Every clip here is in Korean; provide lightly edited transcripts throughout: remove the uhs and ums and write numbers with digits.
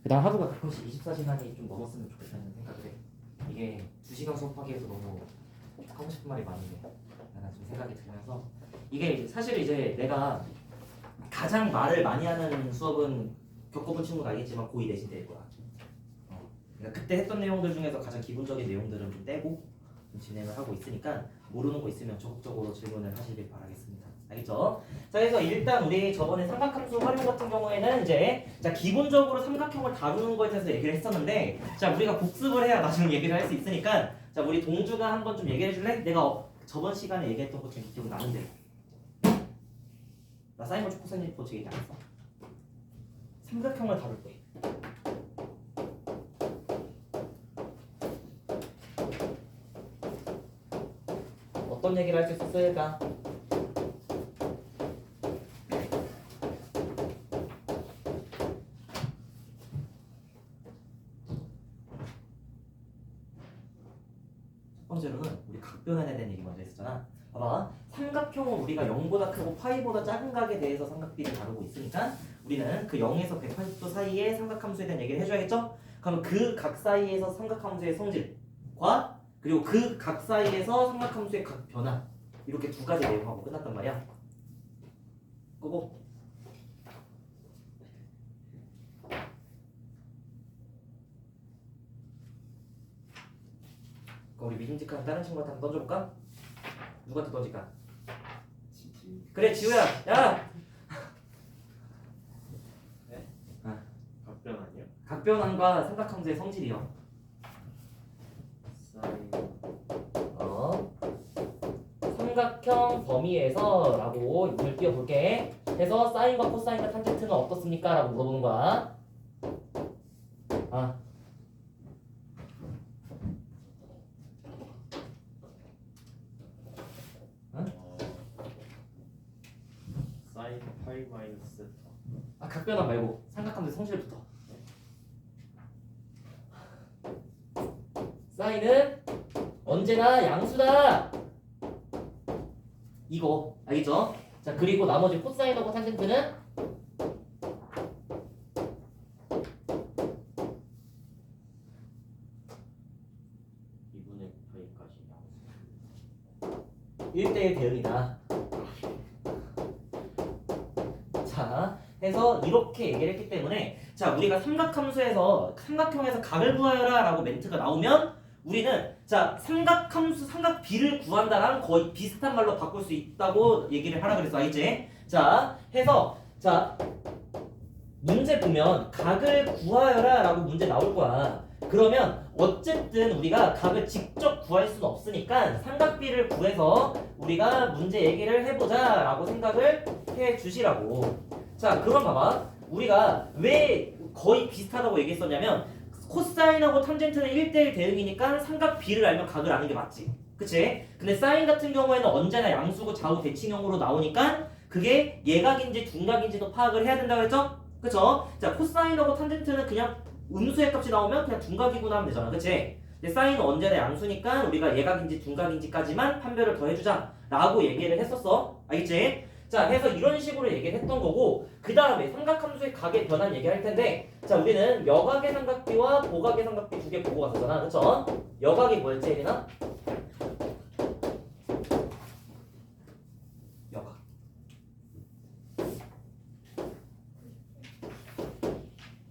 난 하루가 가끔씩 24시간이 좀 넘었으면 좋겠다는 생각을 해. 이게 2시간 수업하기에도 너무 하고 싶은 말이 많은데 나는 좀 생각이 들면서 이게 사실 이제 내가 가장 말을 많이 하는 수업은 겪어본 친구는 알겠지만 고2 내신 때일 거야. 그러니까 그때 했던 내용들 중에서 가장 기본적인 내용들은 좀 떼고 좀 진행을 하고 있으니까 모르는 거 있으면 적극적으로 질문을 하시길 바라겠습니다. 알겠죠? 자, 그래서 일단 우리 저번에 삼각함수 활용 같은 경우에는 이제 자 기본적으로 삼각형을 다루는 거에 대해서 얘기를 했었는데 자 우리가 복습을 해야 나중에 얘기를 할 수 있으니까 자 우리 동주가 한번 좀 얘기해 줄래? 내가 저번 시간에 얘기했던 것 좀 기억이 나는데 나 사인 거 코사인 포즈 얘기 안 했어. 삼각형을 다룰 때 어떤 얘기를 할 수 있었을까? 첫 번째로는 우리 각변환에 대한 얘기 먼저 했었잖아. 봐봐. 삼각형은 우리가 0보다 크고 파이보다 작은 각에 대해서 삼각비를 다루고 있으니까 우리는 그 0에서 180도 사이의 삼각함수에 대한 얘기를 해줘야겠죠? 그러면 그 각 사이에서 삼각함수의 성질과 그리고 그 각 사이에서 삼각함수의 각 변화 이렇게 두 가지 내용하고 끝났단 말이야. 끄고 우리 믿음직한 다른 친구한테 한번 던져볼까? 누구한테 던질까? 그래 지우야. 야! 네? 아, 각변환이요? 각변환과 삼각함수의 성질이요. 사인 삼각형 범위에서 라고 눈을 띄워볼게. 그래서 사인과 코사인과 탄젠트는 어떻습니까? 라고 물어보는 거야. 사인 파이 마이너스 각변환 말고 삼각함수의 성질부터. 사인은 언제나 양수다. 이거 알겠죠? 자 그리고 나머지 코사인하고 탄젠트는 2분의 파이까지 1대1 대응이다. 자, 해서 이렇게 얘기를 했기 때문에 자 우리가 삼각함수에서 삼각형에서 각을 구하여라 라고 멘트가 나오면 우리는 자 삼각함수 삼각비를 구한다랑 거의 비슷한 말로 바꿀 수 있다고 얘기를 하라 그랬어. 알겠지? 자 해서 자 문제 보면 각을 구하여라 라고 문제 나올 거야. 그러면 어쨌든 우리가 각을 직접 구할 수는 없으니까 삼각비를 구해서 우리가 문제 얘기를 해보자 라고 생각을 해 주시라고. 자 그럼 봐봐. 우리가 왜 거의 비슷하다고 얘기했었냐면 코사인하고 탄젠트는 1대1 대응이니까 삼각비를 알면 각을 아는 게 맞지. 그치? 근데 사인 같은 경우에는 언제나 양수고 좌우 대칭형으로 나오니까 그게 예각인지 둔각인지도 파악을 해야 된다고 했죠? 그쵸? 자 코사인하고 탄젠트는 그냥 음수의 값이 나오면 그냥 둔각이구나 하면 되잖아. 그치? 근데 사인은 언제나 양수니까 우리가 예각인지 둔각인지까지만 판별을 더 해주자 라고 얘기를 했었어. 알겠지? 자 해서 이런 식으로 얘기를 했던 거고 그 다음에 삼각함수의 각의 변환 얘기할 텐데 자 우리는 여각의 삼각비와 보각의 삼각비 두 개 보고 갔었잖아. 그쵸? 여각이 뭐였지 혜린아? 여각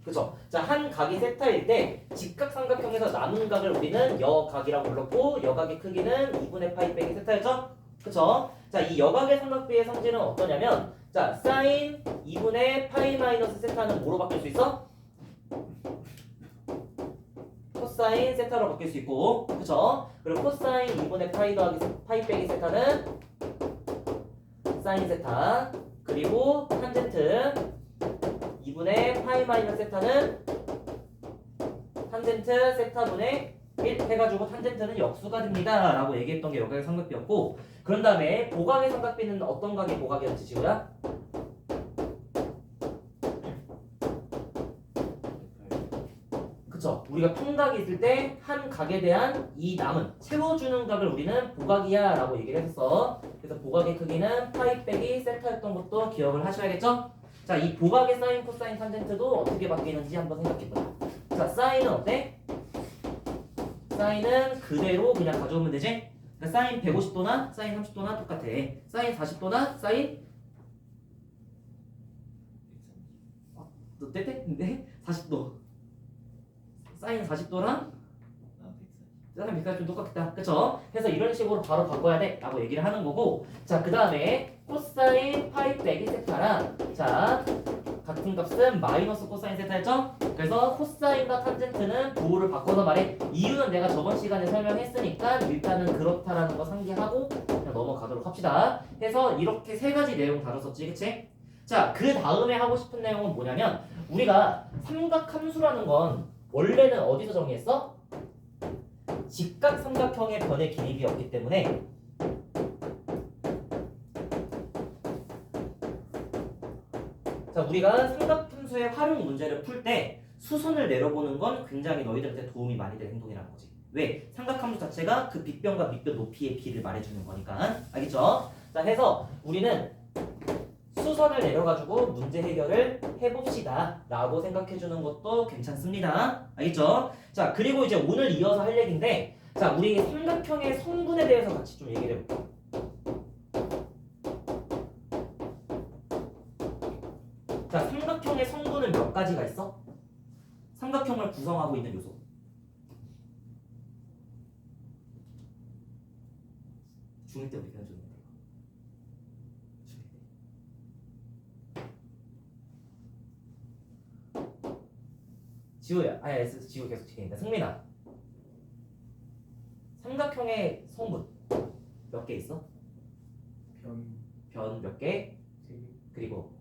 그쵸? 자 한 각이 세타일 때 직각삼각형에서 남은 각을 우리는 여각이라고 불렀고 여각의 크기는 2분의 파이 빼기 세타였죠? 그쵸? 자, 이 여각의 삼각비의 성질은 어떠냐면 자, 사인 2분의 파이 마이너스 세타는 뭐로 바뀔 수 있어? 코사인 세타로 바뀔 수 있고 그쵸? 그리고 코사인 2분의 파이 더하기 파이 빼기 세타는 사인 세타 그리고 탄젠트 2분의 파이 마이너스 세타는 탄젠트 세타분의 1 해가지고 탄젠트는 역수가 됩니다 라고 얘기했던 게 여각의 삼각비였고 그런 다음에 보각의 삼각비는 어떤 각이 보각이었지 지우야? 그쵸? 우리가 평각이 있을 때 한 각에 대한 이 남은 채워주는 각을 우리는 보각이야 라고 얘기를 했었어. 그래서 보각의 크기는 파이 빼기 세타였던 것도 기억을 하셔야겠죠? 자, 이 보각의 사인, 코사인, 탄젠트도 어떻게 바뀌는지 한번 생각해보자. 자, 사인은 어때? 사인은 그대로 그냥 가져오면 되지? 그러니까 사인 150도나 사인 30도나 똑같아. 사인 40도나 사인 너 떼떼인데? 40도. 사인 40도랑 사인 140도 똑같겠다. 그쵸? 그래서 이런 식으로 바로 바꿔야 돼 라고 얘기를 하는 거고, 자, 그 다음에 코사인 파이 빼기 세타랑, 자, 같은 값은 마이너스 코사인 세타였죠? 그래서 코사인과 탄젠트는 부호를 바꿔서 말해. 이유는 내가 저번 시간에 설명했으니까 일단은 그렇다라는 거 상기하고 그냥 넘어가도록 합시다. 해서 이렇게 세 가지 내용 다뤘었지, 그치? 자, 그 다음에 하고 싶은 내용은 뭐냐면, 우리가 삼각함수라는 건 원래는 어디서 정의했어? 직각 삼각형의 변의 길이였기 때문에 자, 우리가 삼각함수의 활용 문제를 풀 때 수선을 내려보는 건 굉장히 너희들한테 도움이 많이 될 행동이라는 거지. 왜? 삼각함수 자체가 그 빗변과 밑변 높이의 비를 말해주는 거니까. 알겠죠? 자, 해서 우리는 수선을 내려가지고 문제 해결을 해봅시다 라고 생각해주는 것도 괜찮습니다. 알겠죠? 자, 그리고 이제 오늘 이어서 할 얘기인데, 자, 우리 삼각형의 성분에 대해서 같이 좀 얘기를 해볼게요. 자, 삼각형의 성분은 몇 가지가 있어? 삼각형을 구성하고 있는 요소. 중1 때 우리 배워줬는데. 지우야, 아니 지우 계속 지킨다. 승민아, 삼각형의 성분 몇 개 있어? 변 몇 개? 그리고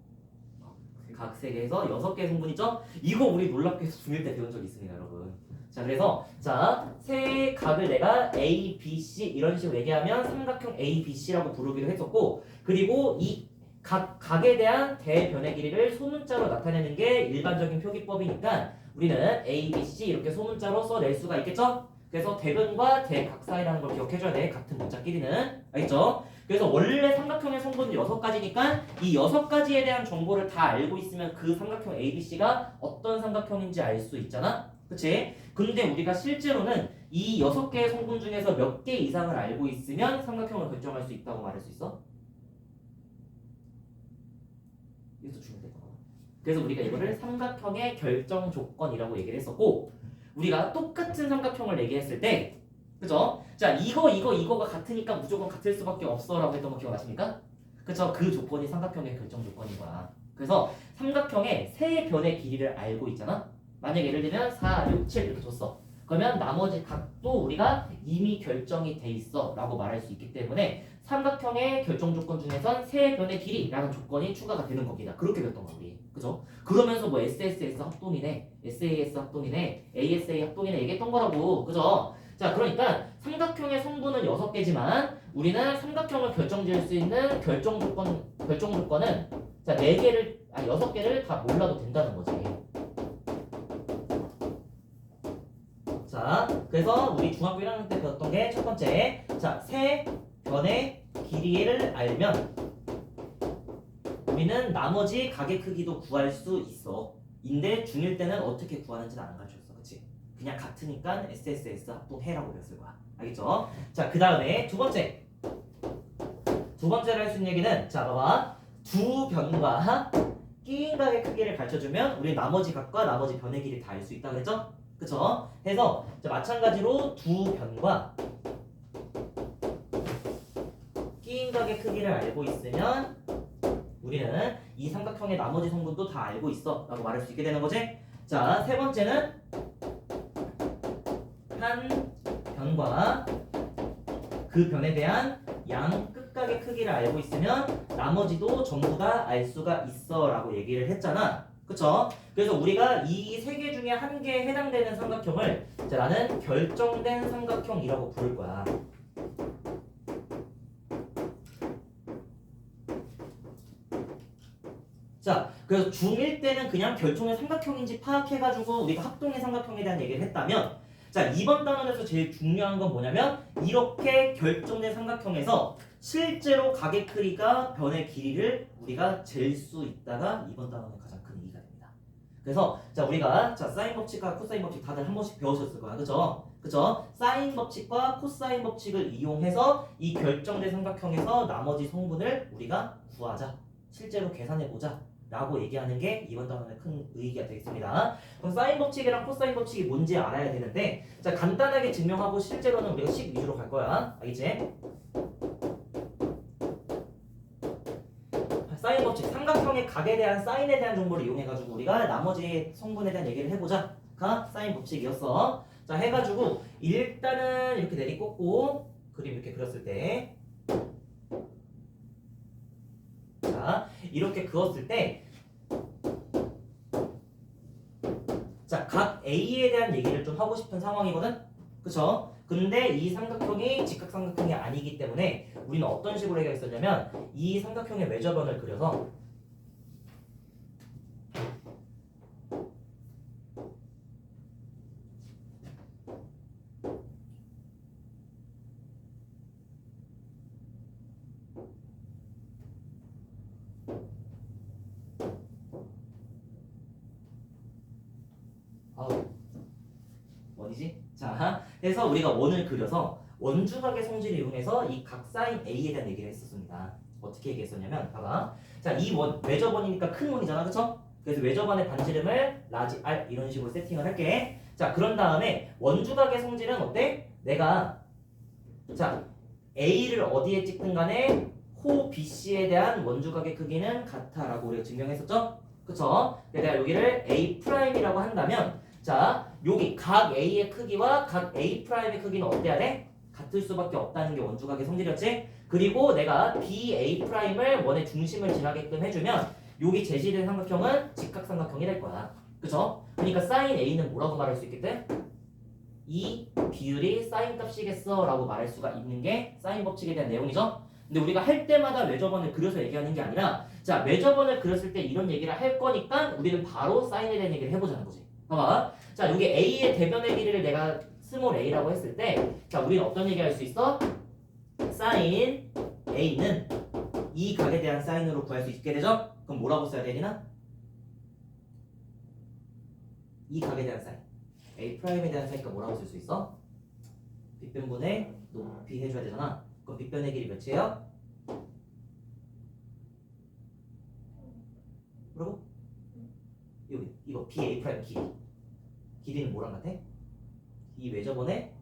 각 3개에서 6개의 성분이죠? 이거 우리 놀랍게도 중1 때 배운 적 있습니다, 여러분. 자, 그래서 자, 세 각을 내가 A, B, C 이런 식으로 얘기하면 삼각형 A, B, C라고 부르기로 했었고, 그리고 이 각에 대한 대변의 길이를 소문자로 나타내는 게 일반적인 표기법이니까 우리는 A, B, C 이렇게 소문자로 써낼 수가 있겠죠? 그래서 대변과 대각 사이라는 걸 기억해줘야 돼. 같은 문자끼리는. 알겠죠? 그래서 원래 삼각형의 성분은 6가지니까 이 6가지에 대한 정보를 다 알고 있으면 그 삼각형 ABC가 어떤 삼각형인지 알 수 있잖아? 그치? 근데 우리가 실제로는 이 6개의 성분 중에서 몇 개 이상을 알고 있으면 삼각형을 결정할 수 있다고 말할 수 있어? 이것도 주면 될 것 같아. 그래서 우리가 이거를 삼각형의 결정 조건이라고 얘기를 했었고, 우리가 똑같은 삼각형을 얘기했을 때, 그죠? 자, 이거가 같으니까 무조건 같을 수밖에 없어라고 했던 거 기억나십니까? 그쵸? 그 조건이 삼각형의 결정 조건인 거야. 그래서 삼각형의 세 변의 길이를 알고 있잖아? 만약 예를 들면 4, 6, 7 이렇게 줬어. 그러면 나머지 각도 우리가 이미 결정이 돼 있어 라고 말할 수 있기 때문에 삼각형의 결정 조건 중에선 세 변의 길이라는 조건이 추가가 되는 겁니다. 그렇게 됐던 거 우리. 그죠? 그러면서 뭐 SSS 합동이네, SAS 합동이네, ASA 합동이네 얘기했던 거라고. 그죠? 자, 그러니까 삼각형의 성분은 6개지만 우리는 삼각형을 결정지을 수 있는 결정 조건은 자, 6개를 다 몰라도 된다는 거지. 자, 그래서 우리 중학교 1학년 때 배웠던 게 첫 번째, 자, 세 변의 길이를 알면 우리는 나머지 각의 크기도 구할 수 있어. 인데 중1 때는 어떻게 구하는지는 안 가르쳤어. 그치? 그냥 같으니까 SSS 합동해라고 배웠을 거야. 알겠죠? 자, 그 다음에 두 번째로 할 수 있는 얘기는, 자, 봐봐. 두 변과 끼인 각의 크기를 가르쳐주면 우리 나머지 각과 나머지 변의 길이 다 알 수 있다 그랬죠? 그쵸? 해서 자, 마찬가지로 두 변과 끼인 각의 크기를 알고 있으면 우리는 이 삼각형의 나머지 성분도 다 알고 있어 라고 말할 수 있게 되는 거지. 자, 세 번째는 한 변과 그 변에 대한 양 끝각의 크기를 알고 있으면 나머지도 전부 다 알 수가 있어 라고 얘기를 했잖아. 그쵸? 그래서 우리가 이 세 개 중에 한 개에 해당되는 삼각형을 자, 나는 결정된 삼각형이라고 부를 거야. 자, 그래서 중1 때는 그냥 결정의 삼각형인지 파악해가지고 우리가 합동의 삼각형에 대한 얘기를 했다면, 자, 이번 단원에서 제일 중요한 건 뭐냐면 이렇게 결정된 삼각형에서 실제로 각의 크기가 변의 길이를 우리가 잴 수 있다가 이번 단원의 가장 큰 의의가 됩니다. 그래서 자 우리가 자 사인 법칙과 코사인 법칙 다들 한 번씩 배우셨을 거야, 그죠? 그죠? 사인 법칙과 코사인 법칙을 이용해서 이 결정된 삼각형에서 나머지 성분을 우리가 구하자, 실제로 계산해 보자 라고 얘기하는 게 이번 단원의 큰 의의가 되겠습니다. 그럼 사인 법칙이랑 코사인 법칙이 뭔지 알아야 되는데, 자 간단하게 증명하고 실제로는 우리가 식 위주로 갈 거야, 알겠지? 사인 법칙, 삼각형의 각에 대한 사인에 대한 정보를 이용해가지고 우리가 나머지 성분에 대한 얘기를 해보자가 사인 법칙이었어. 자 해가지고 일단은 이렇게 내리꽂고 그림 이렇게 그렸을 때, 자 이렇게 그었을 때, 자 각 A에 대한 얘기를 좀 하고 싶은 상황이거든, 그쵸? 근데 이 삼각형이 직각삼각형이 아니기 때문에 우리는 어떤 식으로 해결했었냐면 이 삼각형의 외접원을 그려서 원이지? 자, 해서 우리가 원을 그려서 원주각의 성질을 이용해서 이 각 사인 A에 대한 얘기를 했었습니다. 어떻게 얘기했었냐면, 봐봐. 자, 이 원, 외접원이니까 큰 원이잖아, 그쵸? 그래서 외접원의 반지름을 라지 R 이런 식으로 세팅을 할게. 자, 그런 다음에 원주각의 성질은 어때? 내가 자 A를 어디에 찍든 간에 호 BC에 대한 원주각의 크기는 같아라고 우리가 증명했었죠? 그쵸? 내가 여기를 A'이라고 한다면, 자 여기 각 A의 크기와 각 A'의 크기는 어때야 돼? 같을 수밖에 없다는 게 원주각의 성질이었지? 그리고 내가 BA'을 원의 중심을 지나게끔 해주면 여기 제시된 삼각형은 직각삼각형이 될 거야, 그쵸? 그러니까 사인 A는 뭐라고 말할 수 있겠대? 이 비율이 사인 값이겠어 라고 말할 수가 있는 게 사인 법칙에 대한 내용이죠. 근데 우리가 할 때마다 외접원을 그려서 얘기하는 게 아니라, 자 외접원을 그렸을 때 이런 얘기를 할 거니까 우리는 바로 사인에 대한 얘기를 해보자는 거지. 봐봐. 자 여기 A의 대변의 길이를 내가 스몰 a라고 했을 때, 자 우리는 어떤 얘기 할 수 있어? 사인 A는 이 각에 대한 사인으로 구할 수 있게 되죠? 그럼 뭐라고 써야 되나? 이 각에 대한 사인, A'에 대한 사이니까 뭐라고 쓸 수 있어? 빗변분의 높이 해줘야 되잖아. 그럼 빗변의 길이 몇이에요? 뭐라고? 여기 이거 BA' 길이는 뭐랑 같아? 이 외접원의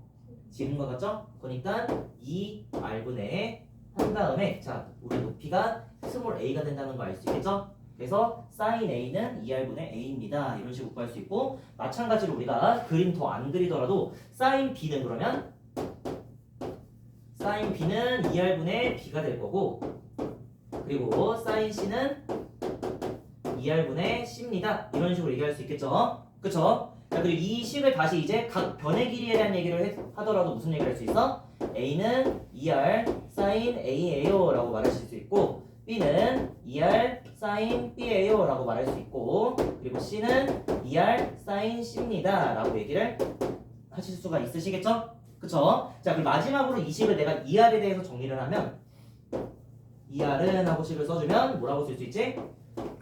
지름과 같죠? 그러니까 2R분의 한 다음에, 자 우리 높이가 스몰 a가 된다는 거 알 수 있겠죠? 그래서 sin a는 2R분의 a입니다. 이런 식으로 구할 수 있고, 마찬가지로 우리가 그림 더 안 그리더라도 sin b는 그러면 sin b는 2R분의 b가 될 거고, 그리고 sin c는 2R분의 c입니다. 이런 식으로 얘기할 수 있겠죠? 그쵸? 자 그리고 이 식을 다시 이제 각 변의 길이에 대한 얘기를 하더라도 무슨 얘기를 할 수 있어? a는 2R sin a예요 라고 말하실 수 있고, b는 2R sin b예요 라고 말할 수 있고, 그리고 c는 2R sin c입니다 라고 얘기를 하실 수가 있으시겠죠? 그쵸? 자 그리고 마지막으로 이 식을 내가 2R에 대해서 정리를 하면, 2R은 하고 식을 써주면 뭐라고 쓸 수 있지?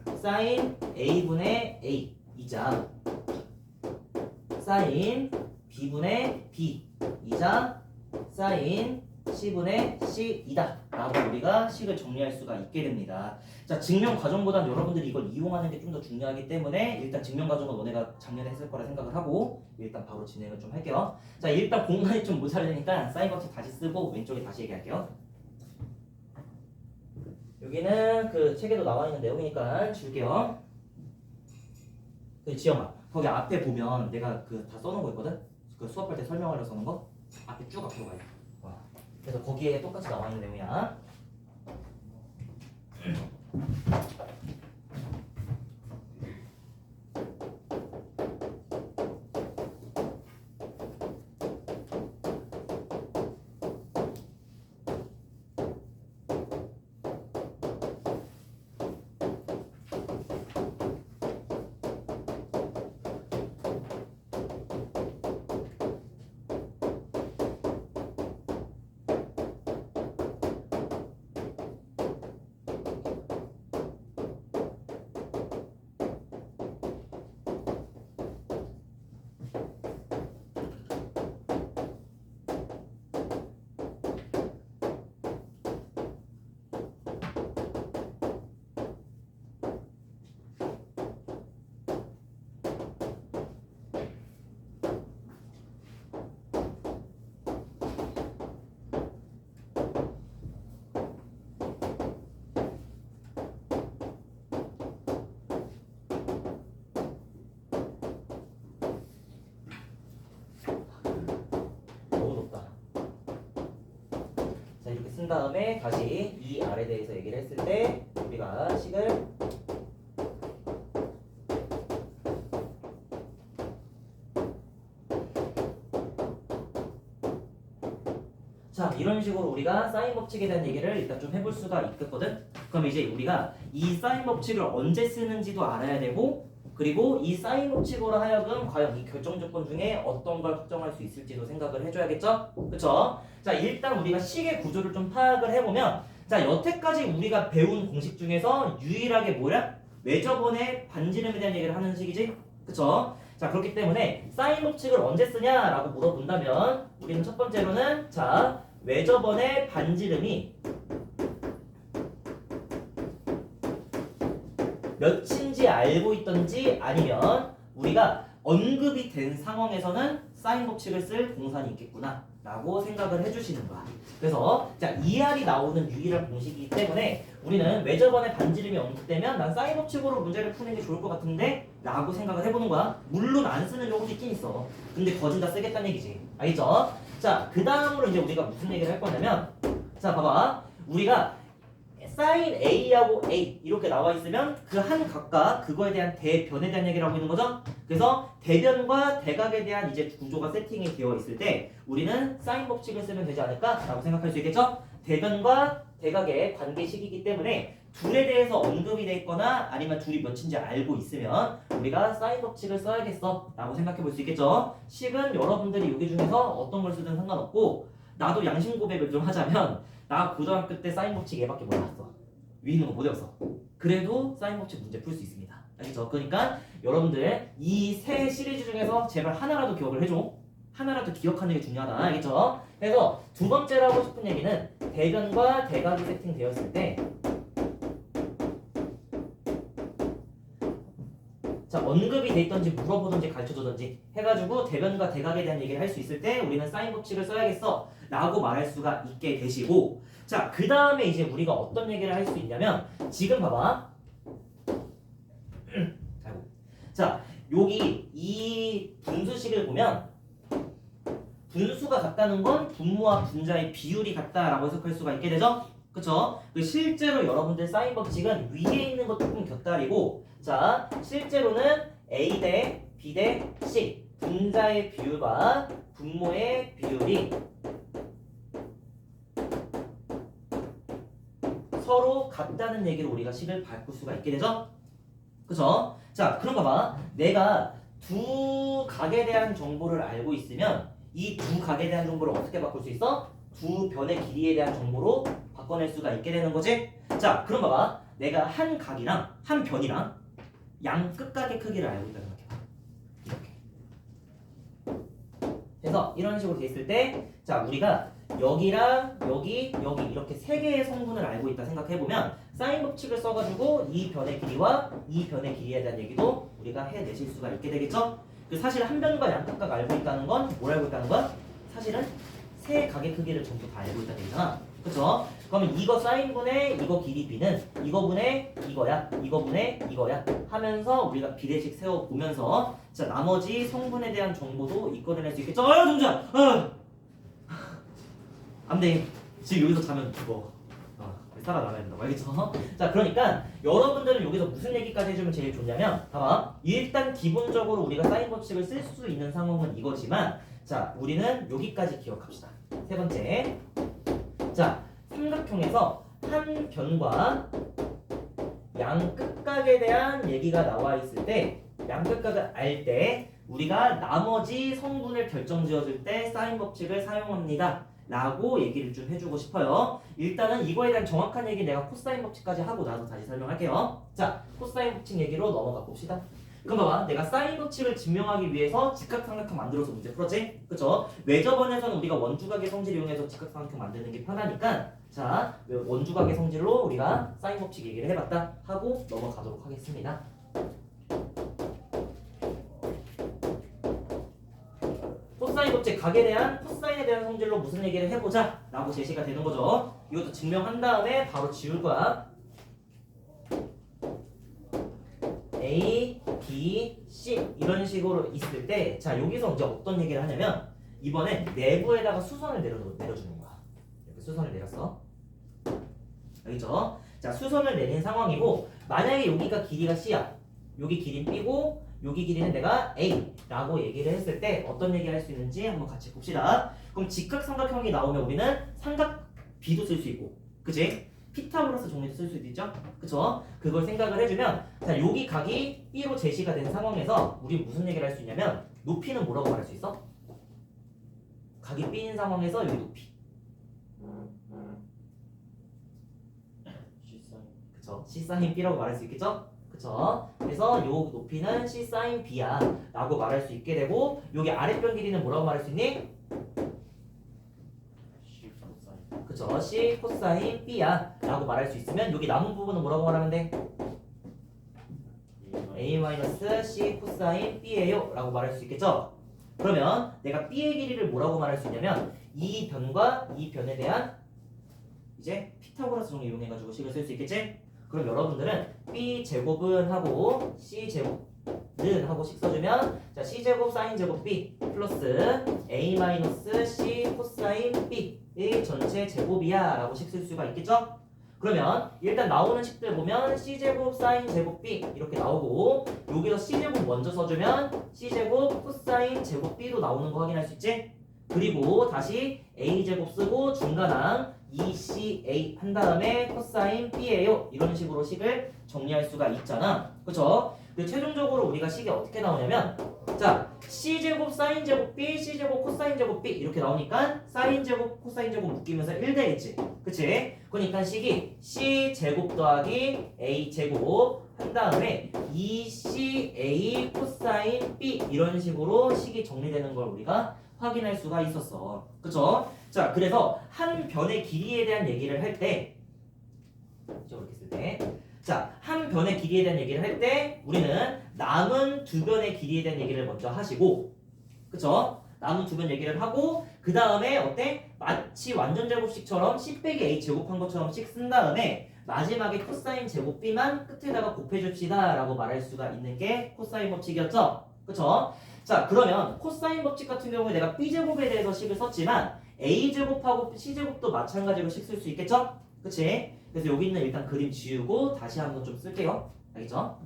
sin a분의 a 이자 sin b분의 b 이자 sin c분의 c이다 라고 우리가 식을 정리할 수가 있게 됩니다. 자 증명 과정보다는 여러분들이 이걸 이용하는 게 좀 더 중요하기 때문에 일단 증명 과정은 너네가 작년에 했을 거라 생각을 하고 일단 바로 진행을 좀 할게요. 자 일단 공간이 좀 모자르니까 사인 법칙 다시 쓰고 왼쪽에 다시 얘기할게요. 여기는 그 책에도 나와 있는 내용이니까 줄게요. 그 지영아, 거기 앞에 보면 내가 그 다 써놓은 거 있거든? 그 수업할 때 설명하려고 써놓은 거? 앞에 쭉 앞으로 가요. 그래서 거기에 똑같이 나와 있는 내용이야. 쓴 다음에 다시 이 R에 대해서 얘기를 했을 때 우리가 식을 자 이런 식으로 우리가 사인 법칙에 대한 얘기를 일단 좀 해볼 수가 있겠거든. 그럼 이제 우리가 이 사인 법칙을 언제 쓰는지도 알아야 되고 그리고 이 사인 법칙으로 하여금 과연 이 결정 조건 중에 어떤 걸 확정할 수 있을지도 생각을 해줘야겠죠? 그쵸? 자 일단 우리가 식의 구조를 좀 파악을 해보면 자 여태까지 우리가 배운 공식 중에서 유일하게 뭐야? 외접원의 반지름에 대한 얘기를 하는 식이지? 그쵸? 자 그렇기 때문에 사인 법칙을 언제 쓰냐라고 물어본다면 우리는 첫 번째로는 자 외접원의 반지름이 몇인지 알고 있던지 아니면 우리가 언급이 된 상황에서는 사인 법칙을 쓸 공산이 있겠구나 라고 생각을 해주시는 거야. 그래서 자 ER이 나오는 유일한 공식이기 때문에 우리는 외접원의 반지름이 언급되면 난 사인 법칙으로 문제를 푸는 게 좋을 것 같은데 라고 생각을 해보는 거야. 물론 안 쓰는 경우도 있긴 있어. 근데 거진 다 쓰겠다는 얘기지. 알겠죠? 자 그 다음으로 이제 우리가 무슨 얘기를 할 거냐면 자 봐봐 우리가 사인 A하고 A 이렇게 나와 있으면 그 한 각각 그거에 대한 대변에 대한 얘기를 하고 있는 거죠. 그래서 대변과 대각에 대한 이제 구조가 세팅이 되어 있을 때 우리는 사인 법칙을 쓰면 되지 않을까라고 생각할 수 있겠죠. 대변과 대각의 관계식이기 때문에 둘에 대해서 언급이 돼 있거나 아니면 둘이 몇인지 알고 있으면 우리가 사인 법칙을 써야겠어 라고 생각해 볼 수 있겠죠. 식은 여러분들이 여기 중에서 어떤 걸 쓰든 상관없고 나도 양심 고백을 좀 하자면 나 고등학교 때 사인 법칙 얘밖에 몰랐어. 위에 있는 거 못 외웠어. 그래도 사인 법칙 문제 풀 수 있습니다. 알겠죠? 그러니까 여러분들 이 세 시리즈 중에서 제발 하나라도 기억을 해줘. 하나라도 기억하는 게 중요하다. 알겠죠? 그래서 두 번째로 하고 싶은 얘기는 대변과 대각이 세팅되었을 때 자 언급이 돼 있던지 물어보던지 가르쳐주던지 해가지고 대변과 대각에 대한 얘기를 할 수 있을 때 우리는 사인 법칙을 써야겠어 라고 말할 수가 있게 되시고 자 그 다음에 이제 우리가 어떤 얘기를 할 수 있냐면 지금 봐봐 아이고. 자 여기 이 분수식을 보면 분수가 같다는 건 분모와 분자의 비율이 같다라고 해석할 수가 있게 되죠. 그쵸? 실제로 여러분들 사인 법칙은 위에 있는 것 조금 곁다리고 자 실제로는 A 대 B 대 C 분자의 비율과 분모의 비율이 서로 같다는 얘기를 우리가 식을 바꿀 수가 있게 되죠. 그쵸? 자 그럼 봐봐 내가 두 각에 대한 정보를 알고 있으면 이 두 각에 대한 정보를 어떻게 바꿀 수 있어? 두 변의 길이에 대한 정보로 바꿔낼 수가 있게 되는 거지. 자 그럼 봐봐 내가 한 각이랑 한 변이랑 양 끝각의 크기를 알고 있다 생각해봐. 이렇게 그래서 이런 식으로 돼 있을 때 자 우리가 여기랑 여기 이렇게 세 개의 성분을 알고 있다 생각해보면 사인 법칙을 써가지고 이 변의 길이와 이 변의 길이에 대한 얘기도 우리가 해내실 수가 있게 되겠죠. 사실 한 변과 양 각각 알고 있다는 건 뭘 알고 있다는 거야? 사실은 세 각의 크기를 전부 다 알고 있다는 얘기잖아. 그쵸? 그러면 이거 사인분의 이거 길이 b는 이거분의 이거야 이거분의 이거야 하면서 우리가 비례식 세워보면서 자 나머지 성분에 대한 정보도 이끌어낼 수 있겠죠? 정주야! 안돼 지금 여기서 자면 죽어. 살아남아야 된다고 알겠죠? 자 그러니까 여러분들은 여기서 무슨 얘기까지 해주면 제일 좋냐면 봐봐 일단 기본적으로 우리가 사인 법칙을 쓸 수 있는 상황은 이거지만 자 우리는 여기까지 기억합시다. 세 번째 자 삼각형에서 한 변과 양 끝각에 대한 얘기가 나와 있을 때 양 끝각을 알 때 우리가 나머지 성분을 결정지어줄 때 사인 법칙을 사용합니다 라고 얘기를 좀 해주고 싶어요. 일단은 이거에 대한 정확한 얘기 내가 코사인 법칙까지 하고 나서 다시 설명할게요. 자 코사인 법칙 얘기로 넘어가 봅시다. 그럼 봐봐 내가 사인 법칙을 증명하기 위해서 직각삼각형 만들어서 문제 풀었지? 그쵸? 외접원에서는 우리가 원주각의 성질 이용해서 직각삼각형 만드는 게 편하니까 자 원주각의 성질로 우리가 사인 법칙 얘기를 해봤다 하고 넘어가도록 하겠습니다. 코사인 법칙 각에 대한 코사인에 대한 성질로 무슨 얘기를 해보자 라고 제시가 되는 거죠. 이것도 증명한 다음에 바로 지울 거야. A, B, C 이런 식으로 있을 때 자 여기서 이제 어떤 얘기를 하냐면 이번에 내부에다가 수선을 내려주는 거야. 이렇게 수선을 내렸어. 알겠죠? 자, 수선을 내린 상황이고 만약에 여기가 길이가 C야. 여기 길이는 B고 여기 길이는 내가 A라고 얘기를 했을 때 어떤 얘기 할 수 있는지 한번 같이 봅시다. 그럼 직각삼각형이 나오면 우리는 삼각 B도 쓸 수 있고, 그치? 피타고라스 정리도 쓸 수도 있죠? 그쵸? 그걸 생각을 해주면 자, 여기 각이 B로 제시가 된 상황에서 우리 무슨 얘기를 할 수 있냐면 높이는 뭐라고 말할 수 있어? 각이 B인 상황에서 여기 높이. C 사인. 그쵸? C 사인 B라고 말할 수 있겠죠? 그쵸? 그래서 요 높이는 C 사인 B야 라고 말할 수 있게 되고 여기 아랫변 길이는 뭐라고 말할 수 있니? C 코사인. 그쵸? C 코사인 B야 라고 말할 수 있으면 여기 남은 부분은 뭐라고 말하면 돼? A-C 코사인 B예요 라고 말할 수 있겠죠? 그러면 내가 B의 길이를 뭐라고 말할 수 있냐면 이 변과 이 변에 대한 이제 피타고라스 정리 이용해가지고 식을 쓸 수 있겠지? 그럼 여러분들은 B제곱은 하고 C제곱은 하고 식 써주면 자 C제곱 사인제곱 B 플러스 A-C 코사인 B의 전체 제곱이야 라고 식 쓸 수가 있겠죠? 그러면 일단 나오는 식들 보면 C제곱 사인제곱 B 이렇게 나오고 여기서 C제곱 먼저 써주면 C제곱 코사인 제곱 B도 나오는 거 확인할 수 있지? 그리고 다시 A제곱 쓰고 중간항 2CA 한 다음에 코사인 B예요 이런 식으로 식을 정리할 수가 있잖아, 그쵸? 근데 최종적으로 우리가 식이 어떻게 나오냐면 자 C제곱 사인제곱 B C제곱 코사인제곱 B 이렇게 나오니까 사인제곱 코사인제곱 묶이면서 1 되겠지, 그치? 그러니까 식이 C제곱 더하기 A제곱 한 다음에 2CA 코사인 B 이런 식으로 식이 정리되는 걸 우리가 확인할 수가 있었어, 그쵸? 자, 그래서 한 변의 길이에 대한 얘기를 할 때 이렇게 쓸 때 자, 한 변의 길이에 대한 얘기를 할 때 우리는 남은 두 변의 길이에 대한 얘기를 먼저 하시고, 그쵸? 남은 두 변 얘기를 하고 그 다음에 어때? 마치 완전 제곱식처럼 C 빼기 A 제곱한 것처럼 씩 쓴 다음에 마지막에 코사인 제곱 B만 끝에다가 곱해줍시다 라고 말할 수가 있는 게 코사인 법칙이었죠? 그쵸? 자, 그러면 코사인 법칙 같은 경우에 내가 B제곱에 대해서 식을 썼지만 A제곱하고 C제곱도 마찬가지로 식 쓸 수 있겠죠? 그치? 그래서 여기 있는 일단 그림 지우고 다시 한번 좀 쓸게요. 알겠죠?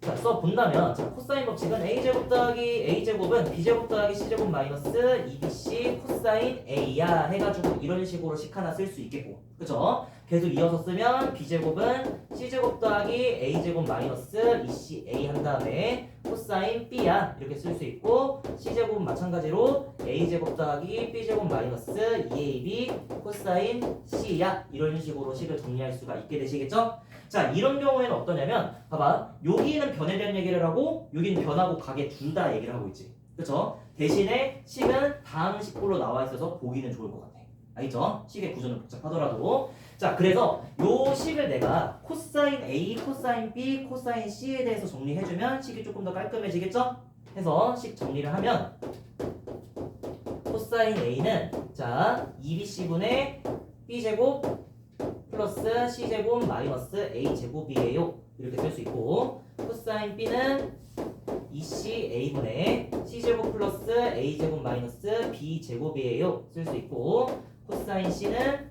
자, 써본다면 자, 코사인 법칙은 A제곱 더하기 A제곱은 B제곱 더하기 C제곱 마이너스 2BC 코사인 A야 해가지고 이런 식으로 식 하나 쓸 수 있겠고, 그쵸? 계속 이어서 쓰면 B제곱은 C제곱 더하기 A제곱 마이너스 2CA 한 다음에 코사인 B야 이렇게 쓸 수 있고 C제곱은 마찬가지로 A제곱 더하기 B제곱 마이너스 2AB 코사인 C야 이런 식으로 식을 정리할 수가 있게 되시겠죠? 자, 이런 경우에는 어떠냐면 봐봐, 여기는 변에 대한 얘기를 하고 여기는 변하고 가게 둘 다 얘기를 하고 있지, 그쵸? 대신에 식은 다음 식구로 나와 있어서 보기는 좋을 것 같아, 알겠죠? 식의 구조는 복잡하더라도. 자, 그래서 요 식을 내가 코사인 A, 코사인 B, 코사인 C에 대해서 정리해주면 식이 조금 더 깔끔해지겠죠? 해서 식 정리를 하면 코사인 A는 자 2BC분의 B제곱 플러스 C제곱 마이너스 A제곱이에요 이렇게 쓸 수 있고, 코사인 B는 2CA분의 C제곱 플러스 A제곱 마이너스 B제곱이에요 쓸 수 있고, 코사인 C는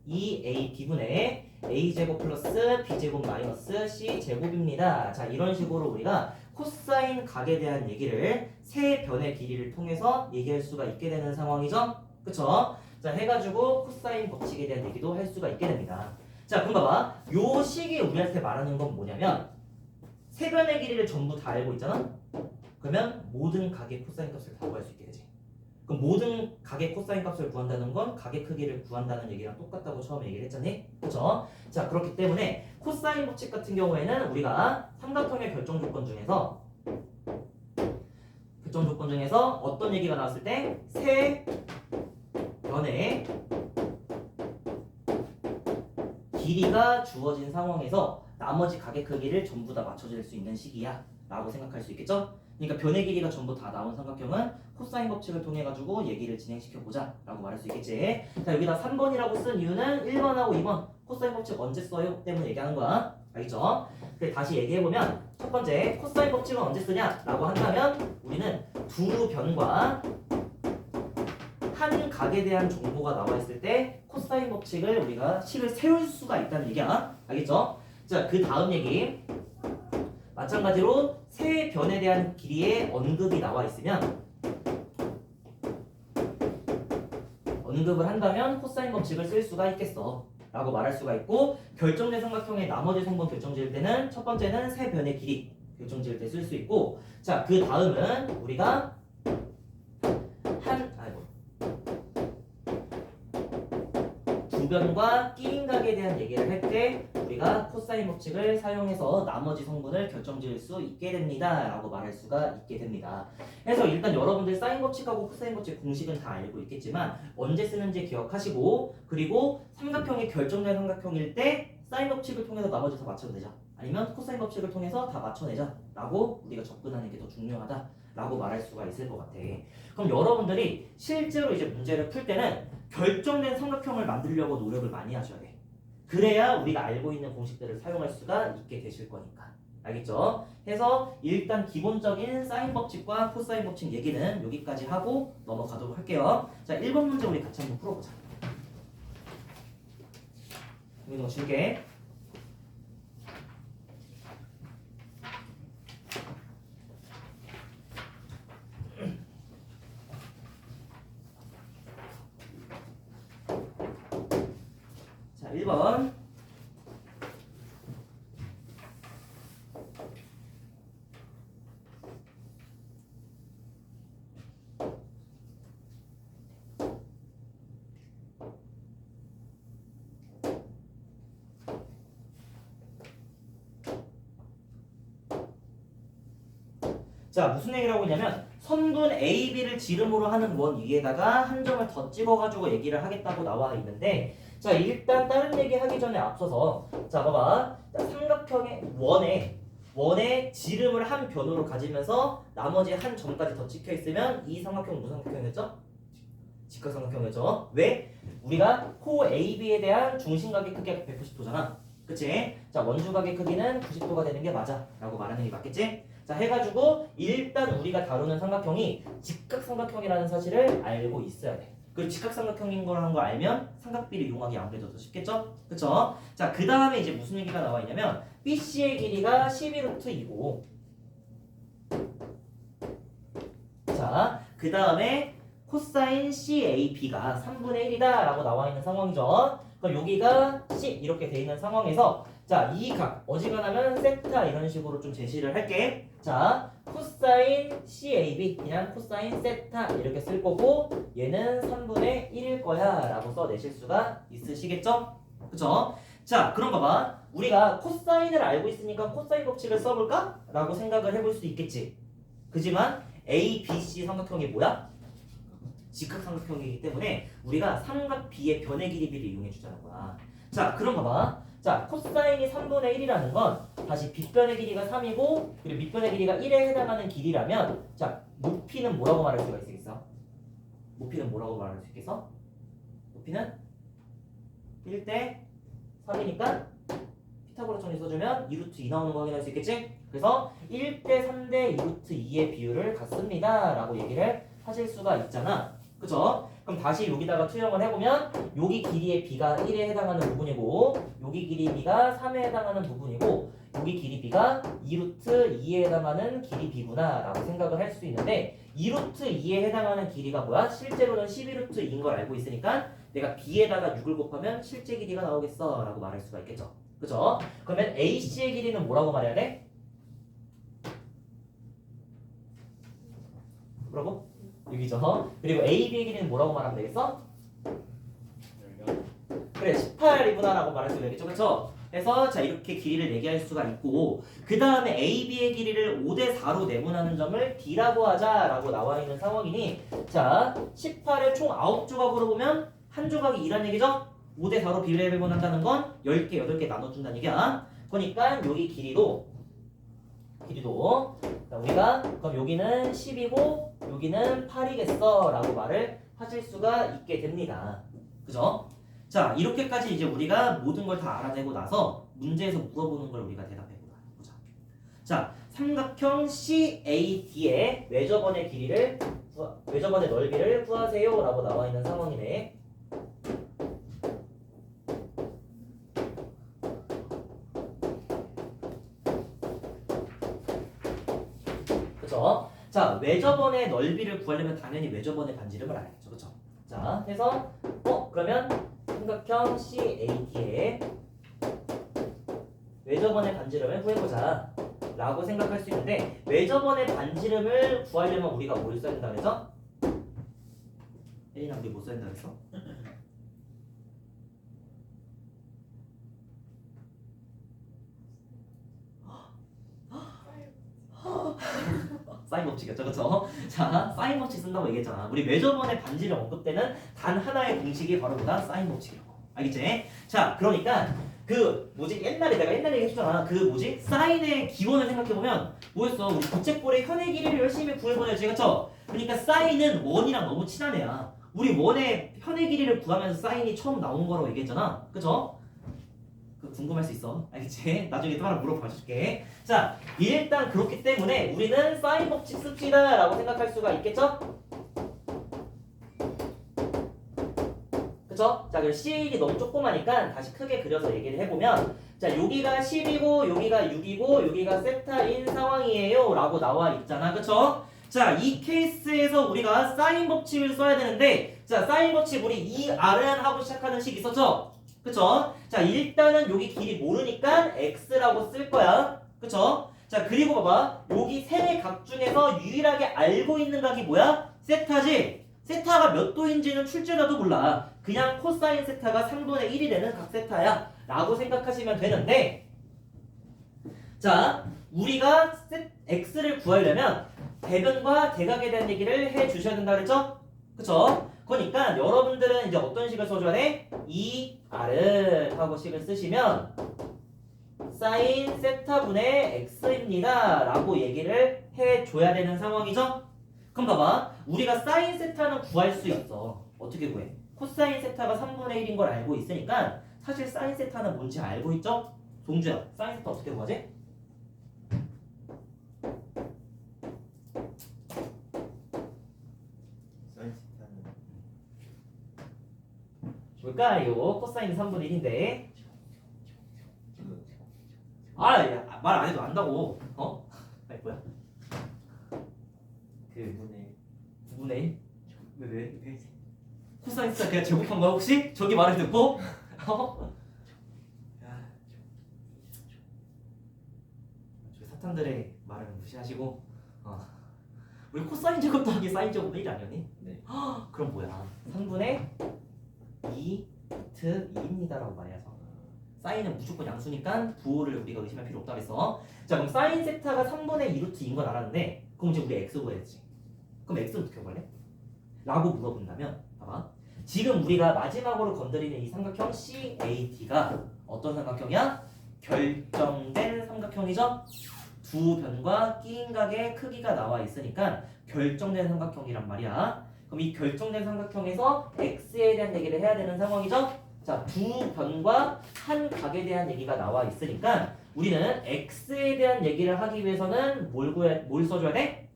2AB분의 A제곱 플러스 B제곱 마이너스 C제곱입니다. 자, 이런 식으로 우리가 코사인 각에 대한 얘기를 세 변의 길이를 통해서 얘기할 수가 있게 되는 상황이죠, 그쵸? 자, 해가지고 코사인 법칙에 대한 얘기도 할 수가 있게 됩니다. 자, 그럼 봐봐, 요 식이 우리한테 말하는 건 뭐냐면 세 변의 길이를 전부 다 알고 있잖아? 그러면 모든 각의 코사인 값을 다 구할 수 있게 되지. 그럼 모든 각의 코사인 값을 구한다는 건 각의 크기를 구한다는 얘기랑 똑같다고 처음에 얘기를 했잖니? 그쵸? 자, 그렇기 때문에 코사인 법칙 같은 경우에는 우리가 삼각형의 결정 조건 중에서 어떤 얘기가 나왔을 때 세 변의 길이가 주어진 상황에서 나머지 각의 크기를 전부 다 맞춰줄 수 있는 식이야 라고 생각할 수 있겠죠? 그러니까 변의 길이가 전부 다 나온 삼각형은 코사인 법칙을 통해 가지고 얘기를 진행시켜보자 라고 말할 수 있겠지. 자, 여기다 3번이라고 쓴 이유는 1번하고 2번 코사인 법칙 언제 써요? 때문에 얘기하는 거야, 알겠죠? 그래, 다시 얘기해보면 첫 번째 코사인 법칙은 언제 쓰냐 라고 한다면 우리는 두 변과 한 각에 대한 정보가 나와 있을 때 코사인 법칙을 우리가 식을 세울 수가 있다는 얘기야. 알겠죠? 자, 그 다음 얘기. 마찬가지로 세 변에 대한 길이의 언급이 나와 있으면 언급을 한다면 코사인 법칙을 쓸 수가 있겠어 라고 말할 수가 있고, 결정된 삼각형의 나머지 성분 결정 지을 때는 첫 번째는 세 변의 길이 결정 지을 때 쓸 수 있고, 자, 그 다음은 우리가 두 변과 끼인 각에 대한 얘기를 할 때 우리가 코사인 법칙을 사용해서 나머지 성분을 결정 지을 수 있게 됩니다 라고 말할 수가 있게 됩니다. 그래서 일단 여러분들 사인 법칙하고 코사인 법칙 공식은 다 알고 있겠지만 언제 쓰는지 기억하시고, 그리고 삼각형이 결정된 삼각형일 때 사인 법칙을 통해서 나머지 다 맞춰내자, 아니면 코사인 법칙을 통해서 다 맞춰내자 라고 우리가 접근하는 게 더 중요하다 라고 말할 수가 있을 것 같아. 그럼 여러분들이 실제로 이제 문제를 풀 때는 결정된 삼각형을 만들려고 노력을 많이 하셔야 돼. 그래야 우리가 알고 있는 공식들을 사용할 수가 있게 되실 거니까. 알겠죠? 해서 일단 기본적인 사인 법칙과 코사인 법칙 얘기는 여기까지 하고 넘어가도록 할게요. 자, 1번 문제 우리 같이 한번 풀어보자. 여기 너 줄게. 자, 1번. 자, 무슨 얘기를 하고 있냐면 선분 AB를 지름으로 하는 원 위에다가 한 점을 더 찍어가지고 얘기를 하겠다고 나와 있는데, 자, 일단 다른 얘기 하기 전에 앞서서 자, 봐봐. 자, 삼각형의 원의 지름을 한 변으로 가지면서 나머지 한 점까지 더 찍혀 있으면 이 삼각형 무슨 삼각형이었죠? 직각삼각형이었죠. 왜? 우리가 코 AB에 대한 중심각의 크기가 190도잖아. 그치? 자, 원주각의 크기는 90도가 되는 게 맞아 라고 말하는 게 맞겠지? 자, 해가지고 일단 우리가 다루는 삼각형이 직각삼각형이라는 사실을 알고 있어야 돼. 그 직각삼각형인 거라는 걸 알면 삼각비를 이용하기 아무래도 더 쉽겠죠? 그쵸? 자, 그 다음에 이제 무슨 얘기가 나와 있냐면 BC의 길이가 12루트이고, 자, 그 다음에 코사인 CAB가 3분의 1이다 라고 나와 있는 상황이죠. 그럼 여기가 C 이렇게 돼 있는 상황에서 자, 이 각 어지간하면 세타 이런 식으로 좀 제시를 할게. 자, 코사인 CAB 그냥 코사인 세타 이렇게 쓸 거고, 얘는 3분의 1일 거야 라고 써내실 수가 있으시겠죠? 그쵸? 자, 그럼 봐봐. 우리가 코사인을 알고 있으니까 코사인 법칙을 써볼까? 라고 생각을 해볼 수 있겠지. 그지만 A, B, C 삼각형이 뭐야? 직각삼각형이기 때문에 우리가 삼각 B의 변의 길이 B를 이용해 주자는 거야. 자, 그럼 봐봐. 자, 코사인이 3분의 1이라는 건 다시 빗변의 길이가 3이고 그리고 밑변의 길이가 1에 해당하는 길이라면, 자, 높이는 뭐라고 말할 수가 있겠어? 높이는 뭐라고 말할 수 있겠어? 높이는 1대 3이니까 피타고라 정리 써주면 2루트 2 나오는 거 확인할 수 있겠지? 그래서 1대 3대 2루트 2의 비율을 갖습니다 라고 얘기를 하실 수가 있잖아. 그쵸? 그럼 다시 여기다가 투영을 해보면 여기 길이의 b가 1에 해당하는 부분이고 여기 길이 b가 3에 해당하는 부분이고 여기 길이 b가 2루트 2에 해당하는 길이 b구나 라고 생각을 할 수 있는데, 2루트 2에 해당하는 길이가 뭐야? 실제로는 12루트 2인 걸 알고 있으니까 내가 b에다가 6을 곱하면 실제 길이가 나오겠어 라고 말할 수가 있겠죠. 그죠? 그러면 AC의 길이는 뭐라고 말해야 돼? 뭐라고? 6이죠. 그리고 AB의 길이는 뭐라고 말하면 되겠어? 그래, 18이구나 라고 말할 수가 있겠죠. 그쵸? 그래서 자, 이렇게 길이를 얘기할 수가 있고, 그 다음에 AB의 길이를 5대 4로 내분하는 점을 D라고 하자 라고 나와 있는 상황이니, 자, 18을 총 9조각으로 보면 한 조각이 2란 얘기죠? 5대 4로 비례 배분한다는 건 10개, 8개 나눠준다는 얘기야. 그러니까 여기 길이도 우리가 그럼 여기는 10이고 여기는 8이겠어 라고 말을 하실 수가 있게 됩니다. 그죠? 자, 이렇게까지 이제 우리가 모든 걸 다 알아내고 나서 문제에서 물어보는 걸 우리가 대답해 보자. 자, 삼각형 CAD의 외접원의 길이를 외접원의 넓이를 구하세요 라고 나와 있는 상황이네. 그쵸? 자, 외접원의 넓이를 구하려면 당연히 외접원의 반지름을 알아야죠. 그쵸? 자, 해서 그러면 삼각형 CAT의 외접원의 반지름을 구해보자 라고 생각할 수 있는데, 외접원의 반지름을 구하려면 우리가 뭘 써야 된다 그랬죠? 혜린아, 우리 뭐 써야 된다 그랬어? 사인 법칙이었죠, 그쵸? 자, 사인 법칙 쓴다고 얘기했잖아. 우리 외접원의 반지름 언급되는 단 하나의 공식이 바로 뭐다? 사인 법칙이라고. 알겠지? 자, 그러니까 옛날에 내가 옛날에 얘기했잖아. 사인의 기원을 생각해보면 뭐였어? 우리 부채꼴의 현의 길이를 열심히 구해보내지, 그쵸? 그러니까 사인은 원이랑 너무 친한 애야. 우리 원의 현의 길이를 구하면서 사인이 처음 나온 거라고 얘기했잖아. 그쵸? 궁금할 수 있어. 알겠지? 나중에 또 하나 물어봐 줄게. 자, 일단 그렇기 때문에 우리는 사인 법칙 씁시다 라고 생각할 수가 있겠죠? 그쵸? 자, 그럼 CAD 너무 조그마니까 다시 크게 그려서 얘기를 해보면, 자, 여기가 10이고 여기가 6이고 여기가 세타인 상황이에요 라고 나와 있잖아. 그쵸? 자, 이 케이스에서 우리가 사인 법칙을 써야 되는데, 자, 사인 법칙 우리 ERN 하고 시작하는 식 있었죠? 그쵸? 자, 일단은 여기 길이 모르니까 x라고 쓸 거야. 그쵸? 자, 그리고 봐봐. 여기 세의 각 중에서 유일하게 알고 있는 각이 뭐야? 세타지? 세타가 몇 도인지는 출제자도 몰라. 그냥 코사인 세타가 3분의 1이 되는 각 세타야 라고 생각하시면 되는데, 자, 우리가 x를 구하려면 대변과 대각에 대한 얘기를 해 주셔야 된다 그랬죠? 그쵸? 그러니까 여러분들은 이제 어떤 식을 써줘야 돼? ER 하고 식을 쓰시면 사인 세타분의 x입니다 라고 얘기를 해줘야 되는 상황이죠? 그럼 봐봐, 우리가 사인 세타는 구할 수 있어. 어떻게 구해? 코사인 세타가 3분의 1인 걸 알고 있으니까 사실 사인 세타는 뭔지 알고 있죠? 동주야, 사인 세타 어떻게 구하지? 사인 세타는 뭘까요? 코사인 3분의 1인데 말 안 해도 안다고. 아니 뭐야? 분의 9분의 1? 왜? 코사인 세타 그냥 제곱한 거야 혹시? 저기 말을 듣고? 저기 사탄들의 말을 무시하시고 우리 코사인 제곱 더하기 사인 제곱 1이 아니었니? 네. 그럼 뭐야? 3분의 2 루트 2입니다라고 말해야죠. 사인은 무조건 양수니까 부호를 우리가 의심할 필요 없다 그랬어. 자, 그럼 사인 세타가 3분의 2 루트 2인 건 알았는데, 그럼 이제 우리 x 구해야지. 그럼 x는 어떻게 구할래? 라고 물어본다면, 봐봐. 지금 우리가 마지막으로 건드리는 이 삼각형 CAT가 어떤 삼각형이야? 결정된 삼각형이죠? 두 변과 끼인 각의 크기가 나와 있으니까 결정된 삼각형이란 말이야. 그럼 이 결정된 삼각형에서 x에 대한 얘기를 해야 되는 상황이죠? 자, 두 변과 한 각에 대한 얘기가 나와 있으니까 우리는 x에 대한 얘기를 하기 위해서는 뭘 써줘야 돼?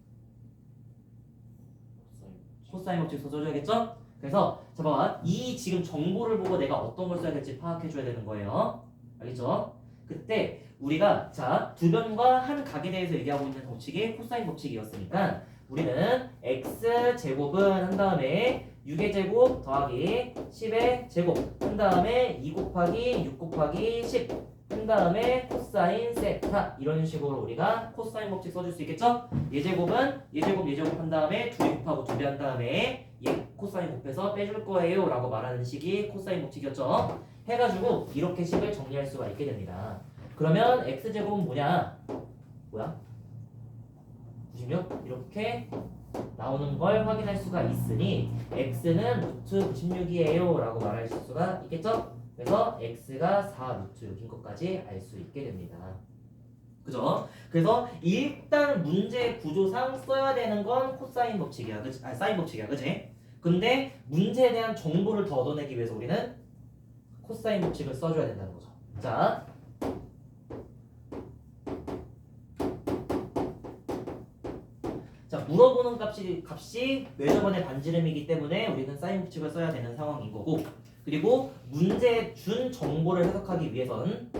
코사인 법칙 써줘야겠죠? 그래서 자, 봐봐. 이 지금 정보를 보고 내가 어떤 걸 써야 될지 파악해줘야 되는 거예요. 알겠죠? 그때 우리가 자, 두 변과 한 각에 대해서 얘기하고 있는 법칙이 코사인 법칙이었으니까 우리는 x 제곱은 한 다음에 6의 제곱 더하기 10의 제곱 한 다음에 2 곱하기 6 곱하기 10 한 다음에 코사인 세타 이런 식으로 우리가 코사인 법칙 써줄 수 있겠죠? 예제곱은 예제곱 한 다음에 2 곱하고 2배 한 다음에 코사인 곱해서 빼줄 거예요 라고 말하는 식이 코사인 법칙이었죠? 해가지고 이렇게 식을 정리할 수가 있게 됩니다. 그러면 x제곱은 뭐야? 96? 이렇게 나오는 걸 확인할 수가 있으니 x는 루트 96이에요 라고 말할 수가 있겠죠? 그래서 x가 4 루트 6인 것까지 알 수 있게 됩니다. 그죠? 그래서 일단 문제 구조상 써야 되는 건 코사인 법칙이야. 그치? 사인 법칙이야. 그치? 근데 문제에 대한 정보를 더 얻어내기 위해서 우리는 코사인 법칙을 써줘야 된다는 거죠. 자, 물어보는 값이 외접원의 반지름이기 때문에 우리는 사인 법칙을 써야 되는 상황인 거고, 그리고 문제에 준 정보를 해석하기 위해서는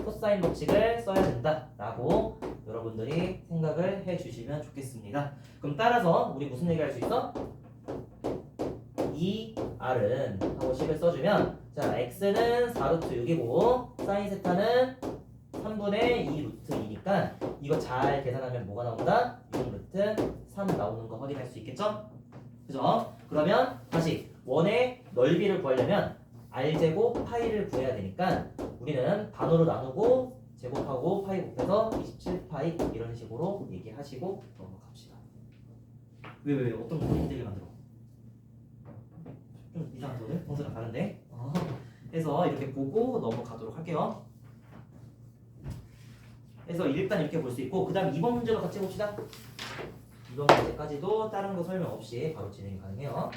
코사인 법칙을 써야 된다라고 여러분들이 생각을 해주시면 좋겠습니다. 그럼 따라서 우리 무슨 얘기할 수 있어? 이 R은 하고 10을 써주면, 자 X는 4루트 6이고 사인 세타는 3분의 2 루트 2니까 이거 잘 계산하면 뭐가 나온다? 6 루트 3 나오는 거 확인할 수 있겠죠? 그죠? 그러면 다시 원의 넓이를 구하려면 R제곱 파이를 구해야 되니까 우리는 반으로 나누고 제곱하고 파이 곱해서 27파이 이런 식으로 얘기하시고 넘어갑시다. 왜 어떤 거 힘들게 만들어? 좀 이상한 거는 평소랑 다른데? 해서 이렇게 보고 넘어가도록 할게요. 그래서 일단 이렇게 볼 수 있고, 그 다음 2번 문제도 같이 봅시다. 2번 문제까지도 다른 거 설명 없이 바로 진행이 가능해요.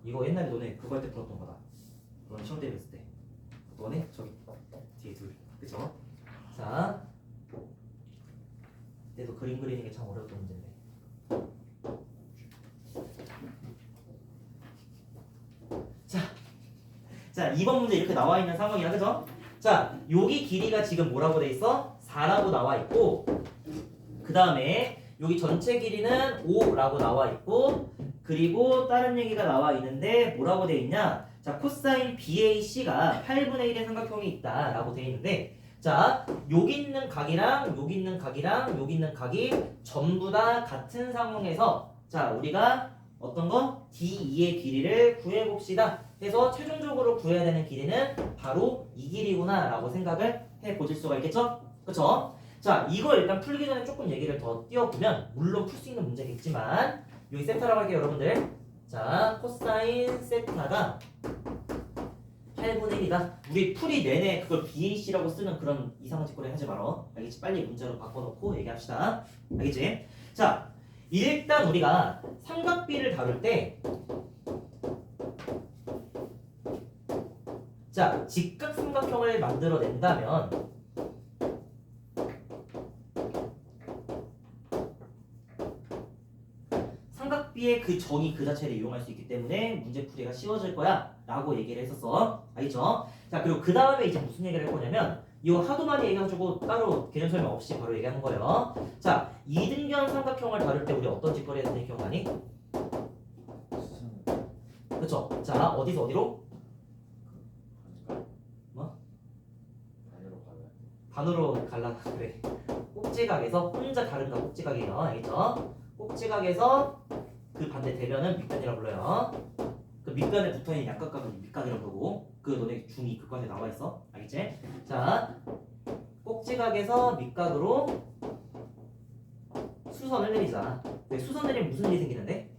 이거 옛날에 너네 그거 할 때 풀었던 거다. 너네 시험 대비했을 때. 너네 저기 뒤에 둘. 그쵸? 자, 그때도 그림 그리는 게 참 어려웠던 문제인데. 자, 2번 문제 이렇게 나와 있는 상황이야, 그죠? 자, 여기 길이가 지금 뭐라고 돼 있어? 4라고 나와 있고, 그 다음에 여기 전체 길이는 5라고 나와 있고, 그리고 다른 얘기가 나와 있는데 뭐라고 돼 있냐? 자, 코사인 BAC가 8분의 1의 삼각형이 있다라고 돼 있는데, 자, 여기 있는 각이랑 여기 있는 각이랑 여기 있는 각이 전부 다 같은 상황에서, 자, 우리가 어떤 거? D2의 길이를 구해봅시다. 해서 최종적으로 구해야 되는 길이는 바로 이 길이구나 라고 생각을 해보실 수가 있겠죠? 그쵸? 자, 이거 일단 풀기 전에 조금 얘기를 더 띄워보면, 물론 풀 수 있는 문제겠지만 여기 세타라고 할게요, 여러분들. 자, 코사인 세타가 8분의 1이다. 우리 풀이 내내 그걸 BAC라고 쓰는 그런 이상한 짓거리 하지 말어. 알겠지? 빨리 문자로 바꿔놓고 얘기합시다. 알겠지? 자, 일단 우리가 삼각비를 다룰 때, 자, 직각삼각형을 만들어낸다면 삼각비의 그 정의 그 자체를 이용할 수 있기 때문에 문제풀이가 쉬워질 거야 라고 얘기를 했었어. 알겠죠? 자, 그리고 그 다음에 이제 무슨 얘기를 할 거냐면, 이거 하도 많이 얘기해가지고 따로 개념 설명 없이 바로 얘기하는 거예요. 자, 이등변 삼각형을 다룰 때 우리 어떤 짓거리 했는지 기억나니? 그쵸? 자, 어디서 어디로? 반으로 갈라. 그래. 꼭지각에서 혼자 다른가 꼭지각이에요. 알겠죠? 꼭지각에서 그 반대 대변은 밑변이라고 불러요. 그 밑변에 붙어있는 약각각은 밑각이라고 부르고, 그 너네 중2 그과에 나와 있어. 알겠지? 자, 꼭지각에서 밑각으로 수선을 내리자. 왜 수선 내리면 무슨 일이 생기는데?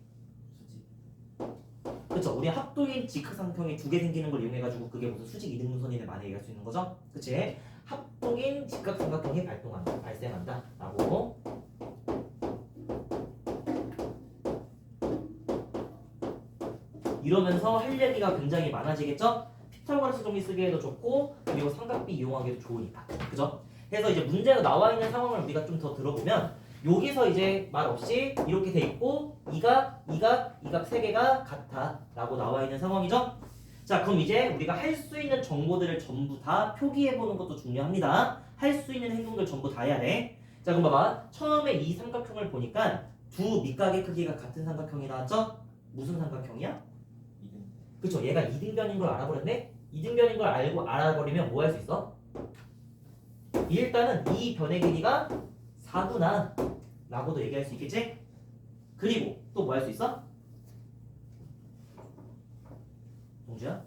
그쵸? 우리 합동인 직각삼각형이 두 개 생기는 걸 이용해가지고 그게 무슨 수직 이등분선인을 많이 얘기할 수 있는 거죠? 그치? 합동인 직각삼각형이 발생한다 라고. 이러면서 할 얘기가 굉장히 많아지겠죠? 피타고라스 정리 쓰기에도 좋고, 그리고 삼각비 이용하기도 좋으니까. 그죠? 그래서 이제 문제가 나와 있는 상황을 우리가 좀 더 들어보면, 여기서 이제 말 없이 이렇게 돼 있고, 이각 세 개가 같아 라고 나와 있는 상황이죠? 자, 그럼 이제 우리가 할 수 있는 정보들을 전부 다 표기해 보는 것도 중요합니다. 할 수 있는 행동들 전부 다 해야 돼. 자, 그럼 봐봐. 처음에 이 삼각형을 보니까 두 밑각의 크기가 같은 삼각형이 나왔죠? 무슨 삼각형이야? 그쵸? 얘가 이등변인 걸 알아버렸네? 이등변인 걸 알아버리면 뭐 할 수 있어? 일단은 이 변의 길이가 4구나 라고도 얘기할 수 있겠지? 그리고 또 뭐 할 수 있어? 동주야?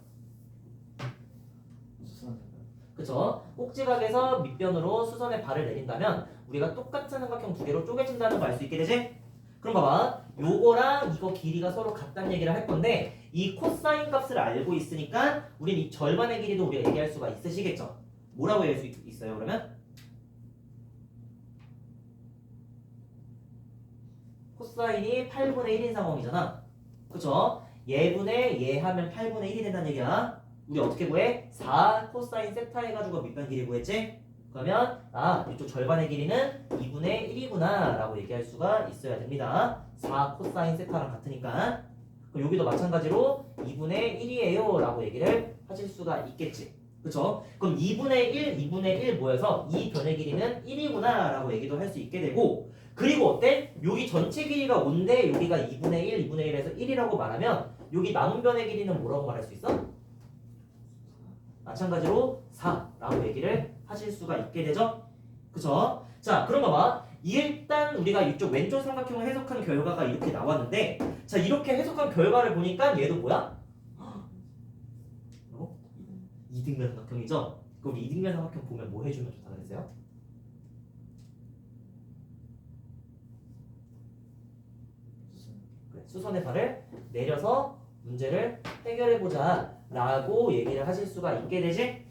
그쵸? 꼭지각에서 밑변으로 수선의 발을 내린다면 우리가 똑같은 삼각형 두 개로 쪼개진다는 거 알 수 있게 되지? 그럼 봐봐, 요거랑 이거 길이가 서로 같다는 얘기를 할 건데, 이 코사인 값을 알고 있으니까 우린 이 절반의 길이도 우리가 얘기할 수가 있으시겠죠? 뭐라고 얘기할 수 있어요 그러면? 코사인이 8분의 1인 상황이잖아. 그쵸? 얘분의 얘 하면 8분의 1이 된다는 얘기야. 우리 어떻게 구해? 4 코사인 세타 해가지고 밑변 길이 구했지? 그러면 이쪽 절반의 길이는 2분의 1이구나 라고 얘기할 수가 있어야 됩니다. 4 코사인 세타랑 같으니까. 그럼 여기도 마찬가지로 2분의 1이에요 라고 얘기를 하실 수가 있겠지. 그쵸? 그럼 2분의 1 모여서 이 변의 길이는 1이구나 라고 얘기도 할 수 있게 되고, 그리고 어때? 여기 전체 길이가 5인데 여기가 2분의 2분의 1에서 1이라고 말하면 여기 남은 변의 길이는 뭐라고 말할 수 있어? 마찬가지로 4라고 얘기를 하실 수가 있게 되죠? 그쵸? 자, 그럼 봐봐. 일단 우리가 이쪽 왼쪽 삼각형을 해석한 결과가 이렇게 나왔는데, 자, 이렇게 해석한 결과를 보니까 얘도 뭐야? 이등변 삼각형이죠? 그럼 이등변 삼각형 보면 뭐 해주면 좋다 그랬어요? 그래, 수선의 발을 내려서 문제를 해결해보자 라고 얘기를 하실 수가 있게 되지?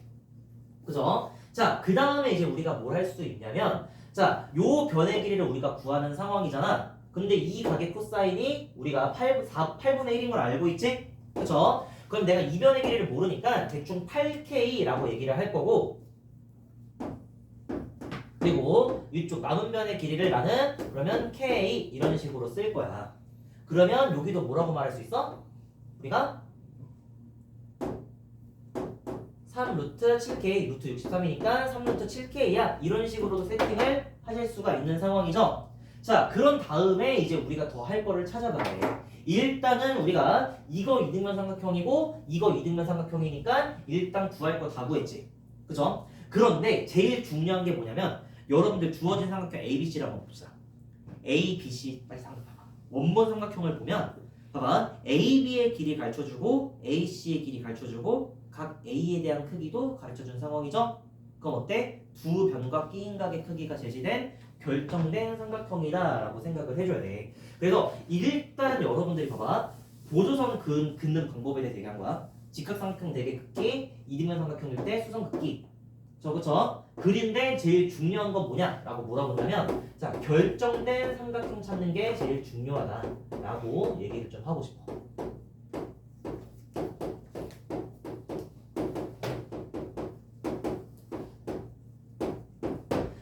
그죠? 자, 그 다음에 이제 우리가 뭘 할 수 있냐면, 자, 요 변의 길이를 우리가 구하는 상황이잖아. 근데 이 각의 코사인이 우리가 8분의 1인 걸 알고 있지? 그쵸? 그럼 내가 이 변의 길이를 모르니까 대충 8K라고 얘기를 할 거고, 그리고 이쪽 남은 변의 길이를 나는 그러면 K 이런 식으로 쓸 거야. 그러면 여기도 뭐라고 말할 수 있어? 우리가 3 루트 7K, 루트 63이니까 3 루트 7K야. 이런 식으로도 세팅을 하실 수가 있는 상황이죠. 자, 그런 다음에 이제 우리가 더 할 거를 찾아봐야 돼. 일단은 우리가 이거 이등변 삼각형이고 이거 이등변 삼각형이니까 일단 구할 거 다 구했지. 그죠? 그런데 제일 중요한 게 뭐냐면 여러분들 주어진 삼각형 ABC라고 한번 봅시다. ABC 빨리 생각해봐. 원본 삼각형을 보면 봐봐. AB의 길이 가르쳐주고 AC의 길이 가르쳐주고 각 A에 대한 크기도 가르쳐준 상황이죠. 그럼 어때? 두 변과 끼인각의 크기가 제시된 결정된 삼각형이다 라고 생각을 해줘야 돼. 그래서 일단 여러분들이 봐봐. 보조선 긋는 방법에 대해 얘기한 거야. 직각삼각형 대개극기, 이등변 삼각형일 때 수선극기. 그쵸? 그린데 제일 중요한 건 뭐냐? 라고 물어본다면 자, 결정된 삼각형 찾는 게 제일 중요하다 라고 얘기를 좀 하고 싶어.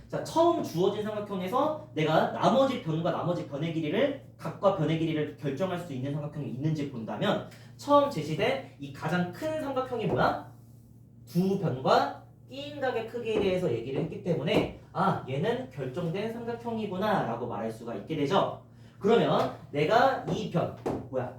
자, 처음 주어진 삼각형에서 내가 나머지 변과 나머지 변의 길이를 각과 변의 길이를 결정할 수 있는 삼각형이 있는지 본다면 처음 제시된 이 가장 큰 삼각형이 뭐야? 두 변과 끼인각의 크기에 대해서 얘기를 했기 때문에 얘는 결정된 삼각형이구나 라고 말할 수가 있게 되죠. 그러면 내가 이 변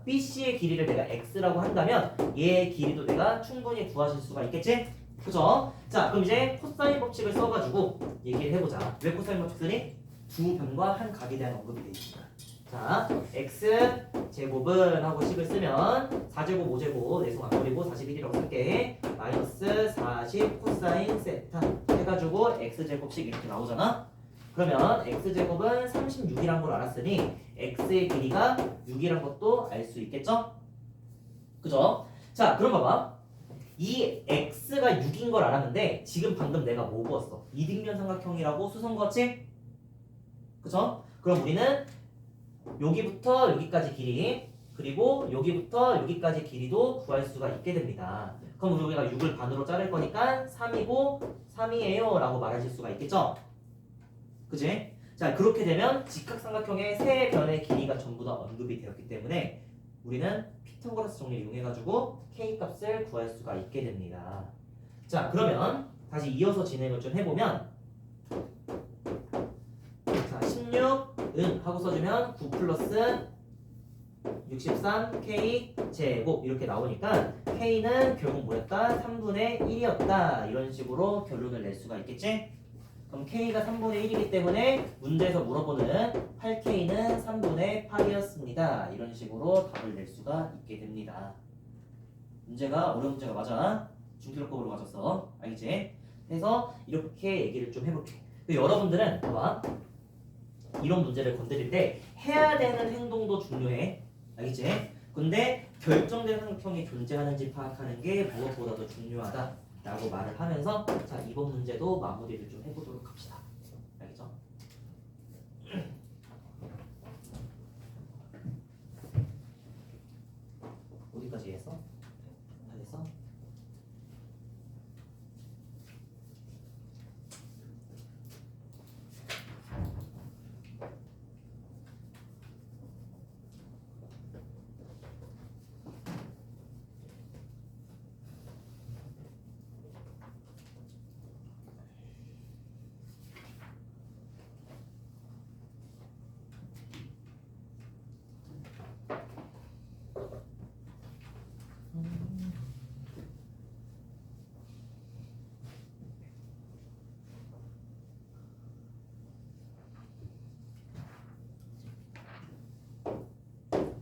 BC의 길이를 내가 X라고 한다면 얘의 길이도 내가 충분히 구하실 수가 있겠지? 그죠? 자, 그럼 이제 코사인 법칙을 써가지고 얘기를 해보자. 왜 코사인 법칙 쓰니? 두 변과 한 각에 대한 언급이 되어 있습니다. 자, x 제곱은 하고 식을 쓰면 4제곱 5제곱 내송 안 버리고 41이라고 쓸게. 마이너스 40 코사인 세타 해가지고 x제곱씩 이렇게 나오잖아. 그러면 x제곱은 36이란 걸 알았으니 x의 길이가 6이란 것도 알 수 있겠죠? 그죠? 자, 그럼 봐봐. 이 x가 6인 걸 알았는데 지금 방금 내가 뭐 구했어? 이등변 삼각형이라고 수선 그었지? 그죠? 그럼 우리는 여기부터 여기까지 길이 그리고 여기부터 여기까지 길이도 구할 수가 있게 됩니다. 그럼 우리가 6을 반으로 자를 거니까 3이고 3이에요 라고 말하실 수가 있겠죠? 그지? 자, 그렇게 되면 직각삼각형의 세 변의 길이가 전부 다 언급이 되었기 때문에 우리는 피타고라스 정리를 이용해가지고 K값을 구할 수가 있게 됩니다. 자, 그러면 다시 이어서 진행을 좀 해보면 자, 16은 하고 써주면 9 플러스 63 K 제곱 이렇게 나오니까 K는 결국 뭐였다? 3분의 1이었다 이런 식으로 결론을 낼 수가 있겠지? 그럼 K가 3분의 1이기 때문에 문제에서 물어보는 8K는 3분의 8이었습니다. 이런 식으로 답을 낼 수가 있게 됩니다. 문제가 어려운 문제가 맞아. 중기록법으로 맞았어. 알겠지? 그래서 이렇게 얘기를 좀 해볼게. 여러분들은 봐봐. 이런 문제를 건드릴 때 해야 되는 행동도 중요해. 알겠지? 근데 결정된 삼각형이 존재하는지 파악하는 게 무엇보다도 중요하다 라고 말을 하면서 자, 이번 문제도 마무리를 좀 해보도록 합시다. 알겠죠? 어디까지 했어? 다 됐어?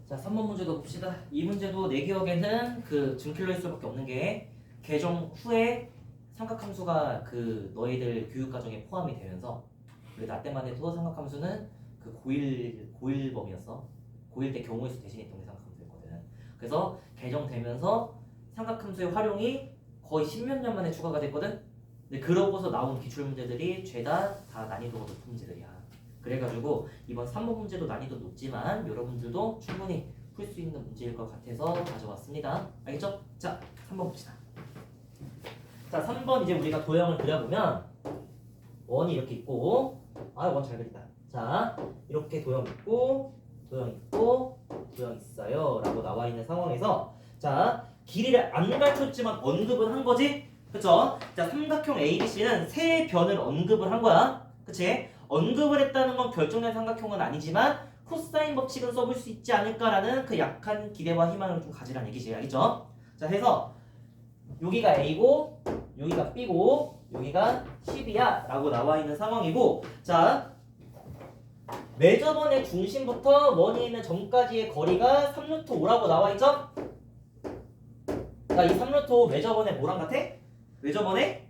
자, 3번 문제도 봅시다. 이 문제도 내 기억에는 그 준킬러일 수밖에 없는 게 개정 후에 삼각함수가 그 너희들 교육 과정에 포함이 되면서 우리 나 때만 해도 삼각함수는 그 고일범이었어. 고1 때 경우의 수 대신 했던 게 삼각함수였거든. 그래서 개정되면서 삼각함수의 활용이 거의 10몇 년 만에 추가가 됐거든. 근데 그러고서 나온 기출 문제들이 죄다 다 난이도가 높은 문제들이야. 그래가지고 이번 3번 문제도 난이도 높지만 여러분들도 충분히 풀 수 있는 문제일 것 같아서 가져왔습니다. 알겠죠? 자, 3번 봅시다. 자, 3번 이제 우리가 도형을 그려보면 원이 이렇게 있고, 아, 원 잘 그린다. 자, 이렇게 도형 있고, 도형 있고, 도형 있어요 라고 나와 있는 상황에서 자, 길이를 안 가르쳤지만 언급은 한 거지? 그쵸? 자, 삼각형 ABC는 세 변을 언급을 한 거야. 그치? 언급을 했다는 건 결정된 삼각형은 아니지만 코사인 법칙은 써볼 수 있지 않을까라는 그 약한 기대와 희망을 좀 가지라는 얘기지. 알겠죠? 자, 해서 여기가 A고 여기가 B고 여기가 10이야 라고 나와 있는 상황이고, 자, 매저번의 중심부터 원이 있는 점까지의 거리가 3루트 5라고 나와 있죠? 자, 이 3루트 5 매저번의 뭐랑 같아? 매저번의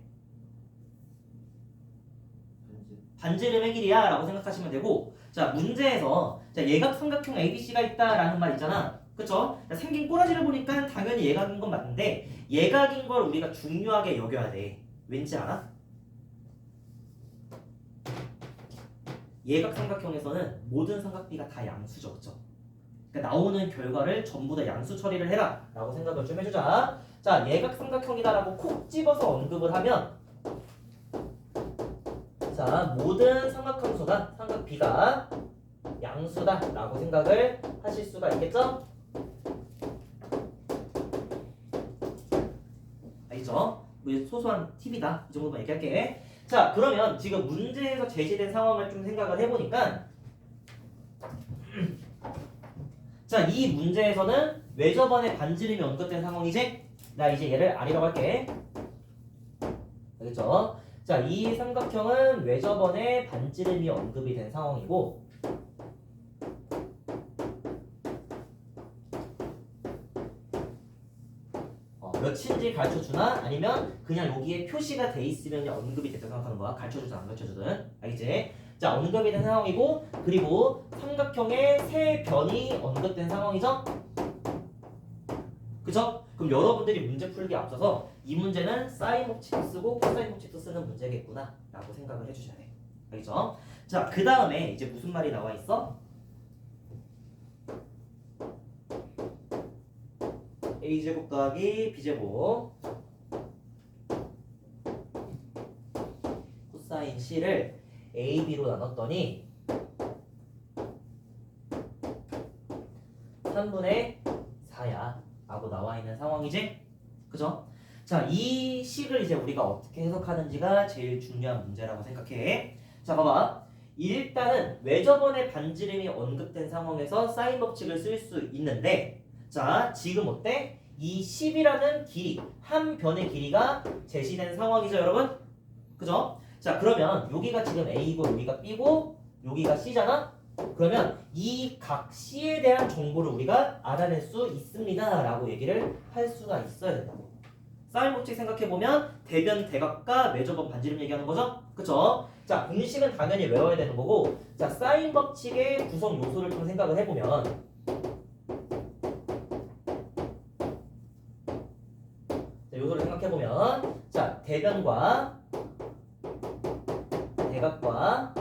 반지름의 길이야 라고 생각하시면 되고, 자, 문제에서 자, 예각 삼각형 ABC가 있다라는 말 있잖아. 그쵸? 자, 생긴 꼬라지를 보니까 당연히 예각인 건 맞는데 예각인 걸 우리가 중요하게 여겨야 돼. 왠지 알아? 예각 삼각형에서는 모든 삼각비가 다 양수죠. 그쵸? 그러니까 나오는 결과를 전부 다 양수 처리를 해라 라고 생각을 좀 해주자. 자, 예각 삼각형이다 라고 콕 집어서 언급을 하면, 자, 모든 삼각함수가 삼각비가 양수다 라고 생각을 하실 수가 있겠죠? 알겠죠? 소소한 팁이다. 이 정도만 얘기할게. 자, 그러면 지금 문제에서 제시된 상황을 좀 생각을 해보니까 자, 이 문제에서는 외저번의 반지름이 언급된 상황이지? 나 이제 얘를 R이라고 할게. 알겠죠? 자, 이 삼각형은 외저번의 반지름이 언급이 된 상황이고, 몇인지 가르쳐주나 아니면 그냥 여기에 표시가 돼 있으면 언급이 됐다 생각하는 거야. 가르쳐주든 안 가르쳐주든. 알겠지? 자, 언급이 된 상황이고, 그리고 삼각형의 세 변이 언급된 상황이죠? 그쵸? 그럼 여러분들이 문제 풀기 앞서서 이 문제는 사인 법칙도 쓰고 코사인 법칙도 쓰는 문제겠구나 라고 생각을 해주셔야 돼. 알겠죠? 자, 그 다음에 이제 무슨 말이 나와 있어? a제곱 더하기 b제곱 코사인 c를 ab로 나눴더니 3분의 4야 라고 나와 있는 상황이지? 그죠? 자, 이 식을 이제 우리가 어떻게 해석하는지가 제일 중요한 문제라고 생각해. 자, 봐봐. 일단은 외저번의 반지름이 언급된 상황에서 사인 법칙을 쓸 수 있는데, 자, 지금 어때? 이 10이라는 길이, 한 변의 길이가 제시된 상황이죠, 여러분? 그죠? 자, 그러면 여기가 지금 A고 여기가 B고 여기가 C잖아? 그러면 이 각 C에 대한 정보를 우리가 알아낼 수 있습니다 라고 얘기를 할 수가 있어야 된다고. 사인 법칙 생각해보면 대변 대각과 매저번 반지름 얘기하는 거죠? 그쵸? 자, 공식은 당연히 외워야 되는 거고, 자, 사인 법칙의 구성 요소를 좀 생각을 해보면, 자, 요소를 생각해보면, 자, 대변과 대각과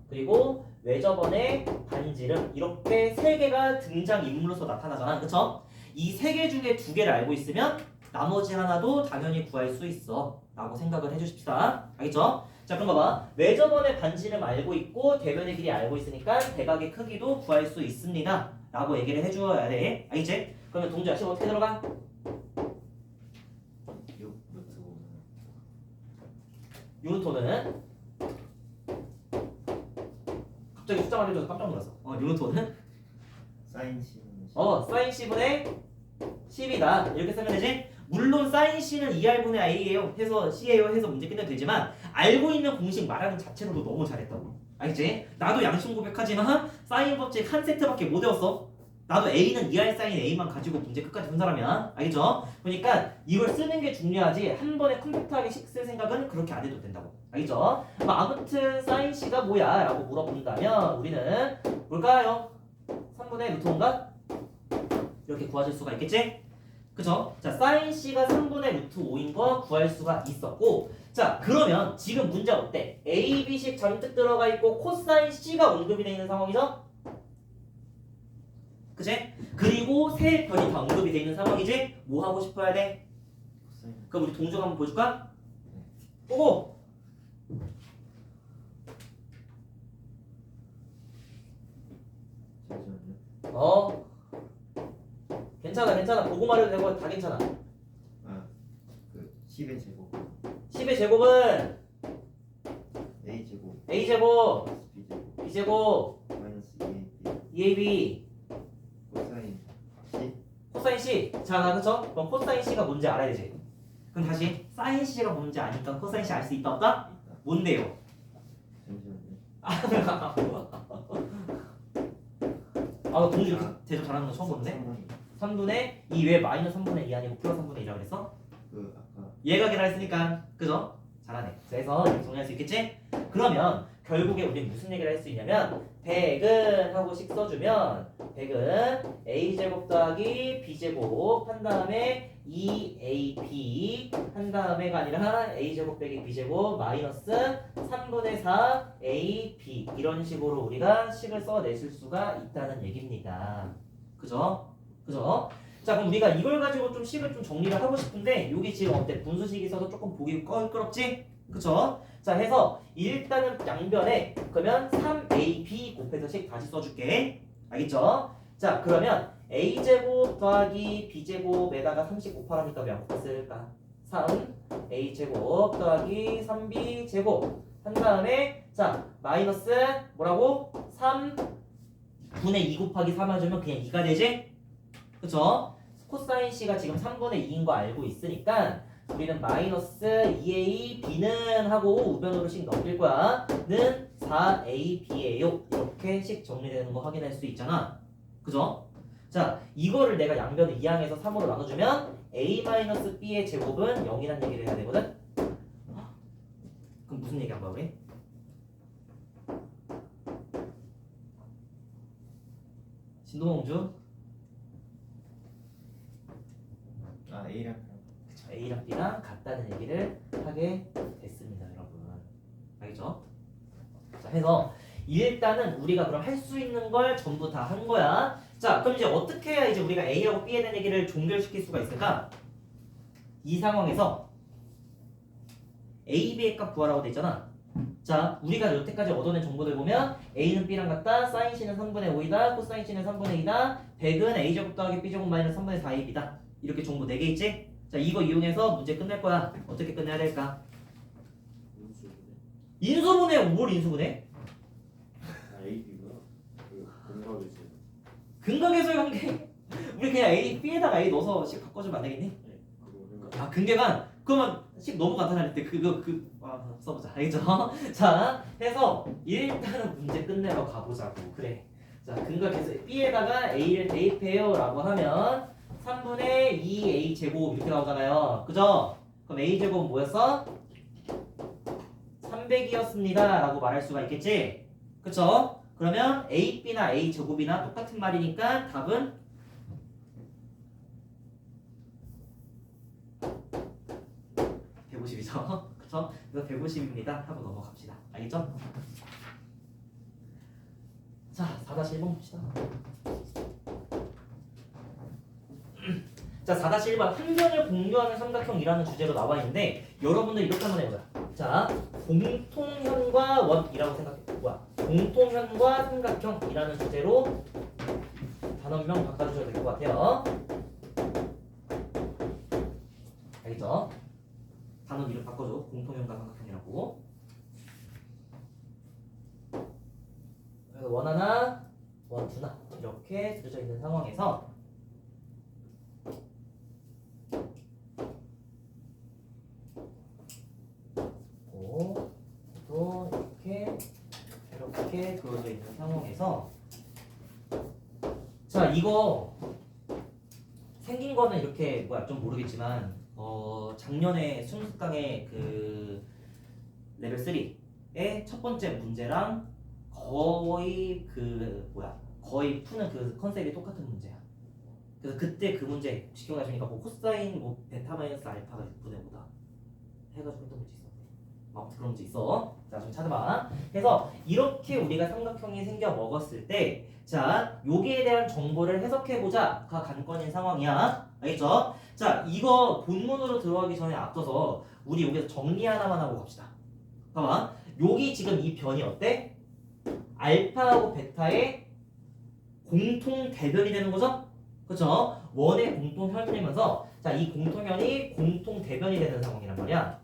그리고 외저번의 반지름, 이렇게 세 개가 등장인물로서 나타나잖아. 그쵸? 이 세 개 중에 두 개를 알고 있으면 나머지 하나도 당연히 구할 수 있어 라고 생각을 해주십시다. 알겠죠? 자, 그럼 봐봐. 외저번의 반지름 알고 있고 대변의 길이 알고 있으니까 대각의 크기도 구할 수 있습니다 라고 얘기를 해줘야 돼. 알겠지? 그러면 동주야, 식 어떻게 들어가? 6루트는 갑자기 숫자 말해줘서 깜짝 놀랐어. 6루트는 사인 C는 사인 C분의 10이다 이렇게 쓰면 되지? 물론 사인 C는 2R분의 I예요 해서 C예요 해서 문제 끝내도 되지만 알고 있는 공식 말하는 자체로도 너무 잘했다고. 알겠지? 나도 양심 고백하지만 사인 법칙 한 세트밖에 못 외웠어. 나도 A는 2R 사인 A만 가지고 문제 끝까지 푼 사람이야. 알겠죠? 그러니까 이걸 쓰는 게 중요하지 한 번에 컴팩트하게 쓸 생각은 그렇게 안 해도 된다고. 알겠죠? 아무튼 사인 C가 뭐야? 라고 물어본다면 우리는 뭘까요? 3분의 루트 5인가? 이렇게 구하실 수가 있겠지? 그쵸? 자, 사인 C가 3분의 루트 5인 거 구할 수가 있었고 자, 그러면 지금 문제 어때? A, B식 잔뜩 들어가 있고 코사인 C가 언급이 되어 있는 상황이죠? 그치? 그리고 세 변이 다 언급이 되어 있는 상황이지? 뭐 하고 싶어야 돼? 코사인. 그럼 우리 동작 한번 보여줄까? 보고! 잠시만요. 괜찮아 보고 말해도 되고 다 괜찮아 그 10의 제곱 10의 제곱은 A 제곱 A제곱 플러스 B 제곱 B제곱 마이너스 2AB 코사인 C 코사인 C 자 그쵸? 그럼 코사인 C가 뭔지 알아야 되지 그럼 다시 사인 C가 뭔지 아니까 코사인 C 알 수 있다 없다? 있다. 뭔데요? 잠시만요. 동주 이렇게 대답 잘하는 거 처음 보는데? 3분의 2 왜 마이너스 3분의 2 아니고 플러스 3분의 2라고 그랬어? 그 아까 얘가 계산했으니까 그죠? 잘하네 그래서 정리할 수 있겠지? 그러면 결국에 우리 무슨 얘기를 할 수 있냐면 100은 하고 식 써주면 100은 a제곱 더하기 b제곱 한 다음에 2ab 한 다음에가 아니라 a제곱 빼기 b제곱 마이너스 3분의 4 ab 이런 식으로 우리가 식을 써내실 수가 있다는 얘기입니다 그죠? 그죠? 자 그럼 우리가 이걸 가지고 좀 식을 좀 정리를 하고 싶은데 여기 지금 어때? 분수식이 있어서 조금 보기 껄끄럽지? 그쵸? 자 해서 일단은 양변에 그러면 3ab 곱해서 식 다시 써줄게 알겠죠? 자 그러면 a제곱 더하기 b제곱에다가 30 곱하라니까 몇 곱했을까? 3a제곱 더하기 3b제곱 한 다음에 자 마이너스 뭐라고? 3분의 2 곱하기 3 해주면 그냥 2가 되지? 그쵸? 코사인 C가 지금 3분의 2인 거 알고 있으니까 우리는 마이너스 2a b는 하고 우변으로 식 넘길 거야 는 4a b예요 이렇게 식 정리되는 거 확인할 수 있잖아 그죠? 자 이거를 내가 양변을 2항에서 3으로 나눠주면 a-b의 제곱은 0이란 얘기를 해야 되거든? 그럼 무슨 얘기 한 거야 우리? 신동공주 A랑 그쵸, A랑 B랑 같다는 얘기를 하게 됐습니다 여러분 알겠죠? 자 해서 일단은 우리가 그럼 할 수 있는 걸 전부 다 한 거야 자 그럼 이제 어떻게 해야 이제 우리가 A하고 B에 대한 얘기를 종결시킬 수가 있을까? 이 상황에서 A, B의 값 구하라고 돼 있잖아 자 우리가 여태까지 얻어낸 정보들 보면 A는 B랑 같다 사인 C는 3분의 5이다 코사인 C는 3분의 2다 100은 A제곱 더하기 B제곱 마이너스 3분의 4AB다 이렇게 정보 4개 있지? 자 이거 이용해서 문제 끝낼 거야 어떻게 끝내야 될까? 인수분해 뭘 인수분해? AB가 그 공각이지. 근각에서의 관계 우리 그냥 A, B에다가 A 넣어서 식 바꿔주면 안 되겠니? 네, 그거 생각. 근계관 그러면 식 너무 간단할 때 써보자 알겠죠? 자 해서 일단은 문제 끝내러 가보자고 그래 자 근각에서 B에다가 A를 대입해요 라고 하면 3분의 2A 제곱 이렇게 나오잖아요 그죠? 그럼 A 제곱은 뭐였어? 300이었습니다 라고 말할 수가 있겠지? 그쵸? 그러면 AB나 A 제곱이나 똑같은 말이니까 답은 150이죠? 그쵸? 그래서 150입니다 하고 넘어갑시다 알겠죠? 자 4-1번 봅시다 자 4-1번 한 변을 공유하는 삼각형이라는 주제로 나와 있는데 여러분들 이렇게 한번 해보자 자 공통현과 원이라고 생각해 뭐야 공통현과 삼각형이라는 주제로 단원명 바꿔주셔도 될 것 같아요 알겠죠? 단원 이름 바꿔줘 공통현과 삼각형이라고 그래서 원 하나 원 두나 이렇게 들어져 있는 상황에서 또 이렇게 그어져 있는 상황에서 자 이거 생긴 거는 이렇게 뭐야 좀 모르겠지만 작년에 수능특강의 그 레벨 3의 첫 번째 문제랑 거의 거의 푸는 그 컨셉이 똑같은 문제야. 그래서 그때 그 문제 혹시 기억나십니까? 뭐 코사인 뭐 베타 마이너스 알파가 6분의 5다 해가지고 했던 문제 있었는데 아무튼 그런 문제 있어. 자 좀 찾아봐. 그래서 이렇게 우리가 삼각형이 생겨 먹었을 때 자 여기에 대한 정보를 해석해보자가 관건인 상황이야. 알겠죠? 자 이거 본문으로 들어가기 전에 앞서서 우리 여기서 정리 하나만 하고 갑시다. 봐봐. 여기 지금 이 변이 어때? 알파하고 베타의 공통 대변이 되는 거죠? 그렇죠? 원의 공통현이면서 자 이 공통현이 공통 대변이 되는 상황이란 말이야.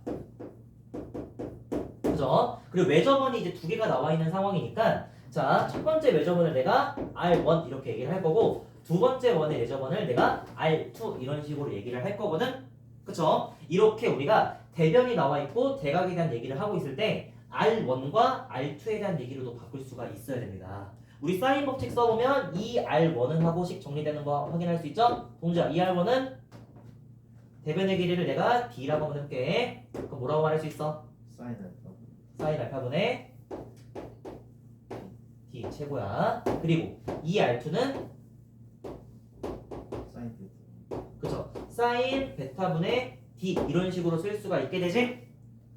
그죠? 그리고 외접원이 이제 두 개가 나와 있는 상황이니까 자 첫 번째 외접원을 내가 R1 이렇게 얘기를 할 거고 두 번째 원의 외접원을 내가 R2 이런 식으로 얘기를 할 거거든. 그쵸? 이렇게 우리가 대변이 나와 있고 대각에 대한 얘기를 하고 있을 때 R1과 R2에 대한 얘기로도 바꿀 수가 있어야 됩니다. 우리 사인 법칙 써보면 이 R1은 하고씩 정리되는 거 확인할 수 있죠? 동주야, 이 R1은 대변의 길이를 내가 D라고 한번 해볼게. 그럼 뭐라고 말할 수 있어? 사인 알파. 사인 알파분의 D 최고야. 그리고 이 R2는 사인 베타. 그쵸? 사인 베타분의 D 이런 식으로 쓸 수가 있게 되지?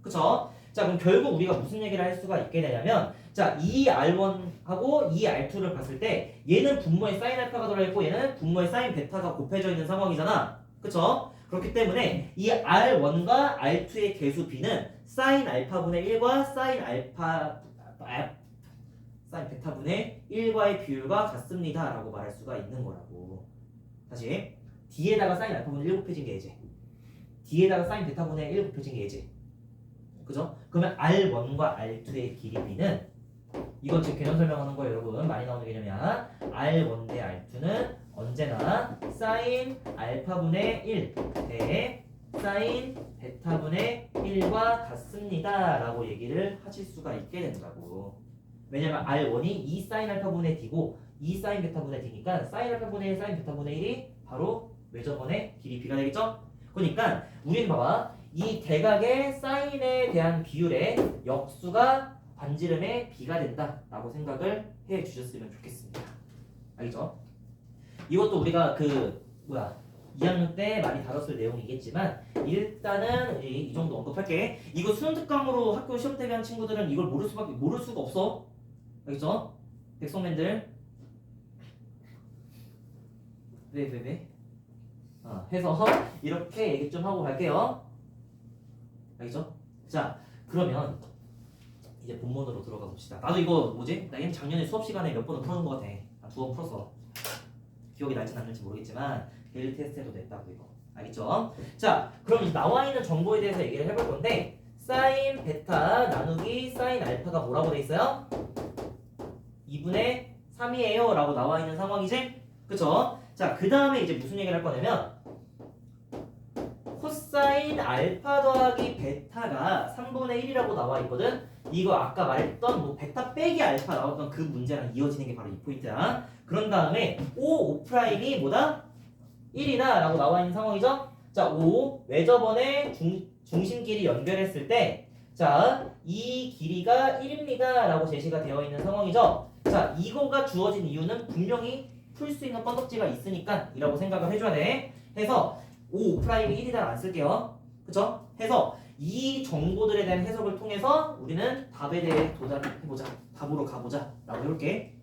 그쵸? 자 그럼 결국 우리가 무슨 얘기를 할 수가 있게 되냐면 자 이 R1하고 이 R2를 봤을 때 얘는 분모에 사인 알파가 들어있고 얘는 분모에 사인 베타가 곱해져 있는 상황이잖아. 그쵸? 그렇기 때문에 이 R1과 R2의 개수 B는 사인 알파분의 1과 사인 베타분의 1과의 비율과 같습니다 라고 말할 수가 있는 거라고. 다시 D에다가 사인 알파분의 1 곱해진 게 얘지, D에다가 사인 베타분의 1 곱해진 게 얘지. 그죠? 그러면 R1과 R2의 길이 B는 이건 지금 개념 설명하는 거예요 여러분. 많이 나오는 개념이야. R1 대 R2는 언제나 사인 알파분의 1 대 사인 베타분의 1과 같습니다 라고 얘기를 하실 수가 있게 된다고. 왜냐면 R1이 2 사인 알파분의 D고 2 사인 베타분의 D니까 사인 알파분의 1 사인 베타분의 1이 바로 외접원의 길이 B가 되겠죠? 그러니까 우리는 봐봐. 이 대각의 사인에 대한 비율의 역수가 반지름의 B가 된다 라고 생각을 해 주셨으면 좋겠습니다. 알겠죠? 이것도 우리가 2학년 때 많이 다뤘을 내용이겠지만 일단은 이 정도 언급할게. 이거 수능특강으로 학교 시험 대비한 친구들은 이걸 모를 수가 없어. 알겠죠? 백성맨들 왜? 해서 이렇게 얘기 좀 하고 갈게요. 알겠죠? 자 그러면 이제 본문으로 들어가 봅시다. 나도 이거 나 얘는 작년에 수업 시간에 몇 번은 풀어놓은 것 같아. 두 번 풀었어. 기억이 날지 않을지 모르겠지만 데일리 테스트에도 냈다고 이거. 알겠죠? 자 그럼 이제 나와 있는 정보에 대해서 얘기를 해볼 건데 사인 베타 나누기 사인 알파가 뭐라고 돼 있어요? 2분의 3이에요 라고 나와 있는 상황이지? 그쵸? 자 그 다음에 이제 무슨 얘기를 할 거냐면 코사인 알파 더하기 베타가 3분의 1이라고 나와 있거든. 이거 아까 말했던 뭐 베타 빼기 알파 나왔던 그 문제랑 이어지는 게 바로 이 포인트야. 그런 다음에 5'이 뭐다? 1이다 라고 나와 있는 상황이죠. 자 5 외접원의 중심끼리 연결했을 때 자 이 길이가 1입니다 라고 제시가 되어 있는 상황이죠. 자 이거가 주어진 이유는 분명히 풀 수 있는 건덕지가 있으니까 이라고 생각을 해줘야 돼. 해서 5'이 1이다 안 쓸게요. 그쵸? 해서 이 정보들에 대한 해석을 통해서 우리는 답에 대해 도달해보자. 답으로 가보자 라고 해볼게.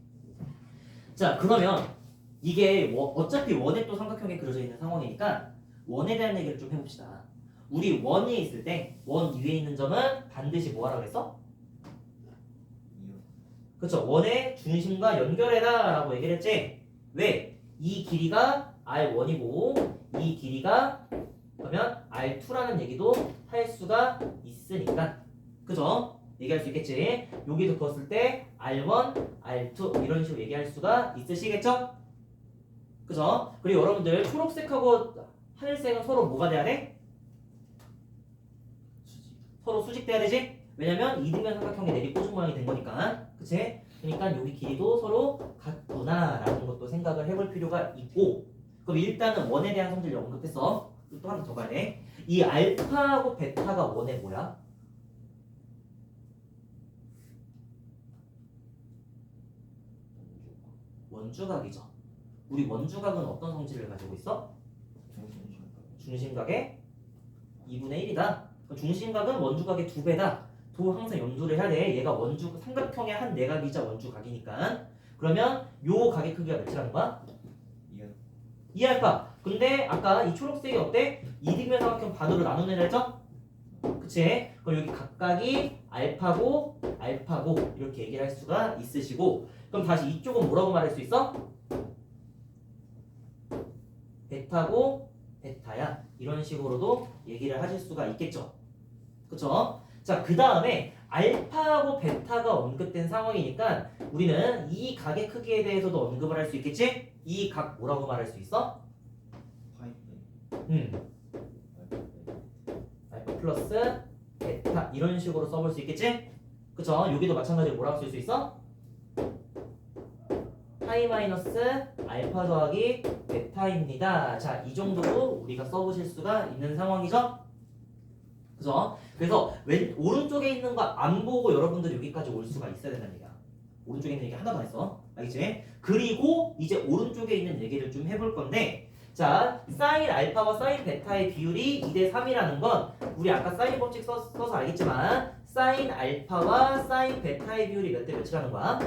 자 그러면 이게 어차피 원에 또 삼각형이 그려져 있는 상황이니까 원에 대한 얘기를 좀 해봅시다. 우리 원에 있을 때 원 위에 있는 점은 반드시 뭐 하라고 했어? 그쵸? 원의 중심과 연결해라 라고 얘기를 했지. 왜? 이 길이가 R1이고 이 길이가 그러면 R2라는 얘기도 할 수가 있으니까. 그죠? 얘기할 수 있겠지. 여기도 그었을 때 R1, R2 이런 식으로 얘기할 수가 있으시겠죠? 그죠? 그리고 여러분들 초록색하고 하늘색은 서로 뭐가 돼야 돼? 서로 수직돼야 되지? 왜냐면 이등변 삼각형이 내리 꽂은 모양이 된 거니까. 그치? 그러니까 여기 길이도 서로 같구나라는 것도 생각을 해볼 필요가 있고 그럼 일단은 원에 대한 성질을 언급했어. 또 하나 더 가야 돼. 이 알파하고 베타가 원의 뭐야? 원주각이죠. 우리 원주각은 어떤 성질을 가지고 있어? 중심각의 2분의 1이다. 중심각은 원주각의 2배다. 도 항상 염두를 해야 돼. 얘가 원주 삼각형의 한 내각이자 원주각이니까. 그러면 요 각의 크기가 몇이라는 거야? 2알파. 근데 아까 이 초록색이 어때? 이등변 삼각형 반으로 나누는 애죠? 그치? 그럼 여기 각각이 알파고 알파고 이렇게 얘기를 할 수가 있으시고 그럼 다시 이쪽은 뭐라고 말할 수 있어? 베타고 베타야. 이런 식으로도 얘기를 하실 수가 있겠죠. 그쵸? 자, 그 다음에 알파하고 베타가 언급된 상황이니까 우리는 이 각의 크기에 대해서도 언급을 할 수 있겠지? 이 각 뭐라고 말할 수 있어? 알파 플러스 베타 이런 식으로 써볼 수 있겠지? 그쵸? 여기도 마찬가지로 뭐라고 쓸 수 있어? 파이 마이너스 알파 더하기 베타입니다. 자, 이 정도로 우리가 써보실 수가 있는 상황이죠? 그죠? 그래서 오른쪽에 있는 거 안 보고 여러분들이 여기까지 올 수가 있어야 된다는 얘기야. 오른쪽에 있는 얘기 하나도 안 했어. 알겠지? 그리고 이제 오른쪽에 있는 얘기를 좀 해볼 건데 자, 사인 알파와 사인 베타의 비율이 2대 3이라는 건 우리 아까 사인 법칙 써서 알겠지만 사인 알파와 사인 베타의 비율이 몇 대 몇이라는 거야?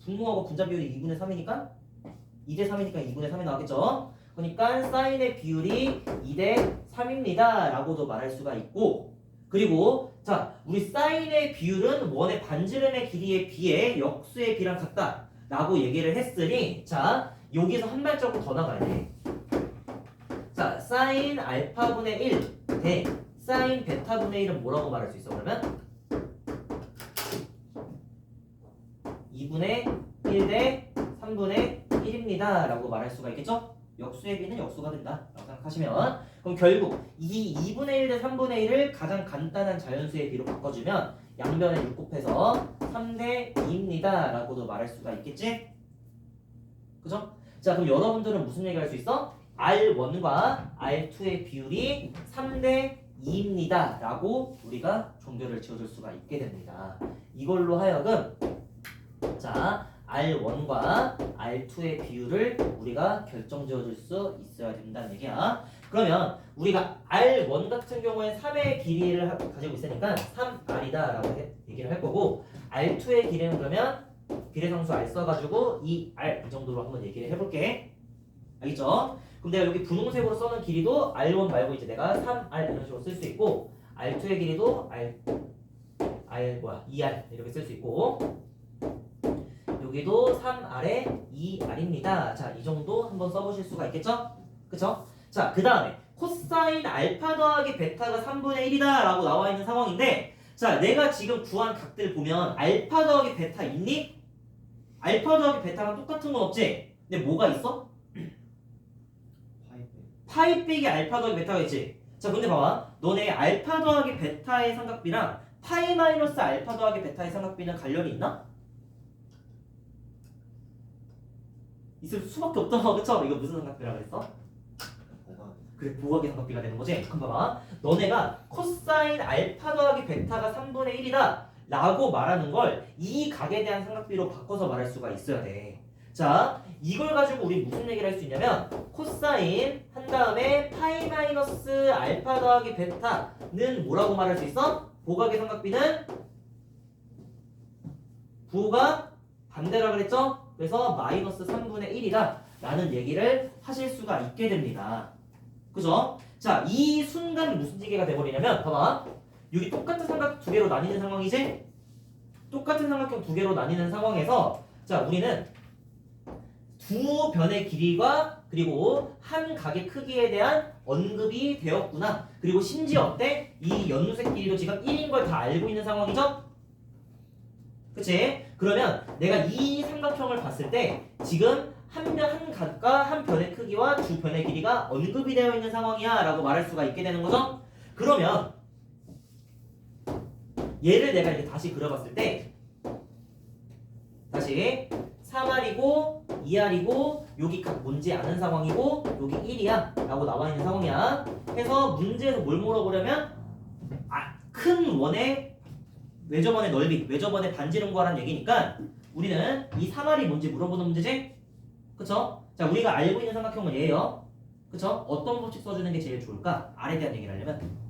분모하고 분자 비율이 2분의 3이니까 2대 3이니까 2분의 3이 나왔겠죠? 그러니까 사인의 비율이 2대 3입니다 라고도 말할 수가 있고 그리고 자 우리 사인의 비율은 원의 반지름의 길이에 비해 역수의 비랑 같다 라고 얘기를 했으니 자 여기서 한 발자국 더 나가야 돼. 자 사인 알파분의 1 대 사인 베타분의 1은 뭐라고 말할 수 있어 그러면? 2분의 1 대 3분의 1입니다 라고 말할 수가 있겠죠? 역수의 비는 역수가 된다 라고 생각하시면 그럼 결국 이 2분의 1 대 3분의 1을 가장 간단한 자연수의 비로 바꿔주면 양변에 6 곱해서 3대 2입니다 라고도 말할 수가 있겠지? 그죠? 자 그럼 여러분들은 무슨 얘기 할 수 있어? R1과 R2의 비율이 3대 2입니다 라고 우리가 종교를 지어줄 수가 있게 됩니다. 이걸로 하여금 자 R1과 R2의 비율을 우리가 결정 지어줄 수 있어야 된다는 얘기야. 그러면 우리가 R1 같은 경우에 3의 길이를 가지고 있으니까 3R이다 라고 얘기를 할 거고 R2의 길이는 그러면 비례상수 R 써가지고 2R 이 정도로 한번 얘기를 해볼게. 알겠죠? 그럼 내가 여기 분홍색으로 써놓은 길이도 R1 말고 이제 내가 3R 이런 식으로 쓸 수 있고 R2의 길이도 2R 이렇게 쓸 수 있고 여기도 3R에 2R입니다. 자, 이 정도 한번 써보실 수가 있겠죠? 그쵸? 자, 그 다음에 코사인 알파 더하기 베타가 3분의 1이다 라고 나와 있는 상황인데 자, 내가 지금 구한 각들 보면 알파 더하기 베타 있니? 알파 더하기 베타랑 똑같은 건 없지? 근데 뭐가 있어? 파이 빼기 알파 더하기 베타가 있지? 자, 근데 봐봐. 너네 알파 더하기 베타의 삼각비랑 파이 마이너스 알파 더하기 베타의 삼각비는 관련이 있나? 있을 수밖에 없다. 그쵸? 이거 무슨 삼각비라고 했어? 그래, 부각의 삼각비가 되는 거지? 그럼 봐봐. 너네가 코사인 알파 더하기 베타가 3분의 1이다 라고 말하는 걸 이 각에 대한 삼각비로 바꿔서 말할 수가 있어야 돼. 자, 이걸 가지고 우리 무슨 얘기를 할 수 있냐면 코사인 한 다음에 파이 마이너스 알파 더하기 베타는 뭐라고 말할 수 있어? 부각의 삼각비는 부호가 반대라 그랬죠? 그래서 마이너스 3분의 1이다 라는 얘기를 하실 수가 있게 됩니다. 그죠? 자, 이 순간 무슨 얘기가 돼버리냐면 봐봐. 여기 똑같은 삼각 두 개로 나뉘는 상황이지? 똑같은 삼각형 두 개로 나뉘는 상황에서 자, 우리는 두 변의 길이가 그리고 한 각의 크기에 대한 언급이 되었구나. 그리고 심지어 어때? 이 연두색 길이도 지금 1인 걸 다 알고 있는 상황이죠? 그치? 그러면 내가 이 삼각형을 봤을 때 지금 한 각과 한 변의 크기와 두 변의 길이가 언급이 되어 있는 상황이야 라고 말할 수가 있게 되는 거죠? 그러면 얘를 내가 이렇게 다시 그려봤을 때 다시 3R이고 2R이고 여기 각 뭔지 아는 상황이고 여기 1이야 라고 나와 있는 상황이야. 해서 문제에서 뭘 물어보려면 큰 원의 외접원의 넓이, 외접원의 반지름 구하라는 얘기니까 우리는 이 3R이 뭔지 물어보는 문제지? 그쵸? 자, 우리가 알고 있는 삼각형은 얘예요. 그쵸? 어떤 법칙 써주는 게 제일 좋을까? R에 대한 얘기를 하려면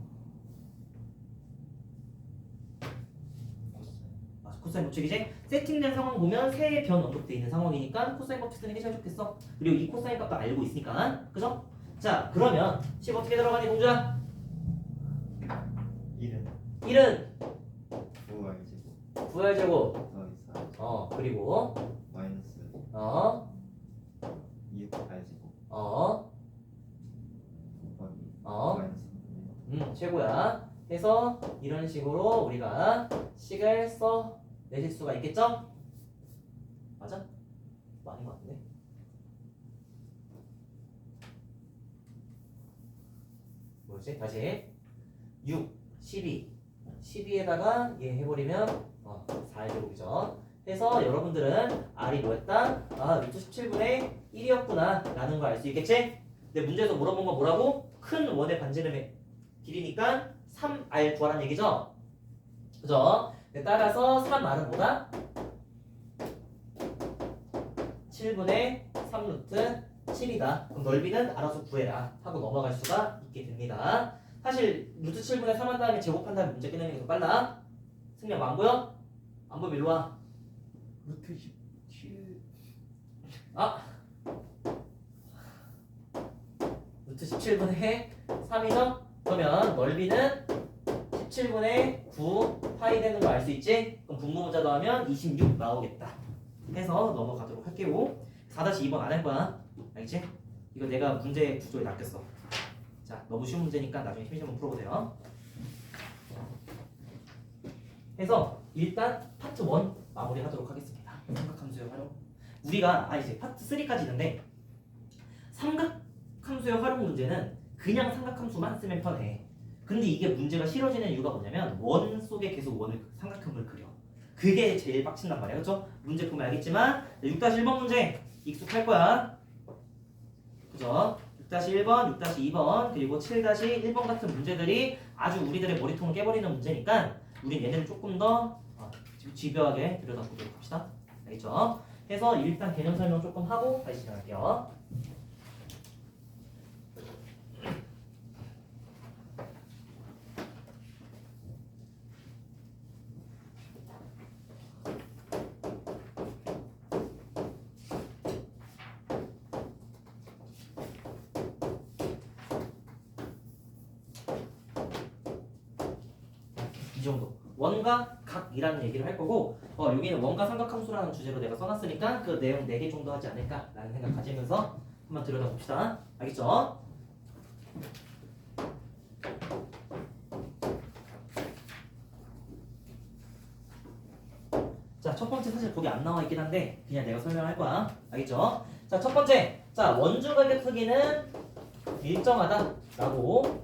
코사인 법칙이지? 세팅된 상황 보면 세 변 언급되어 있는 상황이니까 코사인 법칙 쓰는 게 제일 좋겠어. 그리고 이 코사인 값도 알고 있으니까. 그죠? 자, 그러면 10 어떻게 들어가니 공주야? 1은 1은 9R제곱 9R제곱 더하기 4 그리고 마이너스 어 6R제곱 어 곱하기 어 마이너스 최고야. 해서 이런 식으로 우리가 식을 써내실 수가 있겠죠? 맞아? 많은 것 같은데? 뭐지? 다시 6, 12 12에다가 얘 해버리면 4제곱이죠. 해서 여러분들은 R이 뭐였다? 루트 17분의 1이었구나 라는 걸 알 수 있겠지? 근데 문제에서 물어본 건 뭐라고? 큰 원의 반지름의 길이니까 3R 구하라는 얘기죠? 그죠? 따라서 3R은 뭐다? 7분의 3루트 7이다. 그럼 넓이는 알아서 구해라 하고 넘어갈 수가 있게 됩니다. 사실 루트 7분의 3 한 다음에 제곱한 다음에 문제 끝내는 게 더 빨라. 승명 안 보여? 안 보면 일로 와. 루트 17 루트 17분의 3이죠? 그러면 넓이는 17분의 9 파이 되는 거 알 수 있지? 그럼 분모문자 더하면 26 나오겠다. 해서 넘어가도록 할게요. 4-2번 안 할 거야. 알겠지? 이거 내가 문제 구조에 낚였어. 자, 너무 쉬운 문제니까 나중에 심시한번 풀어보세요. 해서 일단 파트 1 마무리하도록 하겠습니다. 삼각함수의 활용. 우리가 이제 파트 3까지 있는데 삼각함수의 활용 문제는 그냥 삼각함수만 쓰면 편해. 근데 이게 문제가 싫어지는 이유가 뭐냐면 원 속에 계속 삼각형을 그려. 그게 제일 빡친단 말이야. 그쵸? 문제 보면 알겠지만 6-1번 문제 익숙할 거야. 그죠? 6-1번, 6-2번 그리고 7-1번 같은 문제들이 아주 우리들의 머리통을 깨버리는 문제니까 우린 얘네를 조금 더 집요하게 들여다보도록 합시다. 알겠죠? 해서 일단 개념 설명 조금 하고 다시 시작할게요. 이 정도. 원과 각이라는 얘기를 할 거고 여기는 원과 삼각함수라는 주제로 내가 써놨으니까 그 내용 4개 정도 하지 않을까라는 생각 가지면서 한번 들여다봅시다. 알겠죠? 자, 첫 번째 사실 거기 안 나와 있긴 한데 그냥 내가 설명할 거야. 알겠죠? 자, 첫 번째. 자, 원주각의 크기는 일정하다라고